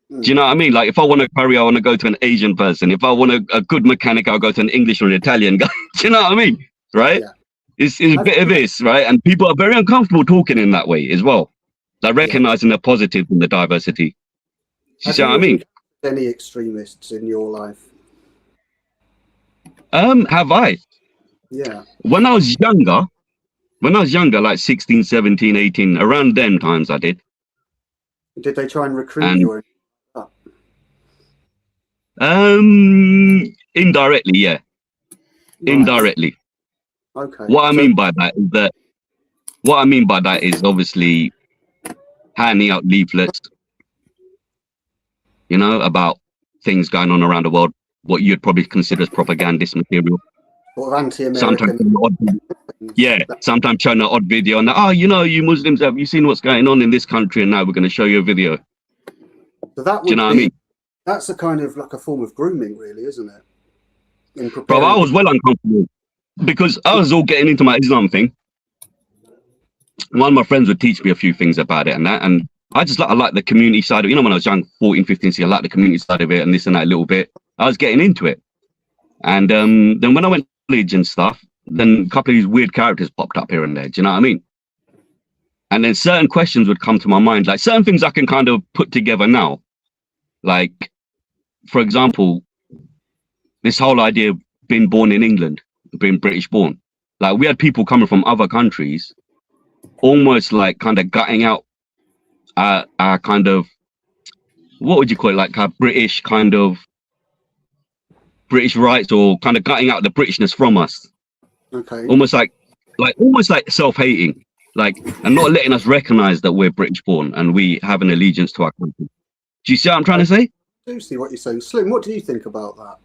Do you know what I mean? Like if I want to curry, I want to go to an Asian person. If I want a good mechanic, I'll go to an English or an Italian guy. Do you know what I mean? Right? Yeah. It's a bit of this, right? And people are very uncomfortable talking in that way as well. Like recognizing the positive in the diversity. Do you see what I mean? Any extremists in your life? Have I? Yeah. When I was younger, like 16, 17, 18, around them times I did. Did they try and recruit And you? Or... indirectly, yeah. Right. Indirectly. Okay. What I mean by that is obviously handing out leaflets, you know, about things going on around the world, what you'd probably consider as propagandist material. Sort of Sometimes, anti-American. sometimes showing an odd video and oh, you know, you Muslims, have you seen what's going on in this country? And now we're going to show you a video. So that would Do you know what I mean? That's a kind of like a form of grooming, really, isn't it? In Bro, preparing I was well uncomfortable because I was all getting into my Islam thing. One of my friends would teach me a few things about it and that, and I like the community side of it. You know, when I was young, 14, 15, so I like the community side of it and this and that a little bit. I was getting into it. And then when I went to college and stuff, then a couple of these weird characters popped up here and there. Do you know what I mean? And then certain questions would come to my mind, like certain things I can kind of put together now. Like, for example, this whole idea of being born in England, being British born. Like, we had people coming from other countries, almost like kind of gutting out our kind of, what would you call it? Like our British rights, or kind of gutting out the Britishness from us. Okay. Almost like self-hating, like, and not letting us recognize that we're British born and we have an allegiance to our country. Do you see what I'm trying to say? I do see what you're saying. Slim, what do you think about that?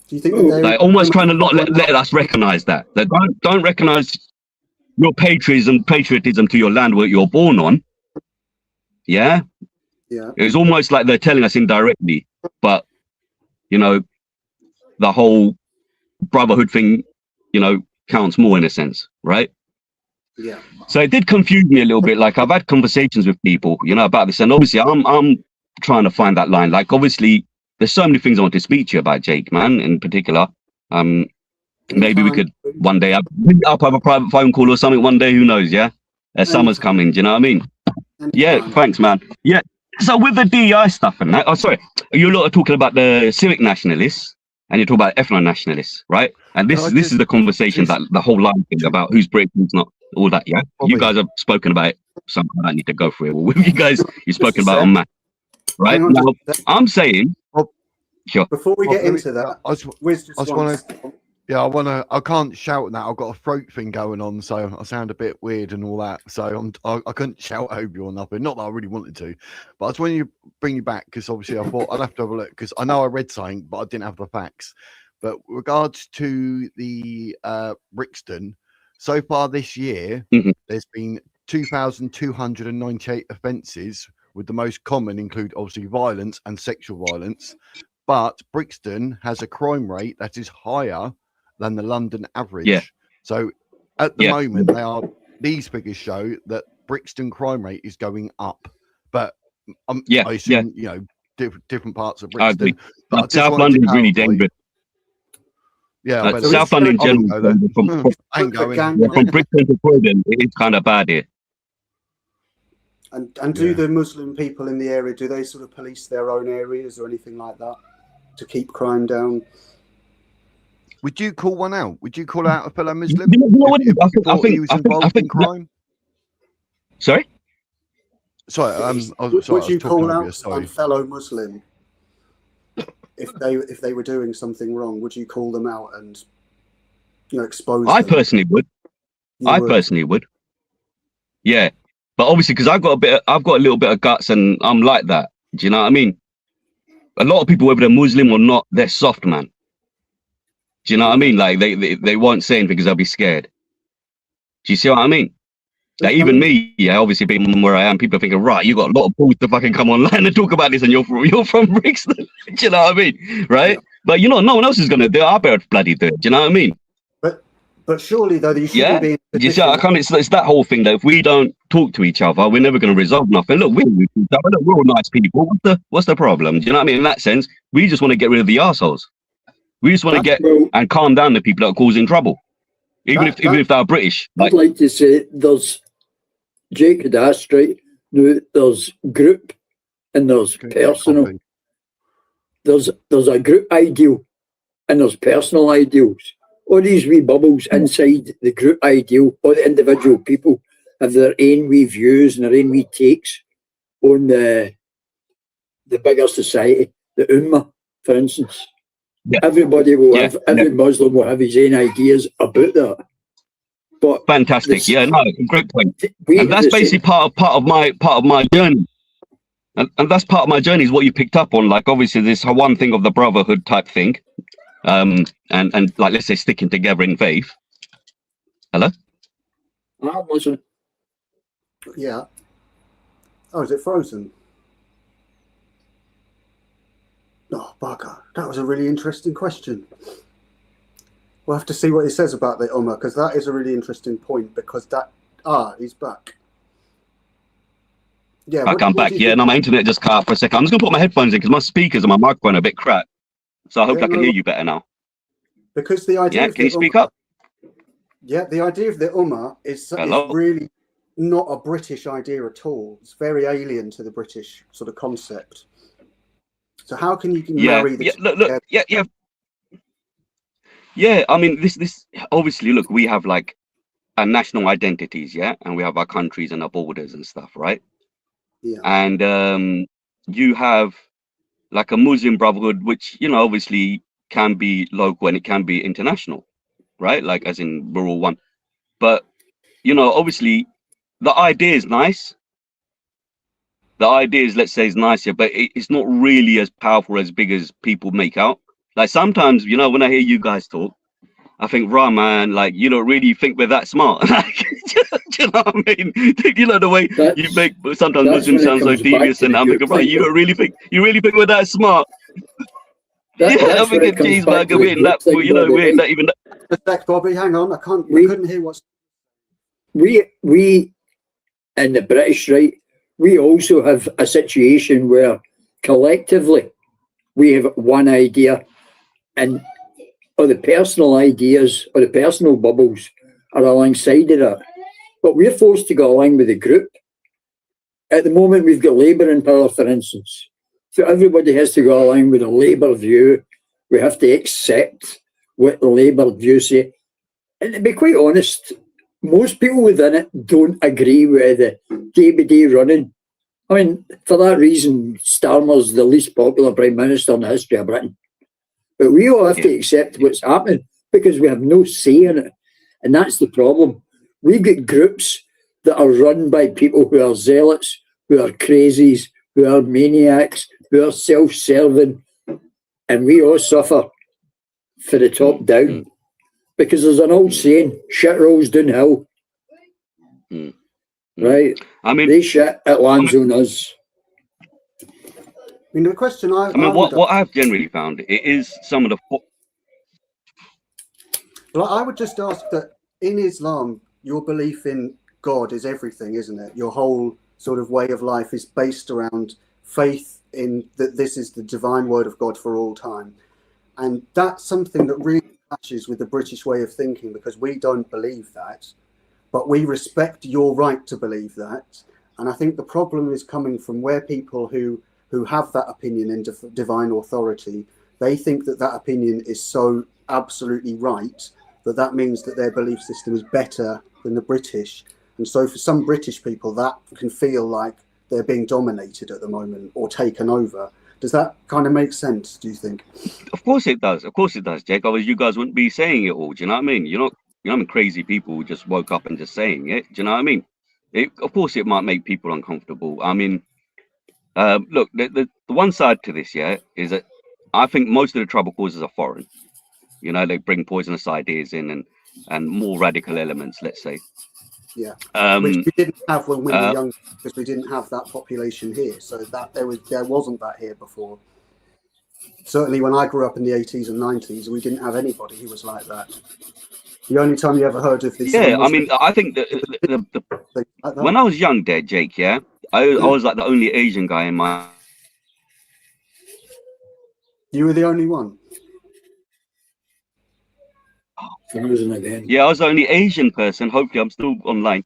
Do you think that they Like almost trying to not let us recognize that don't recognize your patriotism to your land where you're born on. Yeah. It's almost like they're telling us indirectly, but you know, the whole brotherhood thing, you know, counts more in a sense, right? Yeah. So it did confuse me a little bit. Like, I've had conversations with people, you know, about this, and obviously I'm trying to find that line. Like, obviously there's so many things I want to speak to you about, Jake, man, in particular. Maybe we could one day have a private phone call or something one day, who knows, yeah? As summer's coming, do you know what I mean? Yeah, thanks, man. Yeah. So with the DEI stuff and that, oh, sorry, you lot are talking about the civic nationalists and you're talking about ethno-nationalists, right? And this is the conversation, that the whole line thing about who's British, who's not, all that, yeah? You guys have spoken about it, so I don't need to go through it. Well, with you guys, you've spoken about it on Matt, right? Now, I'm saying, sure. Before we get into that, I can't shout now. I've got a throat thing going on, so I sound a bit weird and all that. So I couldn't shout over you or nothing. Not that I really wanted to, but I just wanted to bring you back because obviously I thought I'd have to have a look because I know I read something, but I didn't have the facts. But regards to the Brixton, so far this year, there's been 2,298 offences, with the most common include obviously violence and sexual violence. But Brixton has a crime rate that is higher than the London average. Yeah. So at the moment, these figures show that Brixton crime rate is going up. But I assume, you know, different parts of Brixton. But South London is really dangerous. Yeah, but South London in general, from Brixton to Croydon, it's kind of bad here. And do the Muslim people in the area, do they sort of police their own areas or anything like that to keep crime down? Would you call one out? Would you call out a fellow Muslim? You know what? I think he was involved in crime. Sorry? Sorry, would you call out a fellow Muslim if they were doing something wrong? Would you call them out and, you know, expose them? I personally would. Yeah, but obviously because I've got a little bit of guts and I'm like that. Do you know what I mean? A lot of people, whether they're Muslim or not, they're soft, man. Do you know what I mean? Like they won't say anything because they'll be scared. Do you see what I mean? Like even me, obviously being where I am, people are thinking, right, you got a lot of balls to fucking come online and talk about this, and you're from Brixton. Do you know what I mean? Right? Yeah. But you know, no one else is gonna do it. I better bloody do it. Do you know what I mean? But surely though, you shouldn't be. You see, it's that whole thing that if we don't talk to each other, we're never gonna resolve nothing. Look, we're all nice people. What's the problem? Do you know what I mean? In that sense, we just want to get rid of the arseholes. We just want to get and calm down the people that are causing trouble, even if they're British. I'd like to say there's Jake had asked, right? There's group and there's personal. There's a group ideal and there's personal ideals. All these wee bubbles inside the group ideal, all the individual people have their own wee views and their own wee takes on the bigger society, the Ummah, for instance. Yeah. Everybody will have, every Muslim will have his own ideas about that. But fantastic. Yeah, no, great point. And that's basically part of my journey. And that's part of my journey is what you picked up on. Like obviously this one thing of the brotherhood type thing. And like let's say sticking together in faith. Hello? I'm listening. Yeah. Oh, is it frozen? Oh, bugger. That was a really interesting question. We'll have to see what he says about the Ummah, because that is a really interesting point, because that... Ah, he's back. Yeah, I come back. Yeah, no, my internet just cut out for a second. I'm just going to put my headphones in because my speakers and my microphone are a bit crap. So I hope I can hear you better now. Because the idea yeah, of can you speak up? Yeah, the idea of the Ummah is really not a British idea at all. It's very alien to the British sort of concept. So how can you marry the look, yeah, I mean this obviously, look, we have like our national identities, yeah, and we have our countries and our borders and stuff, right? Yeah. And you have like a Muslim brotherhood, which, you know, obviously can be local and it can be international, right? Like as in we're all one. But, you know, obviously the idea is nice. The idea is, let's say, is nice, yeah, but it's not really as powerful, as big as people make out. Like sometimes, you know, when I hear you guys talk, I think, right, man, like, you don't really think we're that smart. Like, do you know what I mean? You know, the way you make sometimes Muslims sound so devious, and I'm like, right, you really think we're that smart? I think it's cheeseburger, we're in that, you know, we're in that even. A sec, Bobby, hang on, I couldn't hear what's... We in the British, right, we also have a situation where collectively we have one idea, and or the personal ideas or the personal bubbles are alongside of that. But we're forced to go along with the group. At the moment, we've got Labour in power, for instance. So everybody has to go along with a Labour view. We have to accept what the Labour view say. And to be quite honest, most people within it don't agree with the day-by-day running. I mean, for that reason, Starmer's the least popular Prime Minister in the history of Britain. But we all have to accept what's happening because we have no say in it. And that's the problem. We've got groups that are run by people who are zealots, who are crazies, who are maniacs, who are self-serving. And we all suffer for the top down. Because there's an old saying, shit rolls downhill. Right? I mean, they shit, it lands on us. I mean, the question I mean, what I've generally found, it is some of the... Well, I would just ask that in Islam, your belief in God is everything, isn't it? Your whole sort of way of life is based around faith in that this is the divine word of God for all time. And that's something that really clashes with the British way of thinking, because we don't believe that, but we respect your right to believe that. And I think the problem is coming from where people who have that opinion in divine authority, they think that that opinion is so absolutely right that means that their belief system is better than the British. And so for some British people, that can feel like they're being dominated at the moment or taken over. Does that kind of make sense, do you think? Of course it does. Of course it does, Jake. Otherwise you guys wouldn't be saying it all. Do you know what I mean? You're not crazy people who just woke up and just saying it. Do you know what I mean? Of course it might make people uncomfortable. I mean, look, the one side to this, yeah, is that I think most of the trouble causes are foreign. You know, they bring poisonous ideas in and more radical elements, let's say. Yeah, which we didn't have when we were young, because we didn't have that population here. So that there wasn't that here before. Certainly when I grew up in the 80s and 90s, we didn't have anybody who was like that. The only time you ever heard of this... Yeah, I mean, I think that when I was young there, Jake, yeah, I was like the only Asian guy in my... You were the only one? Again. Yeah, I was the only Asian person. Hopefully I'm still online.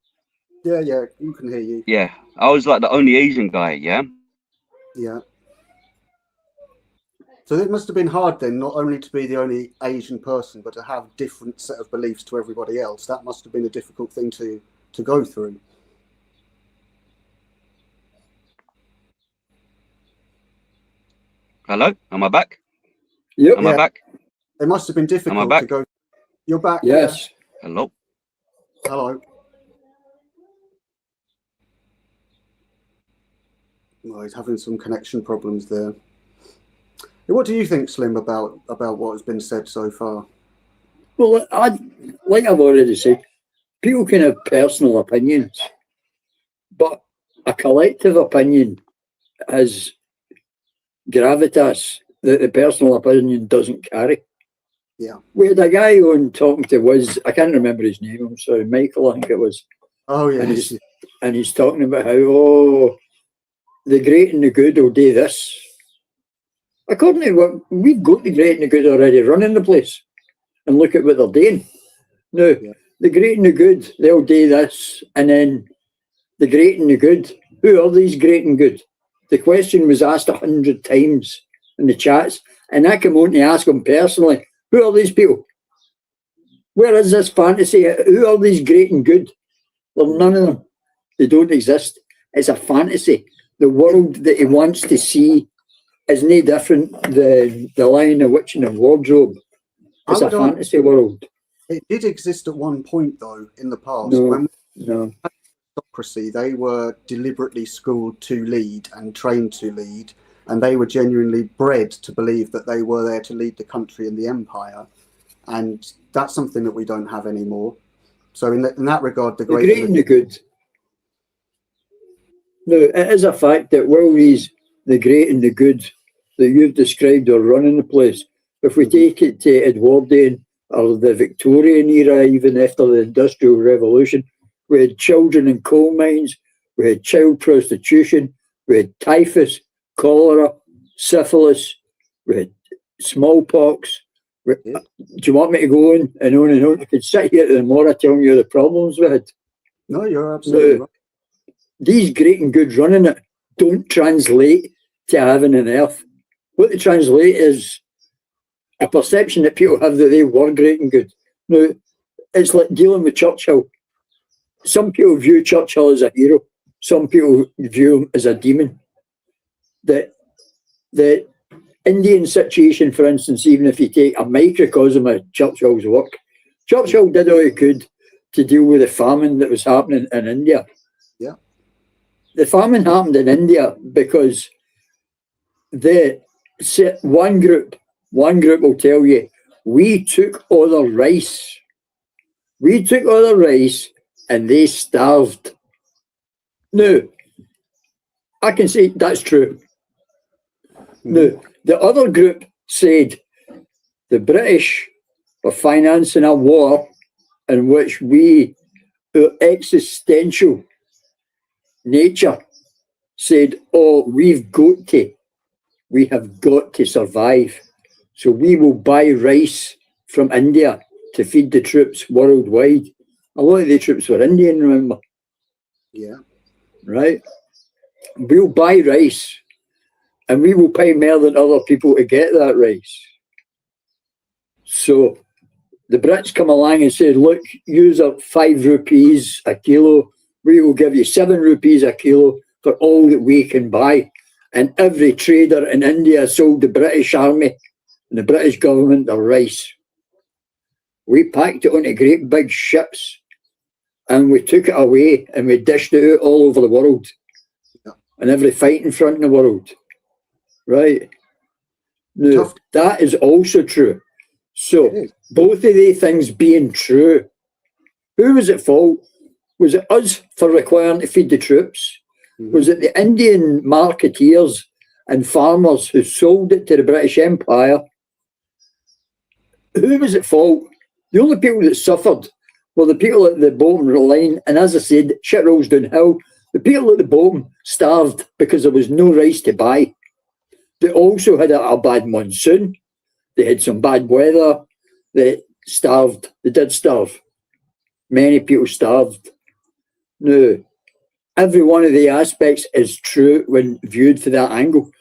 Yeah, you can hear you. Yeah, I was like the only Asian guy, yeah? Yeah. So it must have been hard then, not only to be the only Asian person, but to have different set of beliefs to everybody else. That must have been a difficult thing to go through. Hello, am I back? Yep. Am I back? It must have been difficult back? to go. You're back. Yes. Hello. Yeah. Hello. Well, he's having some connection problems there. What do you think, Slim, about what has been said so far? Well, like I've already said, people can have personal opinions, but a collective opinion has gravitas that the personal opinion doesn't carry. Yeah. We had a guy on talking to Wiz, I can't remember his name, I'm sorry, Michael, I think it was. Oh, yeah. And he's talking about how, oh, the great and the good will do this. According to what we've got, the great and the good already running the place, and look at what they're doing. Now, the great and the good, they'll do this, and then the great and the good, who are these great and good? The question was asked 100 times in the chats, and I came on to ask them personally, who are these people? Where is this fantasy? Who are these great and good? Well, none of them. They don't exist. It's a fantasy. The world that he wants to see is no different than the Lion, the Witch and the Wardrobe. It's a fantasy world. It did exist at one point, though, in the past. No, when no. Aristocracy, they were deliberately schooled to lead and trained to lead, and they were genuinely bred to believe that they were there to lead the country and the empire. And that's something that we don't have anymore. So in that regard, the great and the good. No, it is a fact that while the great and the good that you've described are running the place, if we take it to Edwardian or the Victorian era, even after the Industrial Revolution, we had children in coal mines, we had child prostitution, we had typhus, cholera, syphilis, we had smallpox. Do you want me to go on and on and on? I could sit here tomorrow telling you the problems we had. No, you're absolutely right. These great and good running it don't translate to heaven and earth. What they translate is a perception that people have that they were great and good. Now, it's like dealing with Churchill. Some people view Churchill as a hero. Some people view him as a demon. The Indian situation, for instance, even if you take a microcosm of Churchill's work, Churchill did all he could to deal with the famine that was happening in India. Yeah. The famine happened in India because one group will tell you, we took all the rice. We took all the rice and they starved. Now, I can say that's true. Now, the other group said the British were financing a war in which our existential nature said, oh, we have got to survive. So we will buy rice from India to feed the troops worldwide. A lot of the troops were Indian, remember? Yeah. Right? We'll buy rice and we will pay more than other people to get that rice. So the Brits come along and said, look, use up 5 rupees a kilo. We will give you 7 rupees a kilo for all that we can buy. And every trader in India sold the British army and the British government their rice. We packed it onto great big ships and we took it away and we dished it out all over the world. Yeah. And every fighting front in the world. Right? Now, that is also true. So, both of these things being true, who was at fault? Was it us for requiring to feed the troops? Was it the Indian marketeers and farmers who sold it to the British Empire? Who was at fault? The only people that suffered were the people at the bottom of the line, and as I said, shit rolls downhill. The people at the bottom starved because there was no rice to buy. They also had a bad monsoon. They had some bad weather. They starved. They did starve. Many people starved. Now, every one of the aspects is true when viewed from that angle.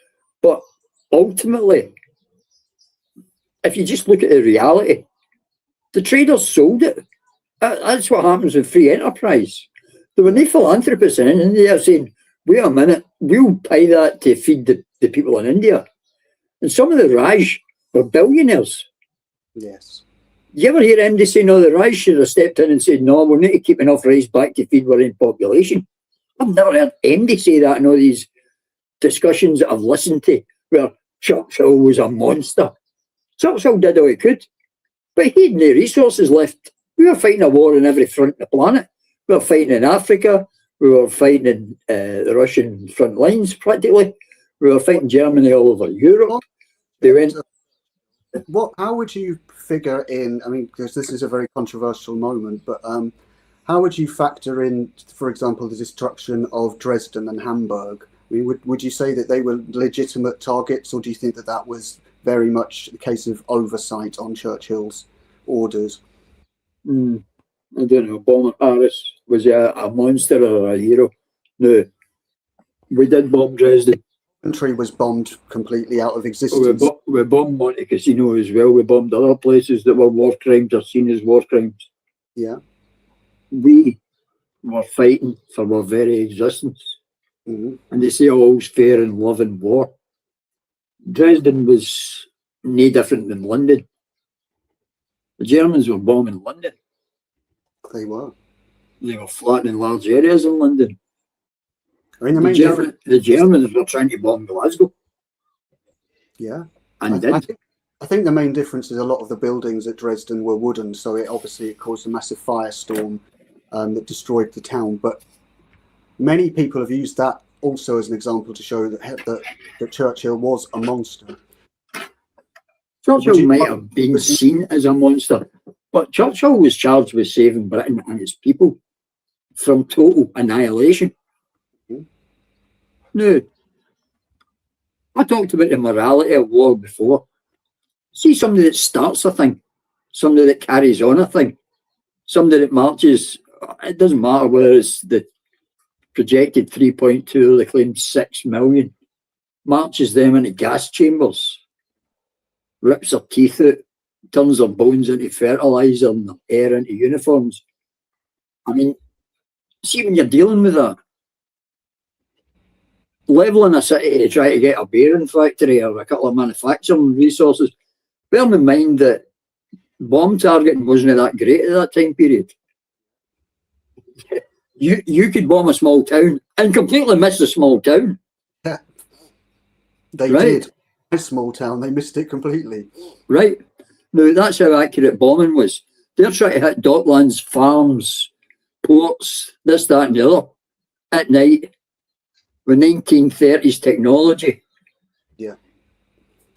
But ultimately, if you just look at the reality, the traders sold it. That's what happens with free enterprise. There were no philanthropists in India saying, wait a minute, we'll pay that to feed the people in India. And some of the Raj were billionaires. Yes. You ever hear MD say, no, the Raj should have stepped in and said, no, we need to keep enough rice back to feed our own population? I've never heard MD say that in all these discussions that I've listened to where Churchill was a monster. Churchill did all he could, but he had no resources left. We were fighting a war on every front of the planet. We were fighting in Africa. We were fighting in the Russian front lines, practically. We were fighting Germany all over Europe. They went... How would you figure in, I mean, because this is a very controversial moment, but how would you factor in, for example, the destruction of Dresden and Hamburg? I mean, would you say that they were legitimate targets, or do you think that that was very much a case of oversight on Churchill's orders? I don't know. Bomber Paris, was he a monster or a hero? No. We did bomb Dresden. The country was bombed completely out of existence. We bombed Monte Cassino as well. We bombed other places that were war crimes or seen as war crimes. Yeah. We were fighting for our very existence. Mm-hmm. And they say all's fair in love and war. Dresden was no different than London. The Germans were bombing London. They were. They were flattening large areas in London. I mean, The Germans were trying to bomb Glasgow. Yeah. And I think the main difference is a lot of the buildings at Dresden were wooden, so it caused a massive firestorm that destroyed the town. But many people have used that also as an example to show that Churchill was a monster. Churchill might have been seen as a monster, but Churchill was charged with saving Britain and its people from total annihilation. No. I talked about the morality of war before. See somebody that starts a thing, somebody that carries on a thing, somebody that marches, it doesn't matter whether it's the projected 3.2 or they claim 6 million, marches them into gas chambers, rips their teeth out, turns their bones into fertiliser and their air into uniforms. I mean, see when you're dealing with that, levelling a city to try to get a bearing factory or a couple of manufacturing resources, bear in mind that bomb targeting wasn't that great at that time period. You could bomb a small town and completely miss the small town. Yeah. They did. A small town, they missed it completely. Right. Now, that's how accurate bombing was. They're trying to hit docklands, farms, ports, this, that and the other at night with 1930s technology. Yeah.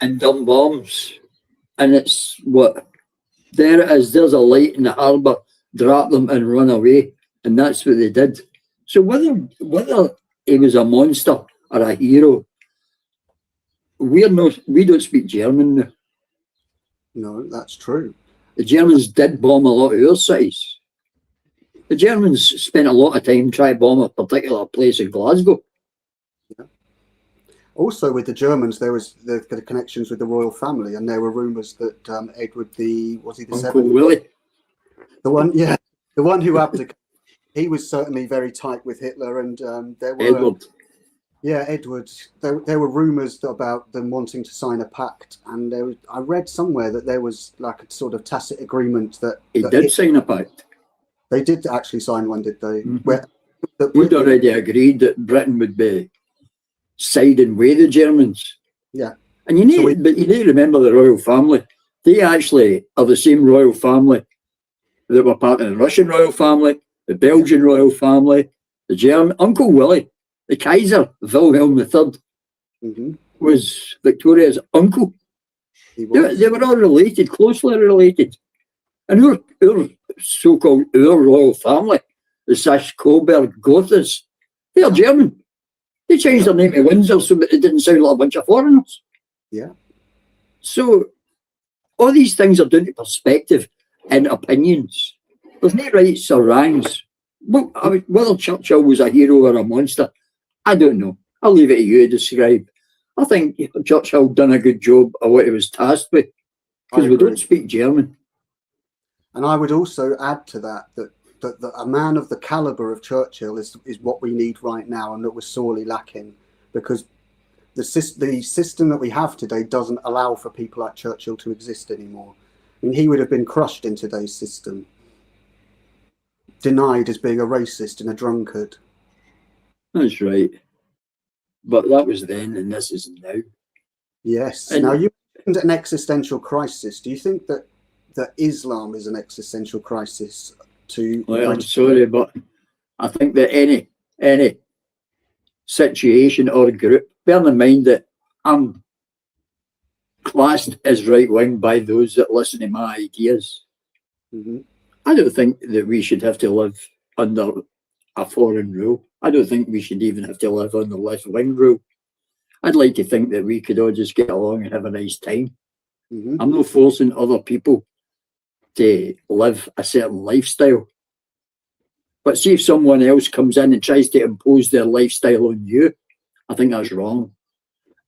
And dumb bombs. And it's what? There it is, there's a light in the harbour, drop them and run away. And that's what they did. So whether he was a monster or a hero, we don't speak German now. No, that's true. The Germans did bomb a lot of our cities. The Germans spent a lot of time trying to bomb a particular place in Glasgow. Yeah. Also, with the Germans, there was the connections with the royal family, and there were rumours that Edward was he the Uncle seventh? Willie. The one who abdicated. He was certainly very tight with Hitler, and there were Edward. Yeah, Edward. There were rumours about them wanting to sign a pact, and I read somewhere that there was like a sort of tacit agreement that He did sign a pact. They did actually sign one, did they? Mm-hmm. We'd already agreed that Britain would be siding with the Germans. Yeah. And you need to remember the royal family. They actually are the same royal family that were part of the Russian royal family, the Belgian royal family, the German. Uncle Willie, the Kaiser, Wilhelm III, was Victoria's uncle. They were all related, closely related. And our so-called royal family, the Saxe-Coburg-Gothas, they are German. They changed their name to Windsor so it didn't sound like a bunch of foreigners. Yeah. So all these things are down to perspective and opinions. There's no rights or wrongs. Well, whether Churchill was a hero or a monster, I don't know. I'll leave it to you to describe. I think Churchill done a good job of what he was tasked with. because we don't speak German. And I would also add to that that a man of the caliber of Churchill is what we need right now, and that we're sorely lacking, because the system that we have today doesn't allow for people like Churchill to exist anymore. I mean, he would have been crushed in today's system, denied as being a racist and a drunkard. That's right. But that was then, and this is now. Yes. And now, you mentioned an existential crisis. Do you think that Islam is an existential crisis to... Well, I'm sorry, but I think that any situation or group, bear in mind that I'm classed as right-wing by those that listen to my ideas. Mm-hmm. I don't think that we should have to live under a foreign rule. I don't think we should even have to live on the left-wing rule. I'd like to think that we could all just get along and have a nice time. Mm-hmm. I'm not forcing other people to live a certain lifestyle. But see if someone else comes in and tries to impose their lifestyle on you, I think that's wrong.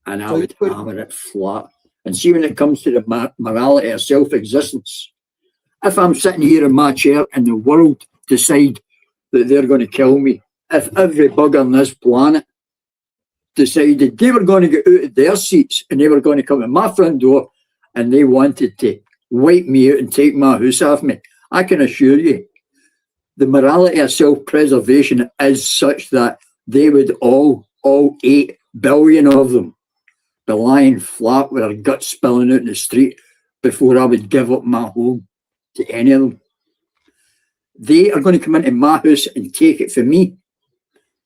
And I would hammer it flat. And see, when it comes to the morality of self-existence, if I'm sitting here in my chair and the world decide that they're going to kill me, if every bug on this planet decided they were going to get out of their seats and they were going to come in my front door and they wanted to wipe me out and take my house off me, I can assure you, the morality of self-preservation is such that they would all 8 billion of them, be lying flat with their guts spilling out in the street before I would give up my home to any of them. They are going to come into my house and take it from me.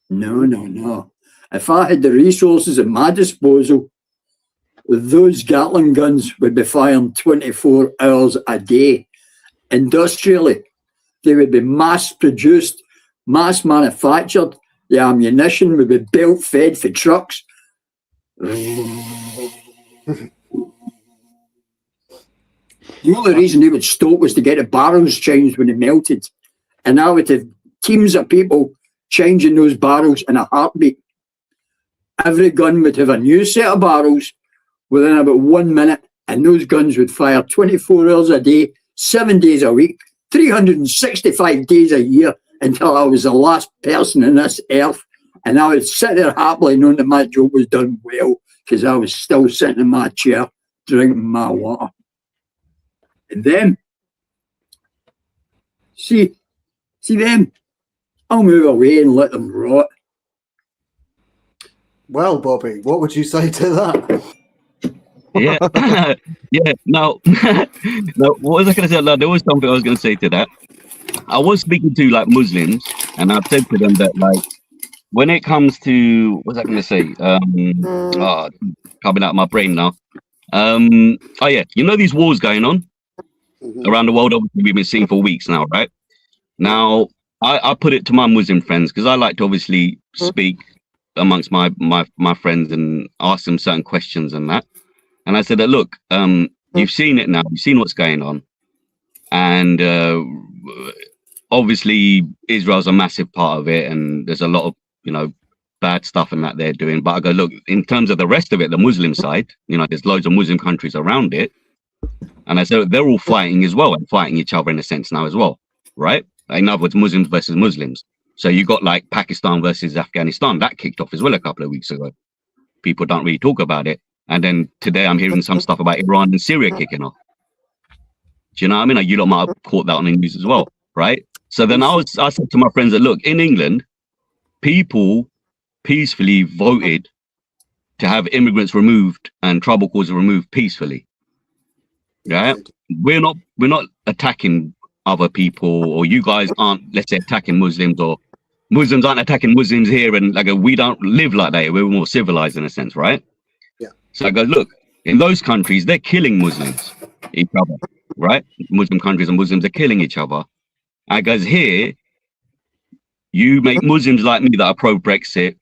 No. If I had the resources at my disposal, those Gatling guns would be firing 24 hours a day. Industrially, they would be mass-produced, mass-manufactured. The ammunition would be belt-fed for trucks. The only reason they would stop was to get the barrels changed when they melted. And I would have teams of people changing those barrels in a heartbeat. Every gun would have a new set of barrels within about 1 minute, and those guns would fire 24 hours a day, 7 days a week, 365 days a year, until I was the last person on this earth. And I would sit there happily knowing that my job was done well, because I was still sitting in my chair drinking my water. And then, see them, I'll move away and let them rot. Well, Bobby, what would you say to that? Yeah. Yeah. No, what was I going to say? No, there was something I was going to say to that. I was speaking to like Muslims, and I've said to them that like when it comes to what was I going to say? Coming out of my brain now. Oh yeah, you know these wars going on around the world. Obviously, we've been seeing for weeks now, right? Now, I put it to my Muslim friends because I like to obviously speak amongst my friends and ask them certain questions and that. And I said that, look, you've seen it now. You've seen what's going on. And obviously, Israel's a massive part of it. And there's a lot of, bad stuff and that they're doing. But I go, look, in terms of the rest of it, the Muslim side, there's loads of Muslim countries around it. And I said, they're all fighting as well and fighting each other in a sense now as well. Right? In other words, Muslims versus Muslims. So you got like Pakistan versus Afghanistan. That kicked off as well a couple of weeks ago. People don't really talk about it. And then today I'm hearing some stuff about Iran and Syria kicking off. Do you know what I mean? Like, you lot might have caught that on the news as well, right? So then I said to my friends that, look, in England, people peacefully voted to have immigrants removed and trouble causers removed peacefully. Right? We're not attacking other people, or you guys aren't, let's say, attacking Muslims, or Muslims aren't attacking Muslims here, and like we don't live like that. We're more civilized in a sense, right? Yeah. So I go, look, in those countries, they're killing Muslims, each other, right? Muslim countries and Muslims are killing each other. I goes, here, you make Muslims like me that are pro-Brexit,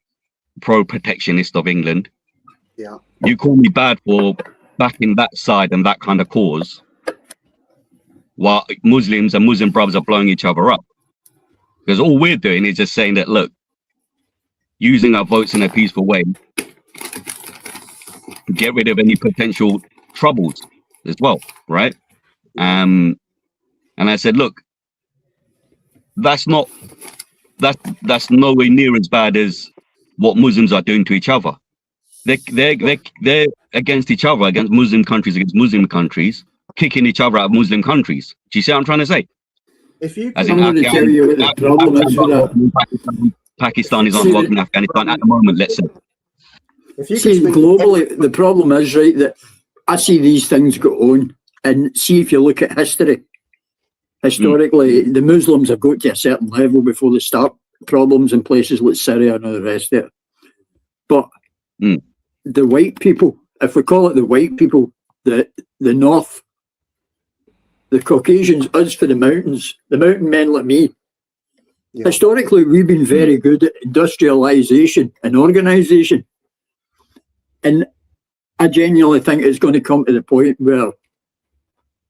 pro-protectionist of England. Yeah. You call me bad for backing that side and that kind of cause, while Muslims and Muslim brothers are blowing each other up. Because all we're doing is just saying that, look, using our votes in a peaceful way, get rid of any potential troubles. as well, right? And I said, look, that's nowhere near as bad as what Muslims are doing to each other. They're against each other, against Muslim countries, kicking each other out of Muslim countries. Do you see what I'm trying to say? If you As could, in I'm going to tell you what the problem is with that. Pakistan is on in Afghanistan at the moment, let's say. if you could See, speak globally, the problem is, right, that I see these things go on, and see if you look at history. Historically, the Muslims have got to a certain level before they start problems in places like Syria and all the rest of it. But the white people, if we call it the white people, the North, the Caucasians, us for the mountains, the mountain men like me, historically, we've been very good at industrialisation and organisation. And I genuinely think it's going to come to the point where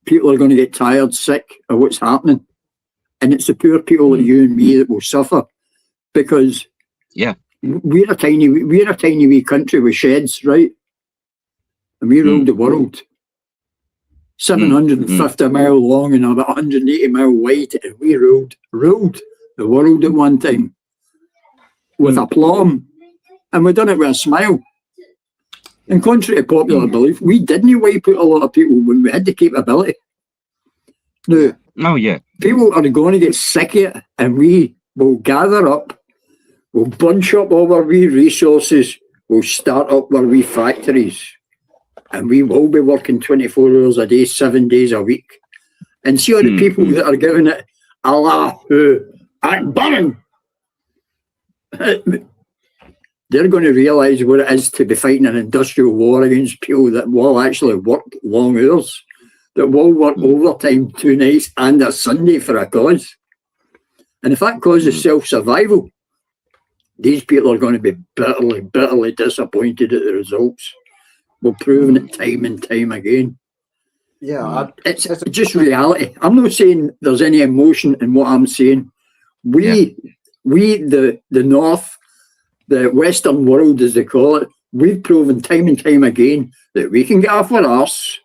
people are going to get tired, sick of what's happening. And it's the poor people like you and me that will suffer, because we're a tiny wee country with sheds, right? And we ruled the world. 750 mile long and about 180 mile wide, and we ruled the world at one time with aplomb, and we done it with a smile. And contrary to popular belief, we didn't wipe out a lot of people when we had the capability. Now, people are going to get sick of it, and we will gather up, we'll bunch up all our wee resources, we'll start up our wee factories, and we will be working 24 hours a day, 7 days a week. And see all the people that are giving it Allahu Akbar. They're going to realise what it is to be fighting an industrial war against people that will actually work long hours, that will work overtime 2 nights and a Sunday for a cause. And if that cause is self-survival, these people are going to be bitterly, bitterly disappointed at the results. We're proving it time and time again. It's just reality. I'm not saying there's any emotion in what I'm saying. We the North, the Western world, as they call it, we've proven time and time again that we can get off our arse.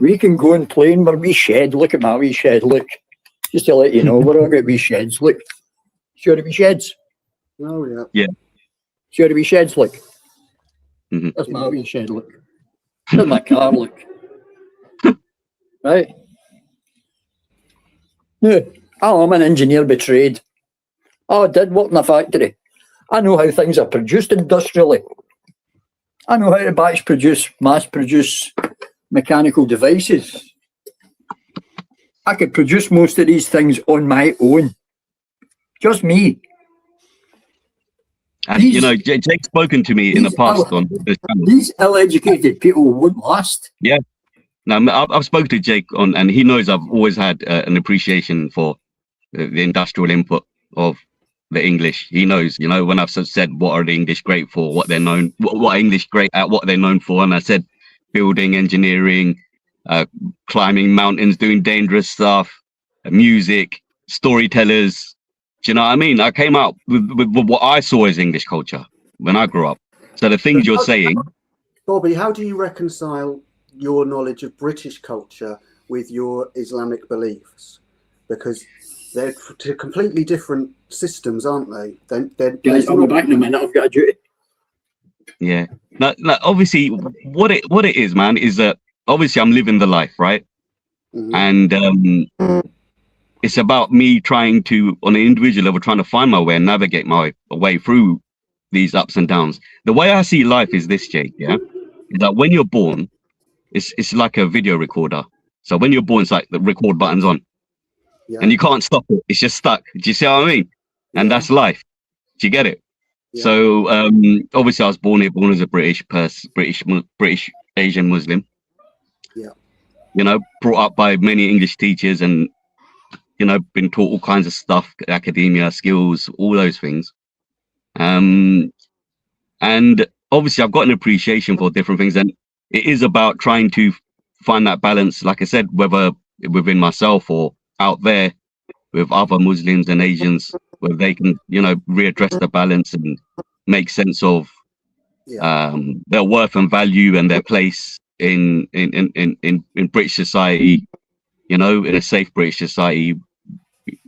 We can go and play in our wee shed. Look at my wee shed, look. Just to let you know, we're all got wee sheds, look. See how the wee sheds? Oh, yeah. See how the wee sheds, look. That's my wee shed, look. That's my car, look. Right? Now, I'm an engineer by trade. I did work in a factory. I know how things are produced industrially. I know how to mass produce mechanical devices. I could produce most of these things on my own. Just me. And Jake's spoken to me in the past on this channel. These ill-educated people won't last. Yeah. Now, I've spoken to Jake and he knows I've always had an appreciation for the industrial input of the English. He knows, when I've said what are the English great for, what they're known, what are English great at, what they're known for, and I said building, engineering, climbing mountains, doing dangerous stuff, music, storytellers. Do you know what I mean? I came out with what I saw as English culture when I grew up. So the things you're saying, Bobby, how do you reconcile your knowledge of British culture with your Islamic beliefs? Because they're completely different systems, aren't they? Guys, I'll be back in a minute. I've got a duty. Yeah. Now, obviously, what it is, man, is that obviously I'm living the life, right? And it's about me trying to, on an individual level, trying to find my way and navigate my way through these ups and downs. The way I see life is this, Jake, is that when you're born, it's like a video recorder. So when you're born, it's like the record button's on. And you can't stop it. It's just stuck. Do you see what I mean? And that's life. Do you get it? So obviously I was born as a British Asian Muslim. Brought up by many English teachers and been taught all kinds of stuff, academia, skills, all those things. And obviously I've got an appreciation for different things, and it is about trying to find that balance, like I said, whether within myself or out there with other Muslims and Asians, where they can, readdress the balance and make sense of their worth and value and their place in British society, you know, in a safe British society.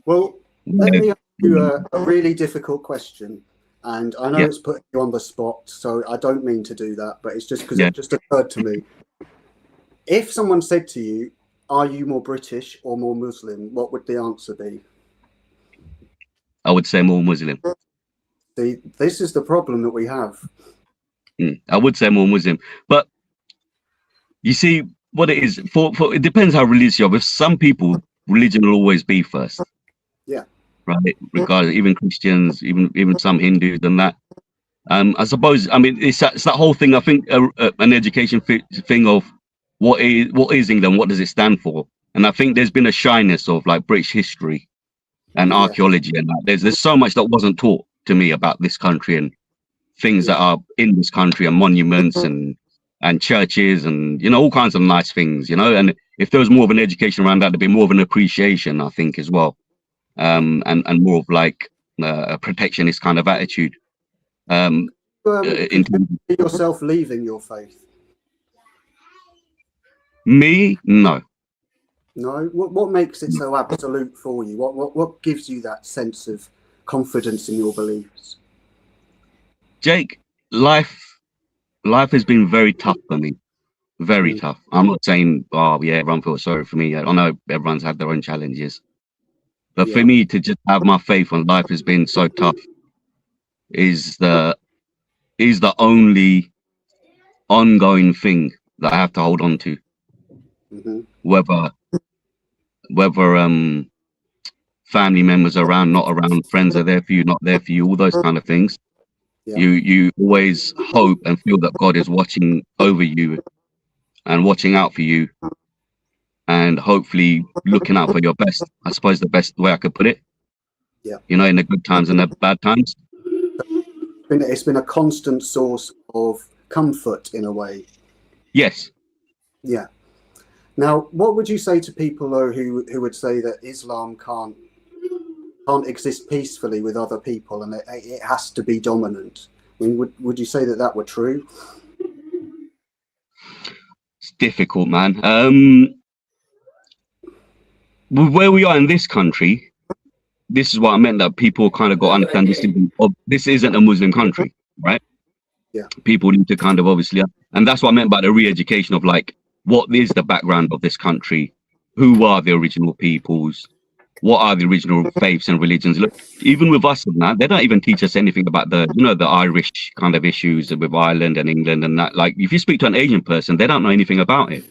Well, let me ask you a really difficult question. And I know Yeah. it's putting you on the spot, so I don't mean to do that, but it's just because Yeah. it just occurred to me. If someone said to you, are you more British or more Muslim, what would the answer be? I would say more Muslim. See, this is the problem that we have. I would say more Muslim, but you see what it is. For it depends how religious you are. With some people, religion will always be first. Yeah. Right. Regardless, even Christians, even some Hindus, and that. I suppose. I mean, it's that whole thing. I think an education thing of what is England, what does it stand for, and I think there's been a shyness of like British history and archaeology, and that. There's so much that wasn't taught to me about this country and things that are in this country and monuments and churches and, you know, all kinds of nice things, you know. And if there was more of an education around that, there'd be more of an appreciation, I think, as well, and more of like a protectionist kind of attitude. Yourself leaving your faith? Me, no. No. What makes it so absolute for you? What gives you that sense of confidence in your beliefs? Jake, life has been very tough for me, very tough. I'm not saying, oh yeah, everyone feels sorry for me. I know everyone's had their own challenges, but for me to just have my faith when life has been so tough is the only ongoing thing that I have to hold on to. Whether family members are around, not around, friends are there for you, not there for you, all those kind of things. You always hope and feel that God is watching over you and watching out for you and hopefully looking out for your best. I suppose the best way I could put it. Yeah. You know, in the good times and the bad times. It's been a constant source of comfort in a way. Yes. Yeah. Now, what would you say to people though who would say that Islam can't exist peacefully with other people and it has to be dominant? I mean, would you say that were true? It's difficult, man. Where we are in this country, this is what I meant, that people kind of got to understand this isn't a Muslim country, right? Yeah. People need to kind of obviously, and that's what I meant by the re-education of like, what is the background of this country? Who are the original peoples? What are the original faiths and religions? Look, even with us and that, they don't even teach us anything about the, you know, the Irish kind of issues with Ireland and England and that. Like, if you speak to an Asian person, they don't know anything about it.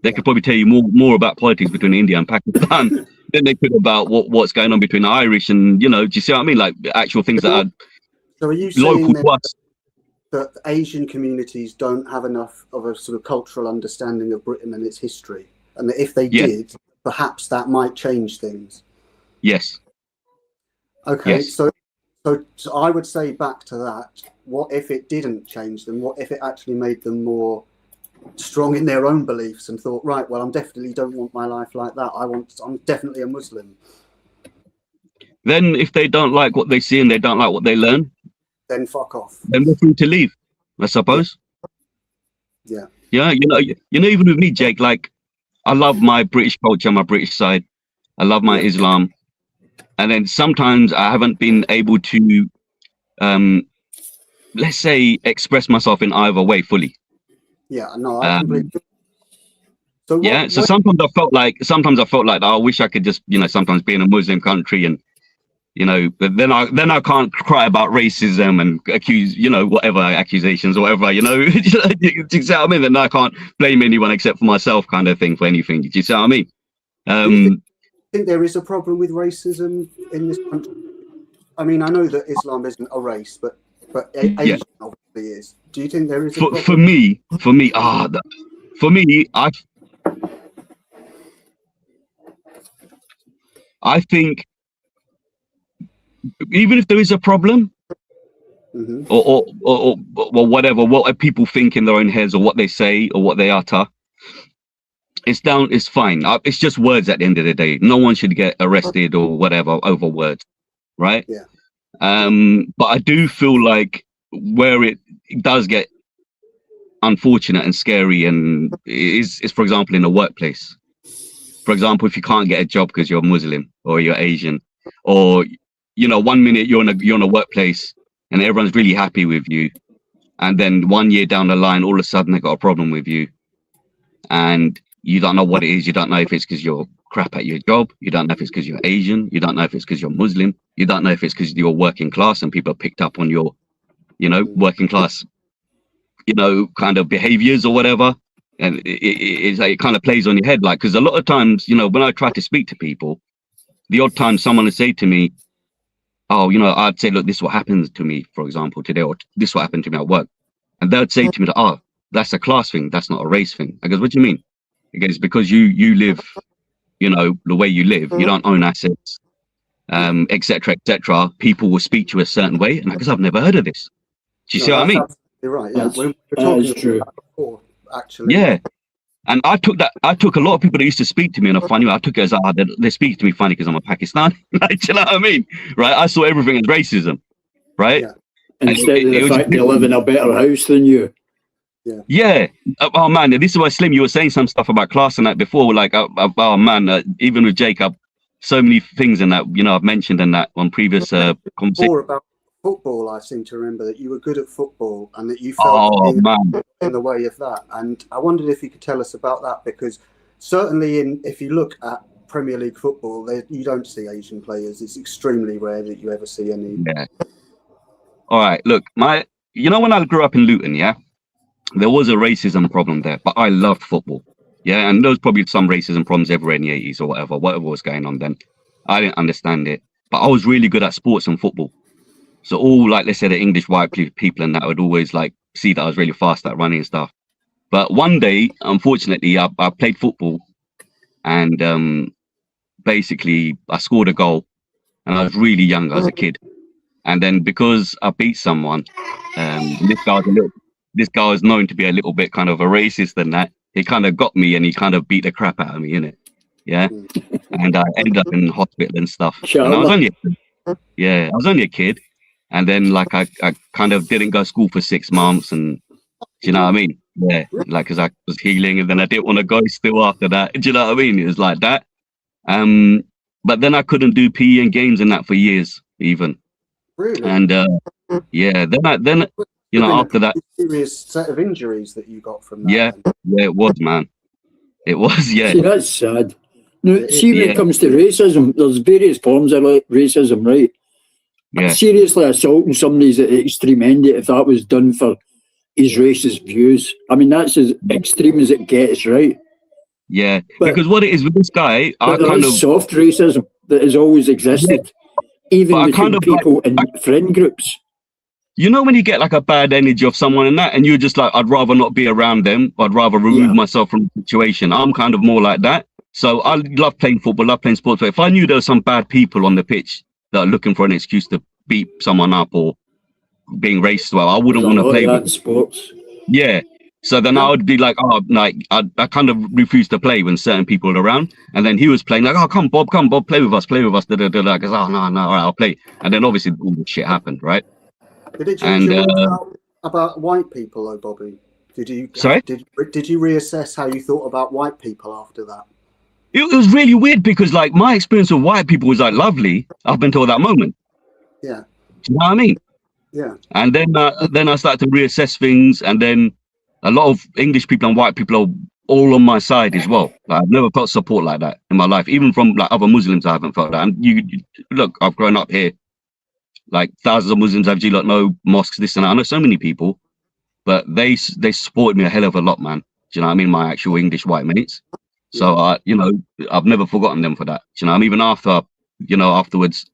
They could probably tell you more about politics between India and Pakistan than they could about what's going on between the Irish and, you know, do you see what I mean? Like actual things that are so are you local to us. That Asian communities don't have enough of a sort of cultural understanding of Britain and its history, and that if they did, perhaps that might change things? Yes. Okay. Yes. So I would say back to that. What if it didn't change them? What if it actually made them more strong in their own beliefs and thought, right, well, I definitely don't want my life like that. I'm definitely a Muslim. Then if they don't like what they see and they don't like what they learn, then fuck off. Then they're free to leave, I suppose. Yeah. Yeah, you know, even with me, Jake, like I love my British culture, my British side. I love my Islam. And then sometimes I haven't been able to let's say express myself in either way fully. Yeah, no, I completely. So so sometimes I felt like I wish I could just, you know, sometimes be in a Muslim country and, you know, but then I can't cry about racism and accuse, you know, whatever accusations or whatever, you know. Do you see what I mean? Then I can't blame anyone except for myself, kind of thing, for anything. Do you see what I mean? Do you think there is a problem with racism in this country? I mean, I know that Islam isn't a race, but Asian obviously is. Do you think there is a problem? For me, I think even if there is a problem, or whatever, what people think in their own heads or what they say or what they utter, it's fine. It's just words at the end of the day. No one should get arrested or whatever over words, right? Yeah. But I do feel like where it does get unfortunate and scary, and is for example in a workplace. For example, if you can't get a job because you're Muslim or you're Asian, or 1 minute you're in a workplace and everyone's really happy with you, and then 1 year down the line, all of a sudden they got a problem with you, and you don't know what it is. You don't know if it's because you're crap at your job. You don't know if it's because you're Asian. You don't know if it's because you're Muslim. You don't know if it's because you're working class and people have picked up on your, working class, kind of behaviors or whatever. And it's like, it kind of plays on your head, like, because a lot of times, when I try to speak to people, the odd time someone would say to me, oh, I'd say, look, this is what happens to me, for example, today, or this is what happened to me at work. And they would say to me, oh, that's a class thing. That's not a race thing. I goes, what do you mean? I goes, because you live, the way you live, you don't own assets, et cetera, et cetera. People will speak to you a certain way. And I guess I've never heard of this. Do you see what I mean? You're right. Yeah, we're That talking is true. about before, actually. Yeah. And I took a lot of people that used to speak to me in a funny way. I took it as, they speak to me funny because I'm a Pakistani. Like, do you know what I mean? Right? I saw everything as racism. Right? Yeah. Instead of the fact they live in a better house than you. Yeah. Oh man, this is why Slim, you were saying some stuff about class and that before. Like, oh man, even with Jacob, so many things in that, I've mentioned in that on previous conversations. More about football, I seem to remember that you were good at football and that you felt in the way of that. And I wondered if you could tell us about that, because certainly if you look at Premier League football, you don't see Asian players. It's extremely rare that you ever see any. Yeah. All right. Look, when I grew up in Luton, yeah, there was a racism problem there, but I loved football. Yeah, and there was probably some racism problems everywhere in the 80s or whatever was going on then. I didn't understand it, but I was really good at sports and football. So all, like, let's say the English white people and that would always like see that I was really fast at running and stuff. But one day, unfortunately, I played football and basically I scored a goal and I was really young. I was a kid. And then because I beat someone, this guy was known to be a little bit kind of a racist and that. He kind of got me and he kind of beat the crap out of me, innit? Yeah. And I ended up in hospital and stuff. And I was only a kid. And then like I kind of didn't go to school for 6 months, and do you know what I mean? Yeah, like because I was healing, and then I didn't want to go still after that. Do you know what I mean? It was like that. But then I couldn't do PE and games and that for years even. Really? And then after that, serious set of injuries that you got from that. Yeah, it was, man. It was, yeah. See, that's sad. No, see, when it comes to racism, there's various forms of racism, right? Yeah. Seriously assaulting somebody's at the extreme end, if that was done for his racist views. I mean, that's as extreme as it gets, right? Yeah, because what it is with this guy, soft racism that has always existed, even between people in friend groups. When you get like a bad energy of someone and that, and you're just like, I'd rather not be around them. I'd rather remove myself from the situation. I'm kind of more like that. So I love playing football, love playing sports. But if I knew there were some bad people on the pitch that are looking for an excuse to beat someone up or being racist, I wouldn't want to play with sports. Yeah. So then I would be like, I kind of refuse to play when certain people are around. And then he was playing like, oh, come Bob, play with us. Da, da, da. I goes, oh, no, all right, I'll play. And then obviously all the shit happened, right? Did it change your mind about white people, though, Bobby? Did you reassess how you thought about white people after that? It was really weird because like my experience with white people was like lovely up until that moment. Yeah. Do you know what I mean? Yeah. And then I started to reassess things, and then a lot of English people and white people are all on my side as well. Like, I've never felt support like that in my life, even from like other Muslims. I haven't felt that. And you look, I've grown up here, like thousands of Muslims have know mosques, this and that. I know so many people, but they supported me a hell of a lot, man. Do you know what I mean? My actual English white mates. So I've never forgotten them for that. Do you know, even after, afterwards,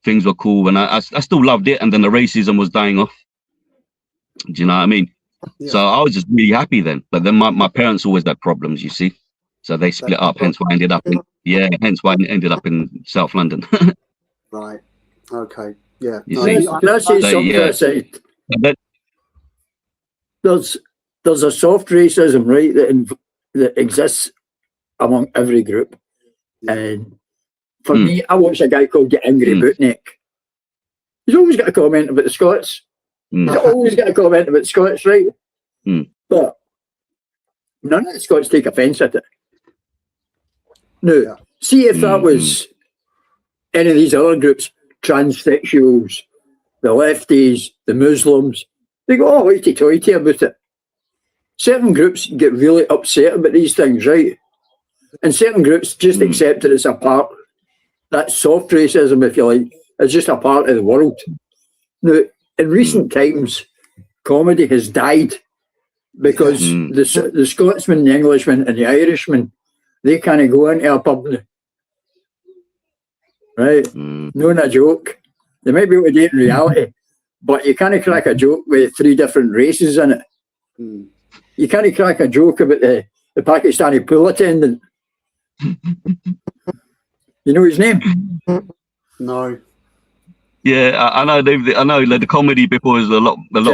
things were cool, and I still loved it. And then the racism was dying off. Do you know what I mean? Yeah. So I was just really happy then. But then my parents always had problems, you see. So they split up. Hence why I ended up in South London. Right. Okay. Yeah. Can I say something? There's a soft racism, right, that exists among every group. And for me, I watch a guy called Get Angry Bootneck. He's always got a comment about the Scots. He's always got a comment about the Scots, right? But But none of the Scots take offence at it. Now, see if that was any of these other groups, transsexuals, the lefties, the Muslims, they go, oh, hoity-toity about it. Certain groups get really upset about these things, right? And certain groups just accept it as a part, that soft racism, if you like, is just a part of the world. Now, in recent times, comedy has died because the Scotsman, the Englishman, and the Irishman, they can't go into a pub now. Right? Knowing a joke. They might be able to do it in reality, but you can't crack a joke with 3 different races in it. You can't crack a joke about the Pakistani pool attendant. You know his name? No. Yeah, I know. I know. Like, the comedy before is a lot better.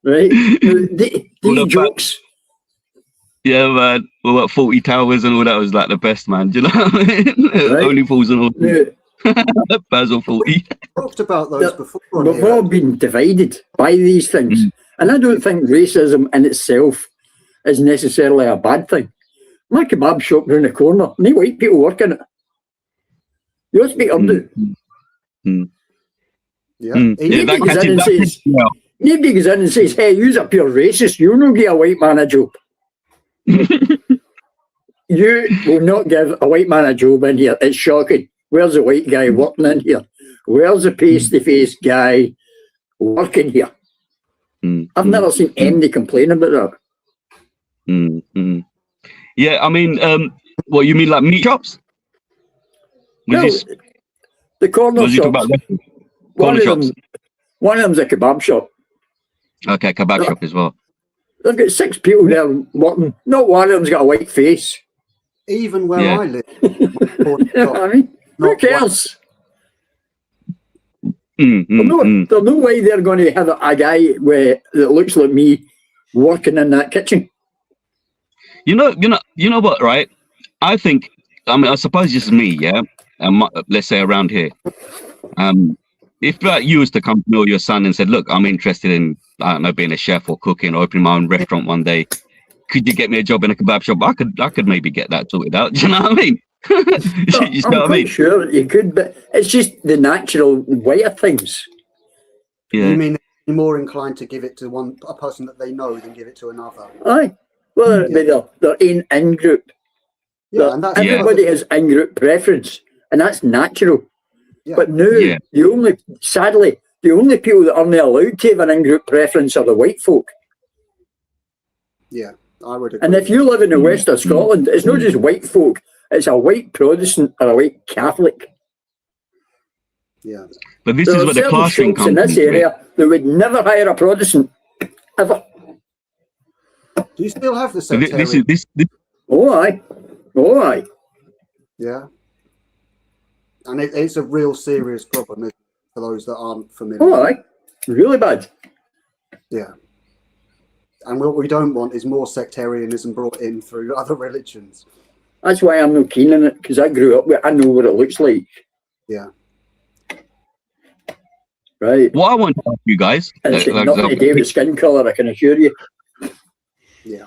Right? These jokes. Yeah, man. Well, what 40 Towers and all that was like the best, man. Do you know what I mean? Right. Only Fools and all. Basil 40. Talked about those before. We've all been divided by these things. And I don't think racism in itself is necessarily a bad thing. My kebab shop round the corner, no white people work in it. You speak Urdu. Yeah. Nobody goes in and says, hey, you're a pure racist, you'll not get a white man a job. You will not give a white man a job in here. It's shocking. Where's the white guy working in here? Where's the face-to-face guy working here? I've never seen anybody complain about that. Yeah, I mean, what you mean, like meat shops? The corner shops. One of them's a kebab shop. Okay, kebab shop as well. They've got 6 people there working. Not one of them's got a white face. Even where I live. You know what I mean? Who cares? There's no way they're going to have a guy that looks like me working in that kitchen. You know what, right? I think, I mean, I suppose this is me, yeah? Let's say around here. If you was to come to know your son and said, look, I'm interested in, I don't know, being a chef or cooking or opening my own restaurant one day, could you get me a job in a kebab shop? I could maybe get that sorted out. Do you know what I mean? You know what I mean? Sure you could, but it's just the natural way of things. Yeah. You mean they're more inclined to give it to a person that they know than give it to another? Aye. Well, they're in group. Yeah, and that's everybody has in-group preference, and that's natural. Yeah. But now, sadly, the only people that aren't allowed to have an in-group preference are the white folk. Yeah, I would agree. And if you live in the west of Scotland, it's not just white folk, it's a white Protestant or a white Catholic. Yeah. But this is where the classroom comes in this area, they would never hire a Protestant, ever. Do you still have the sectarian? This. Oh, aye. Yeah. And it's a real serious problem for those that aren't familiar. Oh, aye. Really bad. Yeah. And what we don't want is more sectarianism brought in through other religions. That's why I'm not keen on it, because I grew up with it. I know what it looks like. Yeah. Right. What I want to ask you guys... It's got nothing to do with skin colour, I can assure you. Yeah.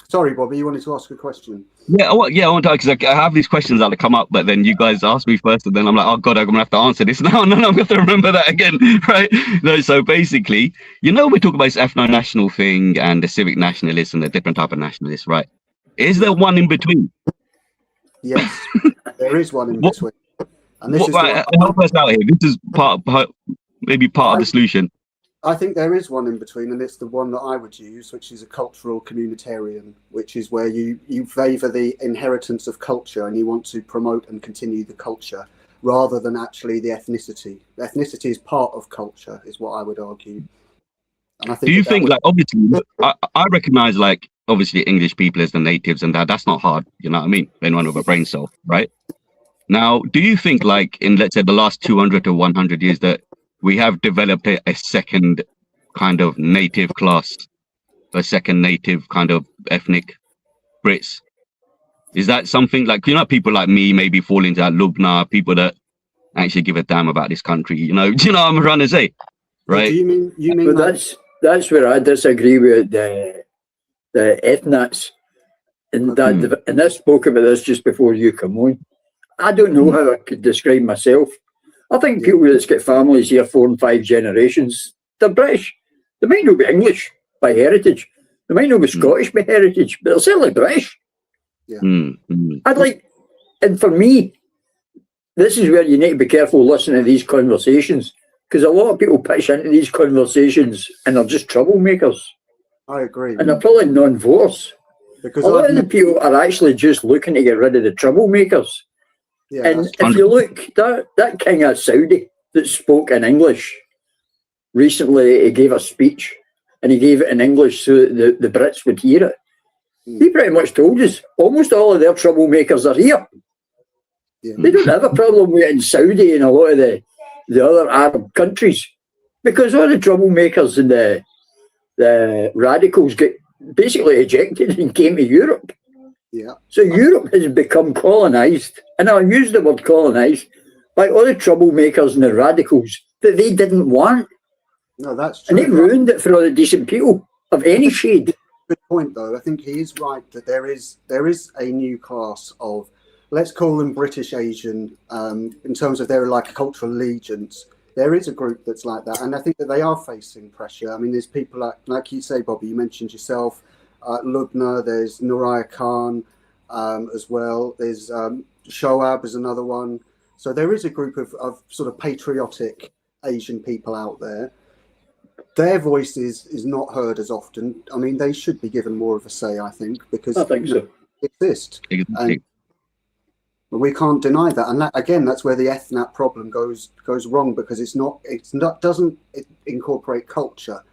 Sorry, Bobby, you wanted to ask a question? Yeah, I want to, because I have these questions that come up, but then you guys ask me first, and then I'm like, oh God, I'm going to have to answer this now, and then I'm going to remember that again, right? No, so basically, we're talking about this ethno-national thing and the civic nationalists and the different type of nationalists, right? Is there one in between? Yes, there is one in between. And this is help us out here. This is maybe part of the solution. I think there is one in between, and it's the one that I would use, which is a cultural communitarian, which is where you favour the inheritance of culture and you want to promote and continue the culture rather than actually the ethnicity. The ethnicity is part of culture, is what I would argue. And I think. Do you think, like, obviously, I recognise, like, obviously English people as the natives and that's not hard, you know what I mean? Anyone with a brain cell, right? Now, do you think, like, in, let's say, the last 200 to 100 years that we have developed a second kind of native class, a second native kind of ethnic Brits? Is that something like, people like me maybe fall into that Lubna, people that actually give a damn about this country, do you know what I'm trying to say? right? Do you mean But that's where I disagree with the ethnics. And I spoke about this just before you come on. I don't know how I could describe myself. I think people that's got families here 4 and 5 generations, they're British. They might not be English by heritage. They might not be Scottish by heritage, but they're certainly British. Yeah. I'd like, and for me, this is where you need to be careful listening to these conversations, because a lot of people pitch into these conversations and they're just troublemakers. I agree. And they're probably non-voters. Because a lot of the people are actually just looking to get rid of the troublemakers. Yeah, and if you look, that king of Saudi that spoke in English, recently he gave a speech and he gave it in English so that the Brits would hear it. He pretty much told us almost all of their troublemakers are here. Yeah. They don't have a problem with it in Saudi and a lot of the other Arab countries, because all the troublemakers and the radicals get basically ejected and came to Europe. Yeah. So Europe has become colonised, and I'll use the word colonised, by all the troublemakers and the radicals that they didn't want. No, that's true. And they ruined it for all the decent people of any shade. Good point, though. I think he is right that there is a new class of, let's call them British Asian, in terms of their like cultural allegiance. There is a group that's like that, and I think that they are facing pressure. I mean, there's people like you say, Bobby. You mentioned yourself, Lubna. There's Nuraya Khan as well. There's Shoaib is another one. So there is a group of sort of patriotic Asian people out there. Their voice is not heard as often. I mean, they should be given more of a say, I think, because I think so. they exist. Exactly. And we can't deny that. And that, again, that's where the ethnic problem goes wrong, because it doesn't incorporate culture.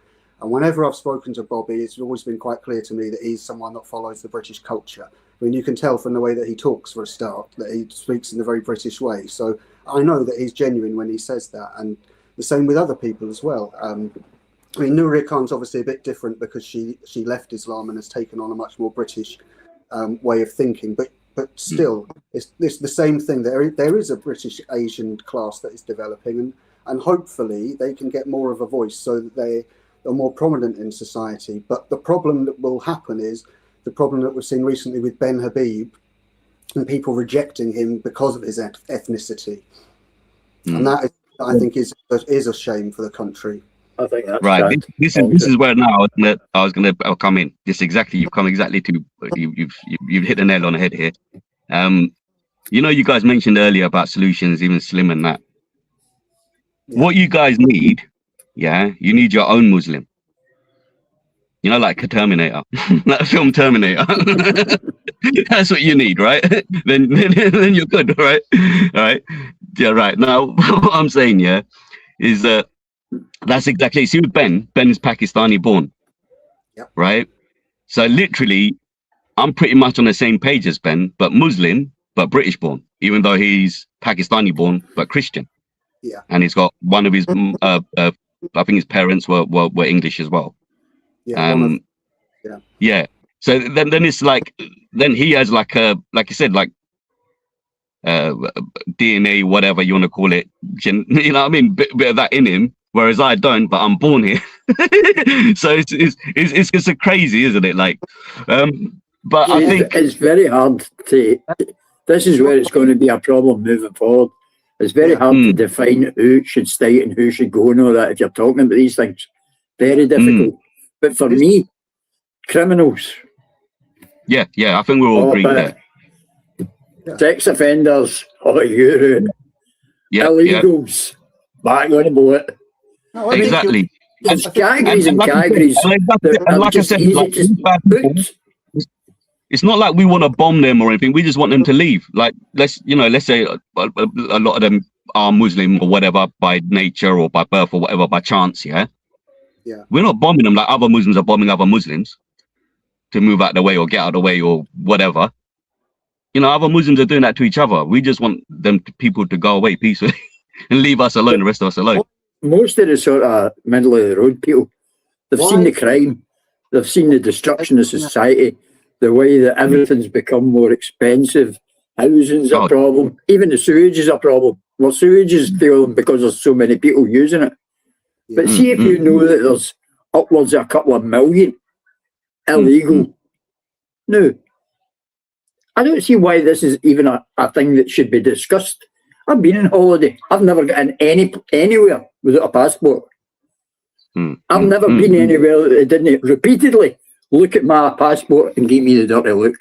And whenever I've spoken to Bobby, it's always been quite clear to me that he's someone that follows the British culture. I mean, you can tell from the way that he talks, for a start, that he speaks in a very British way. So I know that he's genuine when he says that. And the same with other people as well. I mean, Nuraya Khan's obviously a bit different because she left Islam and has taken on a much more British way of thinking. But still, it's the same thing. There is a British Asian class that is developing, and hopefully they can get more of a voice so that they are more prominent in society. But the problem that will happen is the problem that we've seen recently with Ben Habib and people rejecting him because of his ethnicity. And that, I think, is a shame for the country. I think that's right. This is where now I'll come in. This exactly. You've come exactly to you've hit the nail on the head here. You know, you guys mentioned earlier about solutions, even Slim and that. Yeah. What you guys need, you need your own Muslim. You know, like a Terminator, that film Terminator. That's what you need, right? then you're good, right? All right. Yeah, right. Now, what I'm saying, is that that's exactly. See, with Ben's Pakistani born, right? So literally, I'm pretty much on the same page as Ben, but Muslim, but British born, even though he's Pakistani born, but Christian. Yeah. And he's got one of his, I think his parents were English as well. Yeah. So then it's like, then he has like you said, like DNA, whatever you want to call it, you know what I mean, bit of that in him, whereas I don't, but I'm born here. So it's a crazy, isn't it? Like, but I think it's very hard to. This is where it's going to be a problem moving forward. It's very hard to define who should stay and who should go and all that. If you're talking about these things, very difficult. But for me, criminals. Yeah, I think we're all agreed there. Sex offenders, illegals, back on the boat. No, exactly. It's categories and categories. And like I said, it's not like we want to bomb them or anything. We just want them to leave. Like, let's say a lot of them are Muslim or whatever by nature or by birth or whatever by chance. Yeah. We're not bombing them like other Muslims are bombing other Muslims to move out the way or get out of the way or whatever. You know, other Muslims are doing that to each other. We just want people to go away peacefully and leave us alone, the rest of us alone. Most of the sort of middle of the road people, they've seen the crime, they've seen the destruction of society, the way that everything's become more expensive, housing's a problem, even the sewage is a problem. Well, sewage is failing because there's so many people using it. But see if you know that there's upwards of a couple of million illegal. Now, I don't see why this is even a thing that should be discussed. I've been on holiday. I've never got in anywhere without a passport. I've never been anywhere that didn't repeatedly look at my passport and give me the dirty look.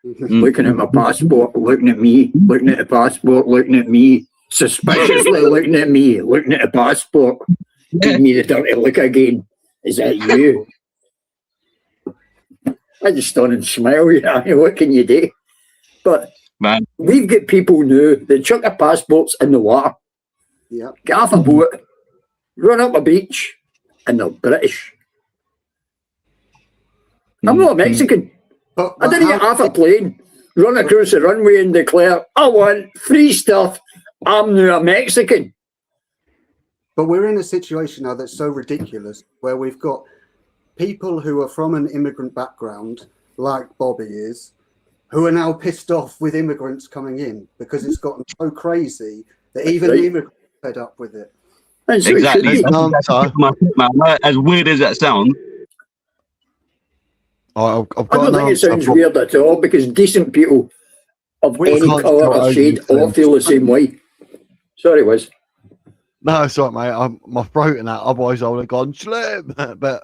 Looking at my passport, looking at me, looking at the passport, looking at me, suspiciously looking at me, looking at the passport, give me the dirty look again. Is that you? I just stand and smile, you know, what can you do? But we've got people now that chuck their passports in the water, get off a boat, run up a beach, and they're British. I'm not Mexican. But I didn't get off a plane, run across the runway and declare, I want free stuff, I'm now a Mexican. But we're in a situation now that's so ridiculous where we've got people who are from an immigrant background, like Bobby is, who are now pissed off with immigrants coming in because it's gotten so crazy that even the immigrants are fed up with it. Exactly. As weird as that sounds. Oh, I don't think it sounds weird at all because decent people of any colour or shade all feel the same way. Sorry, Wiz. No, it's all right, mate. My throat and that. Otherwise, I would have gone slim. But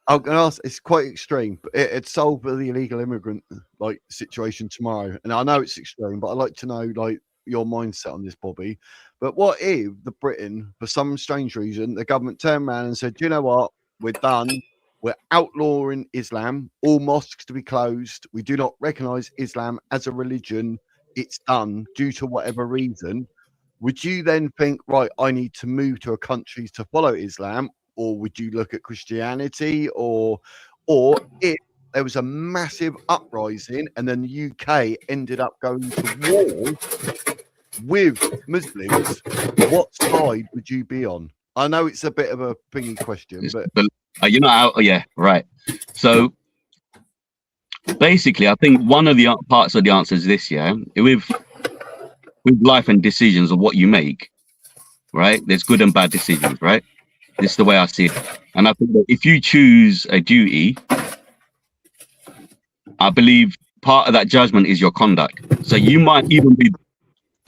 I'm going to ask. It's quite extreme. But it's solved for the illegal immigrant situation tomorrow. And I know it's extreme, but I'd like to know your mindset on this, Bobby. But what if Britain, for some strange reason, the government turned around and said, "Do you know what? We're done. We're outlawing Islam. All mosques to be closed. We do not recognise Islam as a religion. It's done due to whatever reason." Would you then think, right, I need to move to a country to follow Islam, or would you look at Christianity, or if there was a massive uprising and then the UK ended up going to war with Muslims, what side would you be on? I know it's a bit of a thingy question, but yeah, right. So basically, I think one of the parts of the answer is this, with life and decisions of what you make, right? There's good and bad decisions, right? This is the way I see it. And I think that if you choose a duty, I believe part of that judgment is your conduct. So you might even be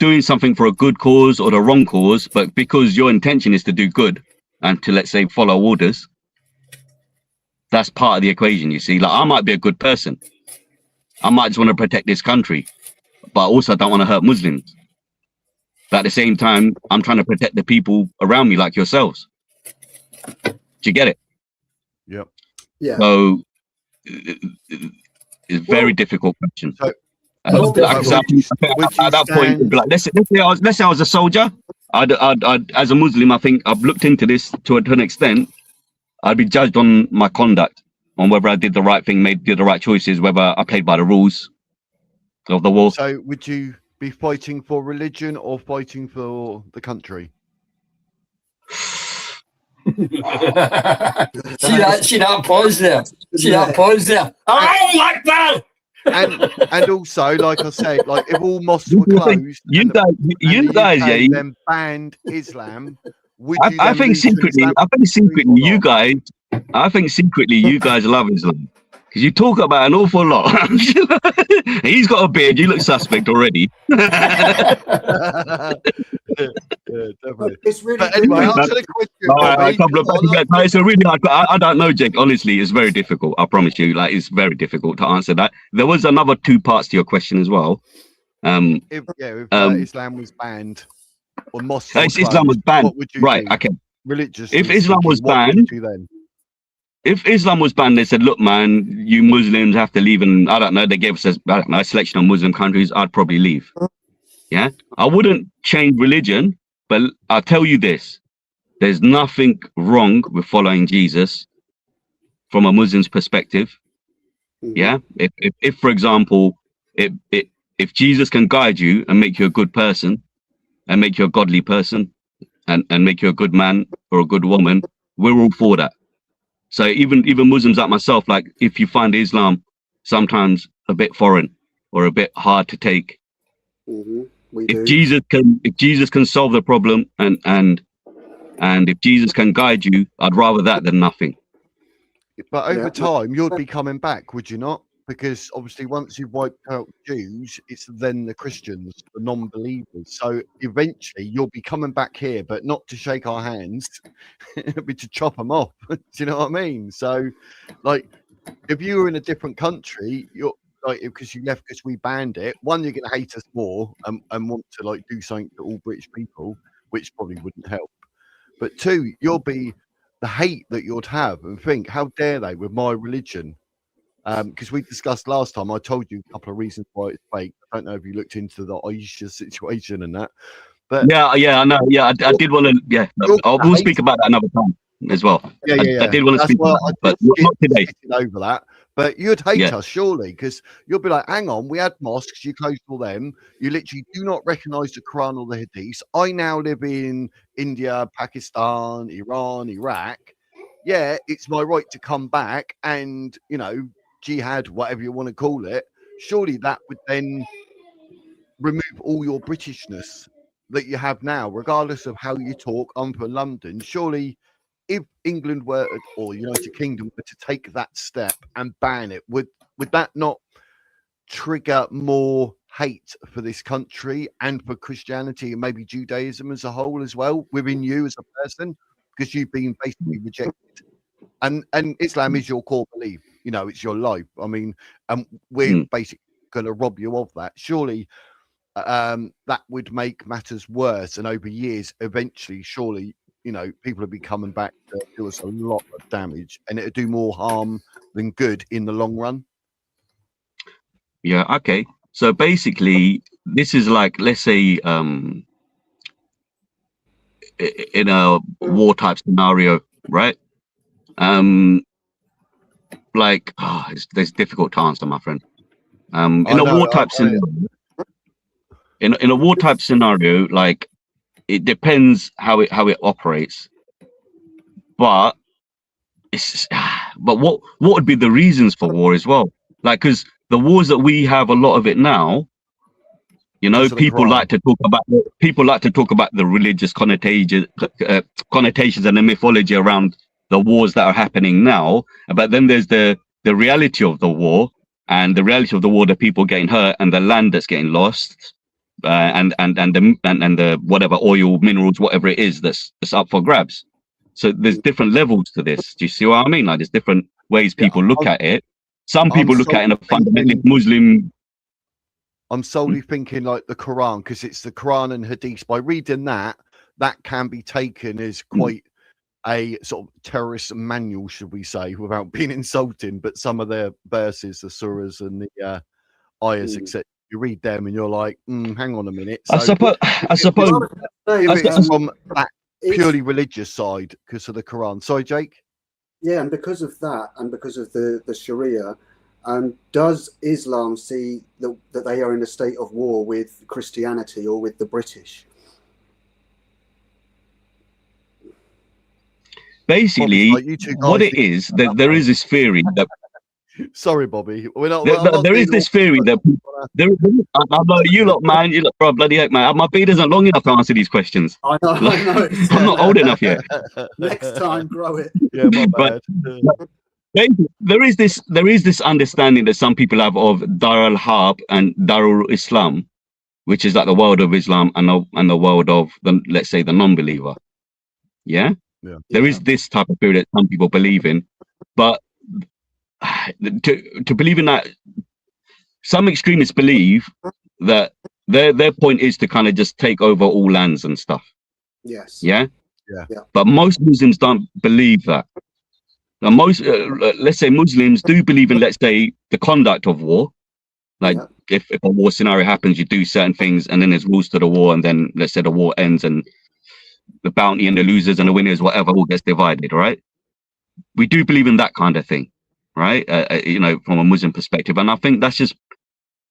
doing something for a good cause or the wrong cause, but because your intention is to do good and to, let's say, follow orders, that's part of the equation, you see. Like, I might be a good person. I might just want to protect this country, but also don't want to hurt Muslims. But at the same time, I'm trying to protect the people around me, like yourselves. Do you get it? Yep. Yeah. So it's a very difficult question. So, at that point, it'd be like, let's say I was a soldier. I'd as a Muslim, I think I've looked into this to an extent. I'd be judged on my conduct, on whether I did the right thing, did the right choices, whether I played by the rules of the war. So would you be fighting for religion or fighting for the country? See that pause there. See that pause there. Oh, like that. And also, like I said, like if all mosques were closed, you guys, then banned Islam. I think secretly, you guys love Islam. Because you talk about an awful lot. He's got a beard. You look suspect already. Yeah, definitely. It's really But anyway, answer the question. It's a really hard. I don't know, Jake. Honestly, it's very difficult. I promise you. Like, it's very difficult to answer that. There was another two parts to your question as well. If Islam was banned, or mosques, Islam was banned, what would you right? do? Okay. Religiously, if Islam was what banned, would you then? If Islam was banned, they said, look, man, you Muslims have to leave. And I don't know, they gave us a selection of Muslim countries. I'd probably leave. Yeah. I wouldn't change religion, but I'll tell you this. There's nothing wrong with following Jesus from a Muslim's perspective. Yeah. If for example, if Jesus can guide you and make you a good person and make you a godly person and make you a good man or a good woman, we're all for that. So even Muslims like myself, like if you find Islam sometimes a bit foreign or a bit hard to take, if Jesus can solve the problem and And if Jesus can guide you, I'd rather that than nothing. But over Yeah. time, you'd be coming back, would you not? Because obviously, once you've wiped out Jews, it's then the Christians, the non-believers. So eventually, you'll be coming back here, but not to shake our hands, it'll be to chop them off. Do you know what I mean? So, like, if you were in a different country, you're like, because you left because we banned it. One, you're going to hate us more and want to like do something to all British people, which probably wouldn't help. But two, you'll be the hate that you'd have and think, how dare they with my religion? Because we discussed last time, I told you a couple of reasons why it's fake. I don't know if you looked into the Aisha situation and that, but Yeah, I know. Yeah, I did want to. Yeah, we'll speak about that another time as well. Yeah. I did want to That's speak why about that, but not today. Over that, but you'd hate Yeah. us surely, because you'll be like, hang on, we had mosques, you closed all them, you literally do not recognize the Quran or the Hadith. I now live in India, Pakistan, Iran, Iraq. Yeah, it's my right to come back and, you know, jihad, whatever you want to call it. Surely that would then remove all your Britishness that you have now, regardless of how you talk. I'm from London. Surely, if England were or United Kingdom were to take that step and ban it, would that not trigger more hate for this country and for Christianity and maybe Judaism as a whole as well within you as a person, because you've been basically rejected? And Islam is your core belief, you know, it's your life. I mean, and we're basically going to rob you of that. Surely that would make matters worse, and over years eventually surely, you know, people will be coming back to do us a lot of damage, and it'll do more harm than good in the long run. Yeah. Okay. So basically, this is like, let's say, in a war type scenario, right? Like, there's difficult to answer, my friend. In a war type scenario, in a war type scenario, like, it depends how it operates. But what would be the reasons for war as well? Like, because the wars that we have, a lot of it now, you know, people like to talk about the religious connotations and the mythology around the wars that are happening now. But then there's the reality of the war, and the reality of the war, the people getting hurt and the land that's getting lost, and the whatever oil, minerals, whatever it is that's up for grabs. So there's different levels to this. Do you see what I mean? Like, there's different ways people look at it. Some people look at it in a fundamentally Muslim. I'm solely thinking like the Quran, because it's the Quran and Hadith. By reading that can be taken as quite a sort of terrorist manual, should we say, without being insulting. But some of their verses, the surahs and the ayahs, etc., you read them and you're like, hang on a minute. So, I suppose it's from that purely religious side because of the Quran. Sorry, Jake. Yeah, and because of that, and because of the Sharia, does Islam see that they are in a state of war with Christianity or with the British? Basically, what it is, there is this theory that. Sorry, Bobby. We're not. There is this theory that I'm like, you lot, man, you lot, bro, bloody heck, man. My beard isn't long enough to answer these questions. I know. I'm not old enough yet. Next time, grow it. Yeah, my bad. There is this understanding that some people have of Dar al-Harb and Darul Islam, which is like the world of Islam and the world of let's say the non-believer. Yeah. There is this type of theory that some people believe in, but to believe in that, some extremists believe that their point is to kind of just take over all lands and stuff. Yes. Yeah. But most Muslims don't believe that. Now, most let's say Muslims do believe in, let's say, the conduct of war. Like, if a war scenario happens, you do certain things, and then there's rules to the war, and then let's say the war ends, and the bounty and the losers and the winners, whatever, all gets divided, right? We do believe in that kind of thing, right? You know, from a Muslim perspective, and I think that's just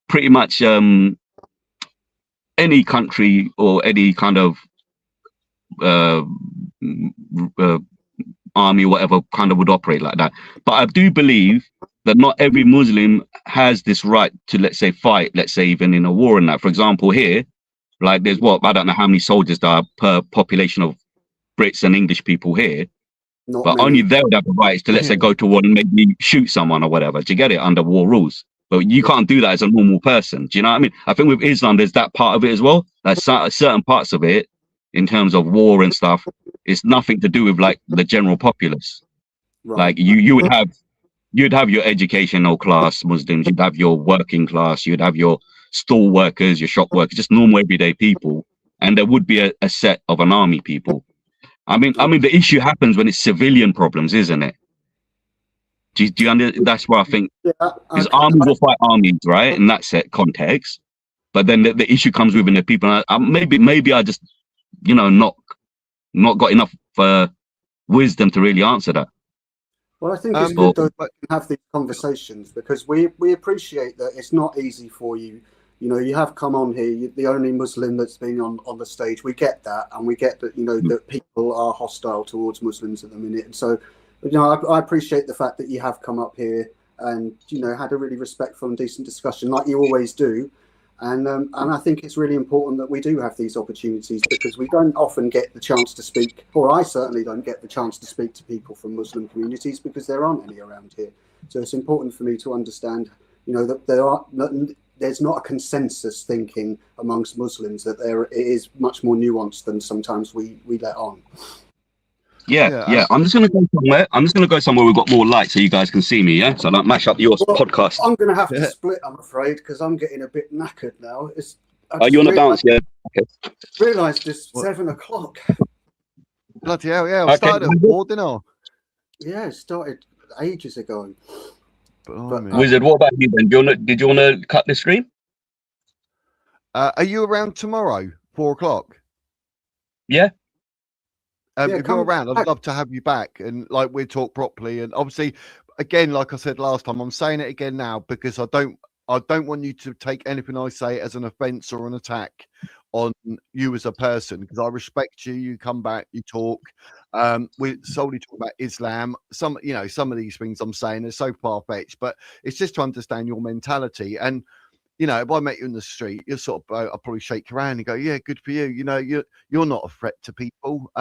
pretty much any country or any kind of army, whatever, kind of would operate like that. But I do believe that not every Muslim has this right to, let's say, fight, let's say, even in a war and that. For example, here, like, there's I don't know how many soldiers there are per population of Brits and English people here, Not but many. only they would have the rights to, let's say, go to war and maybe shoot someone or whatever. Do you get it? Under war rules. But you can't do that as a normal person. Do you know what I mean? I think with Islam, there's that part of it as well. Like certain parts of it, in terms of war and stuff, it's nothing to do with like the general populace. Right. Like you'd have your educational class Muslims, you'd have your working class, you'd have your store workers, your shop workers, just normal everyday people, and there would be a set of an army people. I mean, the issue happens when it's civilian problems, isn't it? Do you understand? That's where I think because armies will fight armies, right? In that set context, but then the issue comes within the people. Maybe I just, not got enough wisdom to really answer that. Well, I think it's good though to have these conversations, because we appreciate that it's not easy for you. You have come on here, you're the only Muslim that's been on the stage. We get that, and we get that, that people are hostile towards Muslims at the minute. And so, I appreciate the fact that you have come up here and, had a really respectful and decent discussion like you always do. And I think it's really important that we do have these opportunities, because we don't often get the chance to speak, or I certainly don't get the chance to speak to people from Muslim communities, because there aren't any around here. So it's important for me to understand, that there's not a consensus thinking amongst Muslims, that it is much more nuanced than sometimes we let on. Yeah. I'm just gonna go somewhere we've got more light so you guys can see me. Yeah, so I don't mash up your podcast. I'm gonna have to split, I'm afraid, because I'm getting a bit knackered now. Are you on a bounce? Yeah. Okay. Realised it's 7 o'clock. Bloody hell! Yeah, I started at 4, didn't I? Yeah, it started ages ago. Wizard, what about you then? Did you want to cut the stream? Are you around tomorrow, 4 o'clock? Yeah. If you're around, I'd love to have you back, and like we talk properly. And obviously, again, like I said last time, I'm saying it again now, because I don't want you to take anything I say as an offence or an attack on you as a person, because I respect you. You come back, you talk. We solely talk about Islam. Some of these things I'm saying are so far-fetched, but it's just to understand your mentality. And if I met you in the street, you're sort of, I'll probably shake your hand and go, yeah, good for you. You're not a threat to people.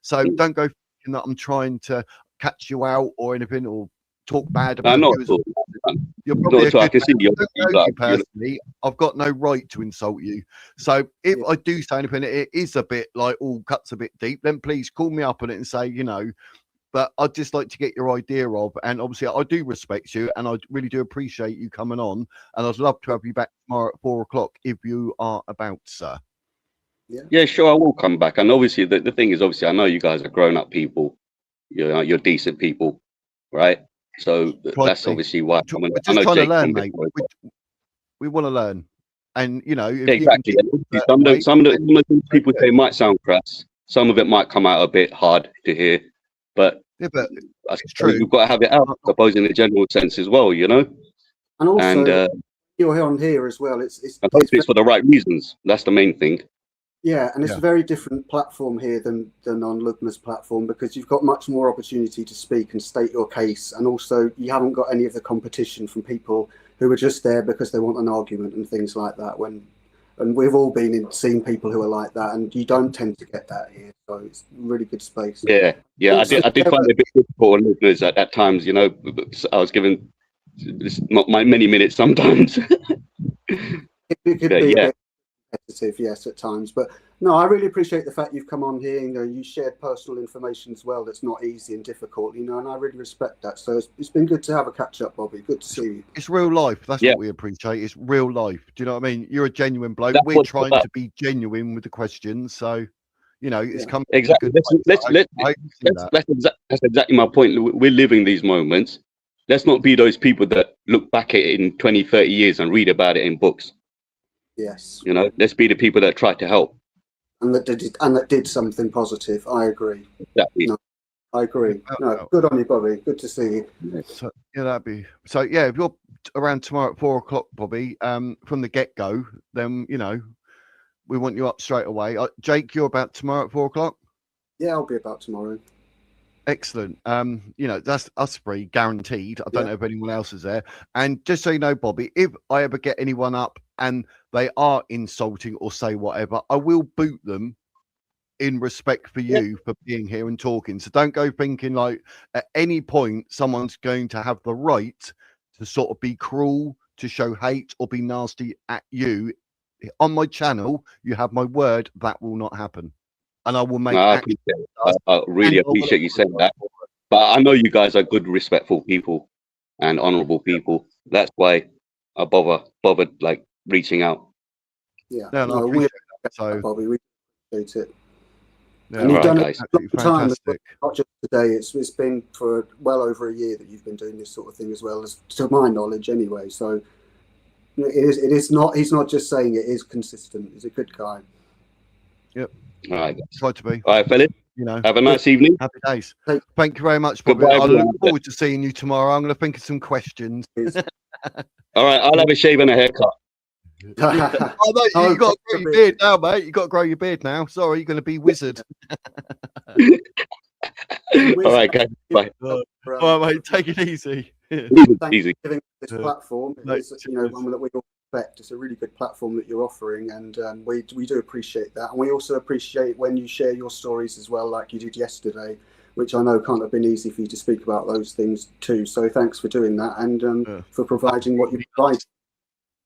So don't go thinking that I'm trying to catch you out or anything, or talk bad about you. You're probably a good man. Personally, I've got no right to insult you. So if I do say anything, it is a bit like all cuts a bit deep, then please call me up on it and say, but I'd just like to get your idea of, and obviously I do respect you, and I really do appreciate you coming on, and I'd love to have you back tomorrow at 4 o'clock if you are about, sir. Yeah, sure, I will come back. And obviously the thing is, obviously I know you guys are grown-up people, you're decent people, right? So that's obviously why we're just trying to learn, mate. We want to learn, and exactly. Some of the things people say might sound crass. Some of it might come out a bit hard to hear. But it's true. We've got to have it out, I suppose, in a general sense as well, And also, you're on here as well. It's for the right reasons. That's the main thing. Yeah, and it's a very different platform here than on Lugna's platform, because you've got much more opportunity to speak and state your case, and also you haven't got any of the competition from people who are just there because they want an argument and things like that. And we've all seen people who are like that, and you don't tend to get that here. So it's a really good space. Yeah. Also, I did find it a bit difficult on listeners at times. I was given not many minutes sometimes. It could be a bit repetitive, yes, at times. But no, I really appreciate the fact you've come on here. You shared personal information as well. That's not easy and difficult. And I really respect that. So it's been good to have a catch up, Bobby. Good to see you. It's real life. That's what we appreciate. It's real life. Do you know what I mean? You're a genuine bloke. We're trying to be genuine with the questions. So, it's come exactly. That's exactly my point. We're living these moments. Let's not be those people that look back at it in 20, 30 years and read about it in books. Yes. Let's be the people that try to help. And that did something positive. I agree. Exactly. No, I agree. No, good on you, Bobby. Good to see you. So, that'd be so. Yeah, if you're around tomorrow at 4 o'clock, Bobby, from the get-go, then we want you up straight away. Jake, you're about tomorrow at 4 o'clock? Yeah, I'll be about tomorrow. Excellent. That's us three guaranteed. I don't know if anyone else is there. And just so you know, Bobby, if I ever get anyone up and they are insulting or say whatever, I will boot them in respect for you for being here and talking. So don't go thinking like at any point someone's going to have the right to sort of be cruel, to show hate or be nasty at you. On my channel, you have my word that will not happen. And I will make No, I action. appreciate it. I really And I will appreciate you saying that. But I know you guys are good, respectful people and honourable people. That's why I bothered like reaching out. Yeah, No, and I no, we appreciate that. So Bobby, we appreciate it. yeah, And you've All done right, it guys. a long time, fantastic. not just today. It's been for well over a year that you've been doing this sort of thing as well, as to my knowledge, anyway. So it is not. He's not just saying it is consistent. He's a good guy. Yep. All right, guys. Try to be. All right, fellas. You know, Have a nice evening. happy days. Hey. Thank you very much, Bobby. Goodbye, I everyone. look forward to seeing you tomorrow. I'm going to think of some questions. All right, I'll have a shave and a haircut. Oh, no, you got to grow your beard now, mate. You got to grow your beard now. Sorry, you're going to be wizard. All right, guys. Bye. All right, mate. Take it easy. Thanks Easy. for giving this platform. It's, one that we all respect. It's a really good platform that you're offering, and we do appreciate that. And we also appreciate when you share your stories as well, like you did yesterday, which I know can't have been easy for you to speak about those things too. So thanks for doing that, and for providing what you provide.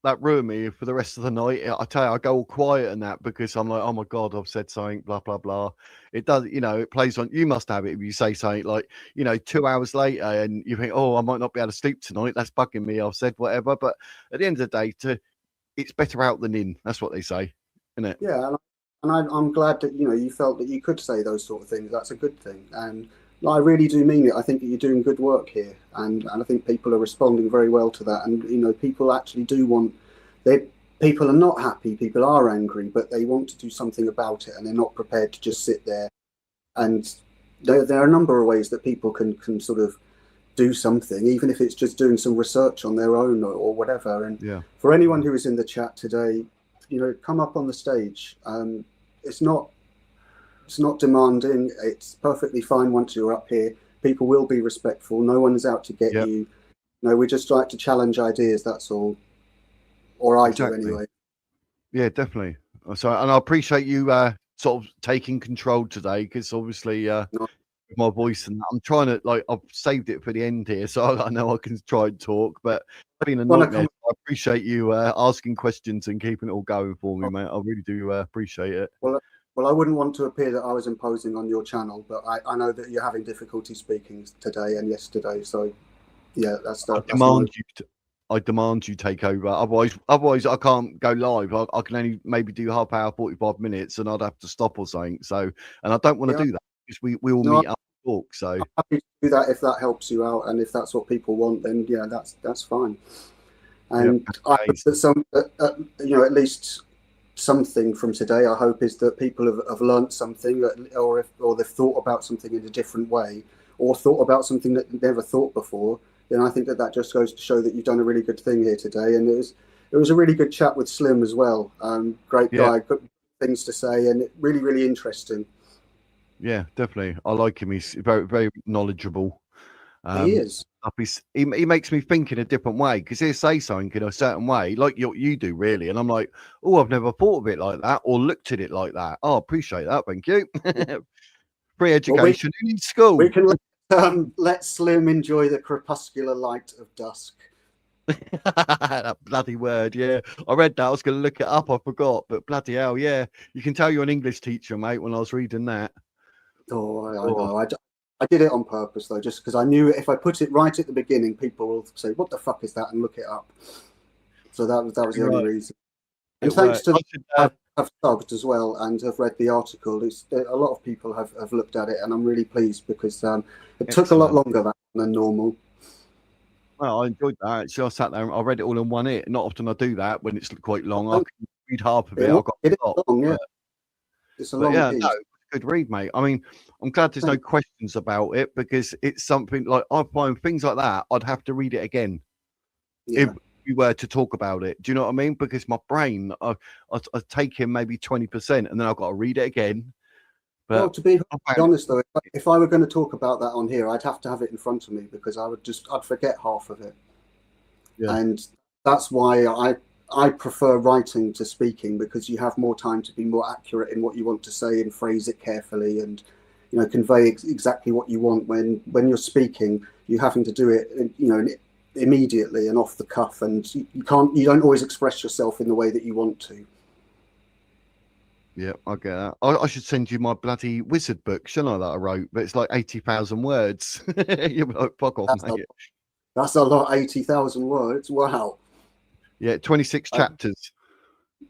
That ruined me for the rest of the night. I tell you, I go all quiet and that because I'm like, oh my God, I've said something, blah, blah, blah. It does, it plays on, you must have it if you say something like, 2 hours later and you think, oh, I might not be able to sleep tonight. That's bugging me. I've said whatever. But at the end of the day, it's better out than in. That's what they say, isn't it? Yeah. And I'm glad that, you felt that you could say those sort of things. That's a good thing. And I really do mean it. I think that you're doing good work here, and I think people are responding very well to that. And people actually do want. People are not happy. People are angry, but they want to do something about it, and they're not prepared to just sit there. And there are a number of ways that people can sort of do something, even if it's just doing some research on their own or whatever. And for anyone who is in the chat today, come up on the stage. It's not demanding. It's perfectly fine once you're up here. People will be respectful. No one is out to get you. No, we just like to challenge ideas. That's all. Or I do anyway. Yeah, definitely. So, and I appreciate you sort of taking control today, because obviously with my voice and I'm trying to I've saved it for the end here, so I know I can try and talk. But it's been a nightmare. I appreciate you asking questions and keeping it all going for me, mate. I really do appreciate it. Well, I wouldn't want to appear that I was imposing on your channel, but I know that you're having difficulty speaking today and yesterday. So, yeah, I demand you take over. Otherwise, I can't go live. I can only maybe do half hour, 45 minutes, and I'd have to stop or something. So, and I don't want to do that because we all meet up and talk. So, I'm happy to do that if that helps you out, and if that's what people want, then yeah, that's fine. And I hope that at least something from today, I hope, is that people have learned something, or they've thought about something in a different way, or thought about something that they never thought before. Then I think that just goes to show that you've done a really good thing here today. And it was a really good chat with Slim as well. Great guy, good things to say, and really, really interesting. Yeah, definitely. I like him. He's very, very knowledgeable. He is. He makes me think in a different way, because he'll say something in a certain way, like you do, really. And I'm like, oh, I've never thought of it like that or looked at it like that. Oh, appreciate that. Thank you. Free education in school. We can let Slim enjoy the crepuscular light of dusk. That bloody word, yeah. I read that. I was going to look it up. I forgot. But bloody hell, yeah. You can tell you're an English teacher, mate, when I was reading that. Oh, I know. I did it on purpose, though, just because I knew if I put it right at the beginning, people will say, what the fuck is that? And look it up. So that was the only reason. And thanks to have subbed as well and have read the article. A lot of people have looked at it, and I'm really pleased, because it took a lot longer than normal. Well, I enjoyed that. Actually, I sat there and I read it all in one hit. Not often I do that when it's quite long. I can read half of it. It's a long piece. No, good read, mate. I mean, I'm glad there's no questions about it, because it's something like I find things like that, I'd have to read it again if we were to talk about it. Do you know what I mean? Because my brain, I take in maybe 20%, and then I've got to read it again. But well, to be honest, though, if I were going to talk about that on here, I'd have to have it in front of me, because I'd forget half of it. And that's why I prefer writing to speaking because you have more time to be more accurate in what you want to say and phrase it carefully and, you know, convey exactly what you want. When you're speaking, you're having to do it, you know, immediately and off the cuff, and you don't always express yourself in the way that you want to. Yeah, I get that. I should send you my bloody wizard book, shouldn't I, that I wrote? But it's like 80,000 words. You're like, fuck off, mate. That's a lot, 80,000 words. Wow. Yeah, 26 chapters.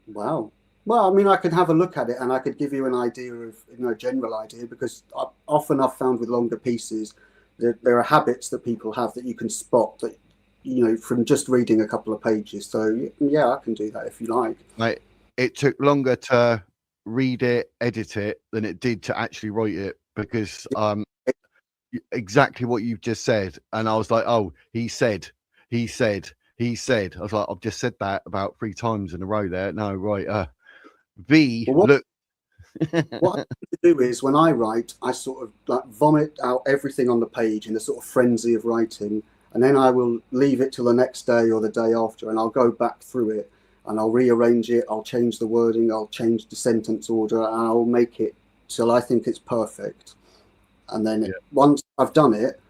Wow. Well, I mean, I could have a look at it and I could give you an idea of, you know, general idea, because often I've found with longer pieces that there are habits that people have that you can spot that, you know, from just reading a couple of pages. So yeah, I can do that if you like. Mate, it took longer to read it, edit it, than it did to actually write it, because exactly what you've just said. And I was like, oh, he said. I was like, I've just said that about 3 times in a row there. No, right. Look. What I do is when I write, I sort of like vomit out everything on the page in a sort of frenzy of writing, and then I will leave it till the next day or the day after, and I'll go back through it and I'll rearrange it. I'll change the wording. I'll change the sentence order, and I'll make it till I think it's perfect. And then once I've done it,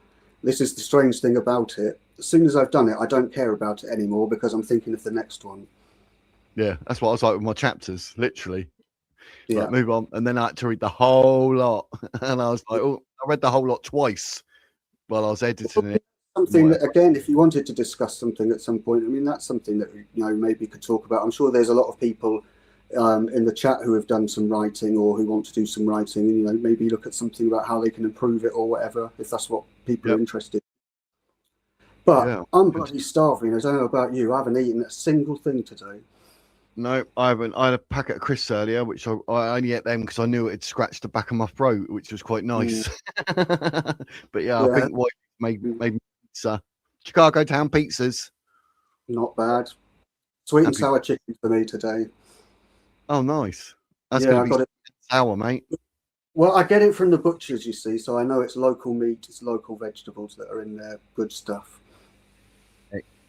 this is the strange thing about it. As soon as I've done it, I don't care about it anymore because I'm thinking of the next one. Yeah, that's what I was like with my chapters, literally. Yeah. Like, move on. And then I had to read the whole lot. And I was like, oh, I read the whole lot twice while I was editing it. Something that, again, if you wanted to discuss something at some point, I mean, that's something that, you know, maybe could talk about. I'm sure there's a lot of people in the chat who have done some writing or who want to do some writing, and, you know, maybe look at something about how they can improve it or whatever, if that's what people are interested in. But I'm bloody starving. I don't know about you. I haven't eaten a single thing today. No, I haven't. I had a packet of crisps earlier, which I only ate them because I knew it'd scratched the back of my throat, which was quite nice. But yeah, I think White made pizza. Chicago Town pizzas. Not bad. Sweet and sour chicken for me today. Oh, nice. That's going to be sour, mate. Well, I get it from the butchers, you see, so I know it's local meat, it's local vegetables that are in there. Good stuff.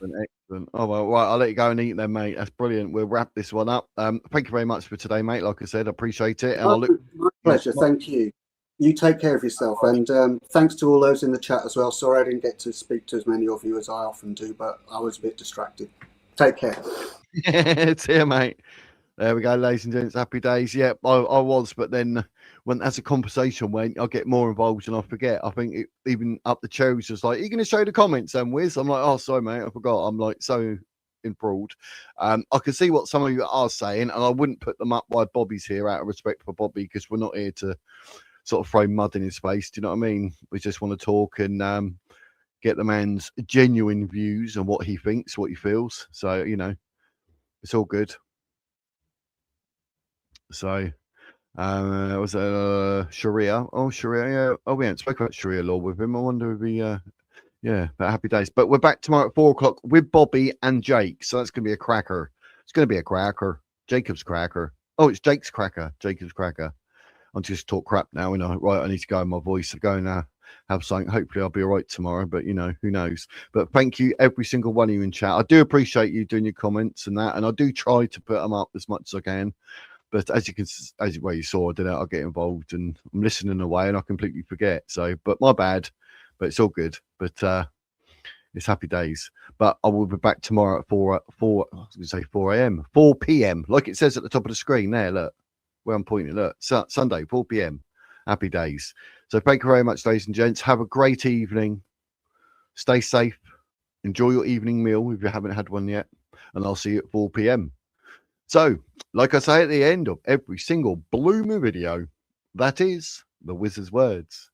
Excellent. Oh, well, right, I'll let you go and eat then, mate. That's brilliant. We'll wrap this one up. Thank you very much for today, mate. Like I said, I appreciate it. And My pleasure. Thank you. You take care of yourself. And thanks to all those in the chat as well. Sorry I didn't get to speak to as many of you as I often do, but I was a bit distracted. Take care. It's here, mate. There we go, ladies and gents. Happy days. Yeah, I was, but then when as a conversation went, I get more involved and I forget. I think even up the cherries was like, "Are you going to show the comments, then, Wiz?" I'm like, "Oh, sorry, mate, I forgot." I'm like so enthralled. I can see what some of you are saying, and I wouldn't put them up while Bobby's here out of respect for Bobby, because we're not here to sort of throw mud in his face. Do you know what I mean? We just want to talk and get the man's genuine views and what he thinks, what he feels. So, you know, it's all good. So, was Sharia? Oh, Sharia. Yeah. Oh, we haven't spoken about Sharia law with him. I wonder if he, yeah, but happy days. But we're back tomorrow at 4 o'clock with Bobby and Jake. So that's going to be a cracker. It's going to be a cracker. Jacob's cracker. Oh, it's Jake's cracker. Jacob's cracker. I'm just talk crap now, you know. Right, I need to go in my voice. I'm going to have something. Hopefully, I'll be all right tomorrow. But you know, who knows? But thank you, every single one of you in chat. I do appreciate you doing your comments and that, and I do try to put them up as much as I can. But as you saw, I did it. I get involved and I'm listening away, and I completely forget. So, but my bad. But it's all good. But it's happy days. But I will be back tomorrow at 4 a.m., 4 p.m. Like it says at the top of the screen there. Look where I'm pointing. Look, Sunday, 4 p.m. Happy days. So thank you very much, ladies and gents. Have a great evening. Stay safe. Enjoy your evening meal if you haven't had one yet. And I'll see you at 4 p.m. So, like I say at the end of every single blooming video, that is the Wizard's words.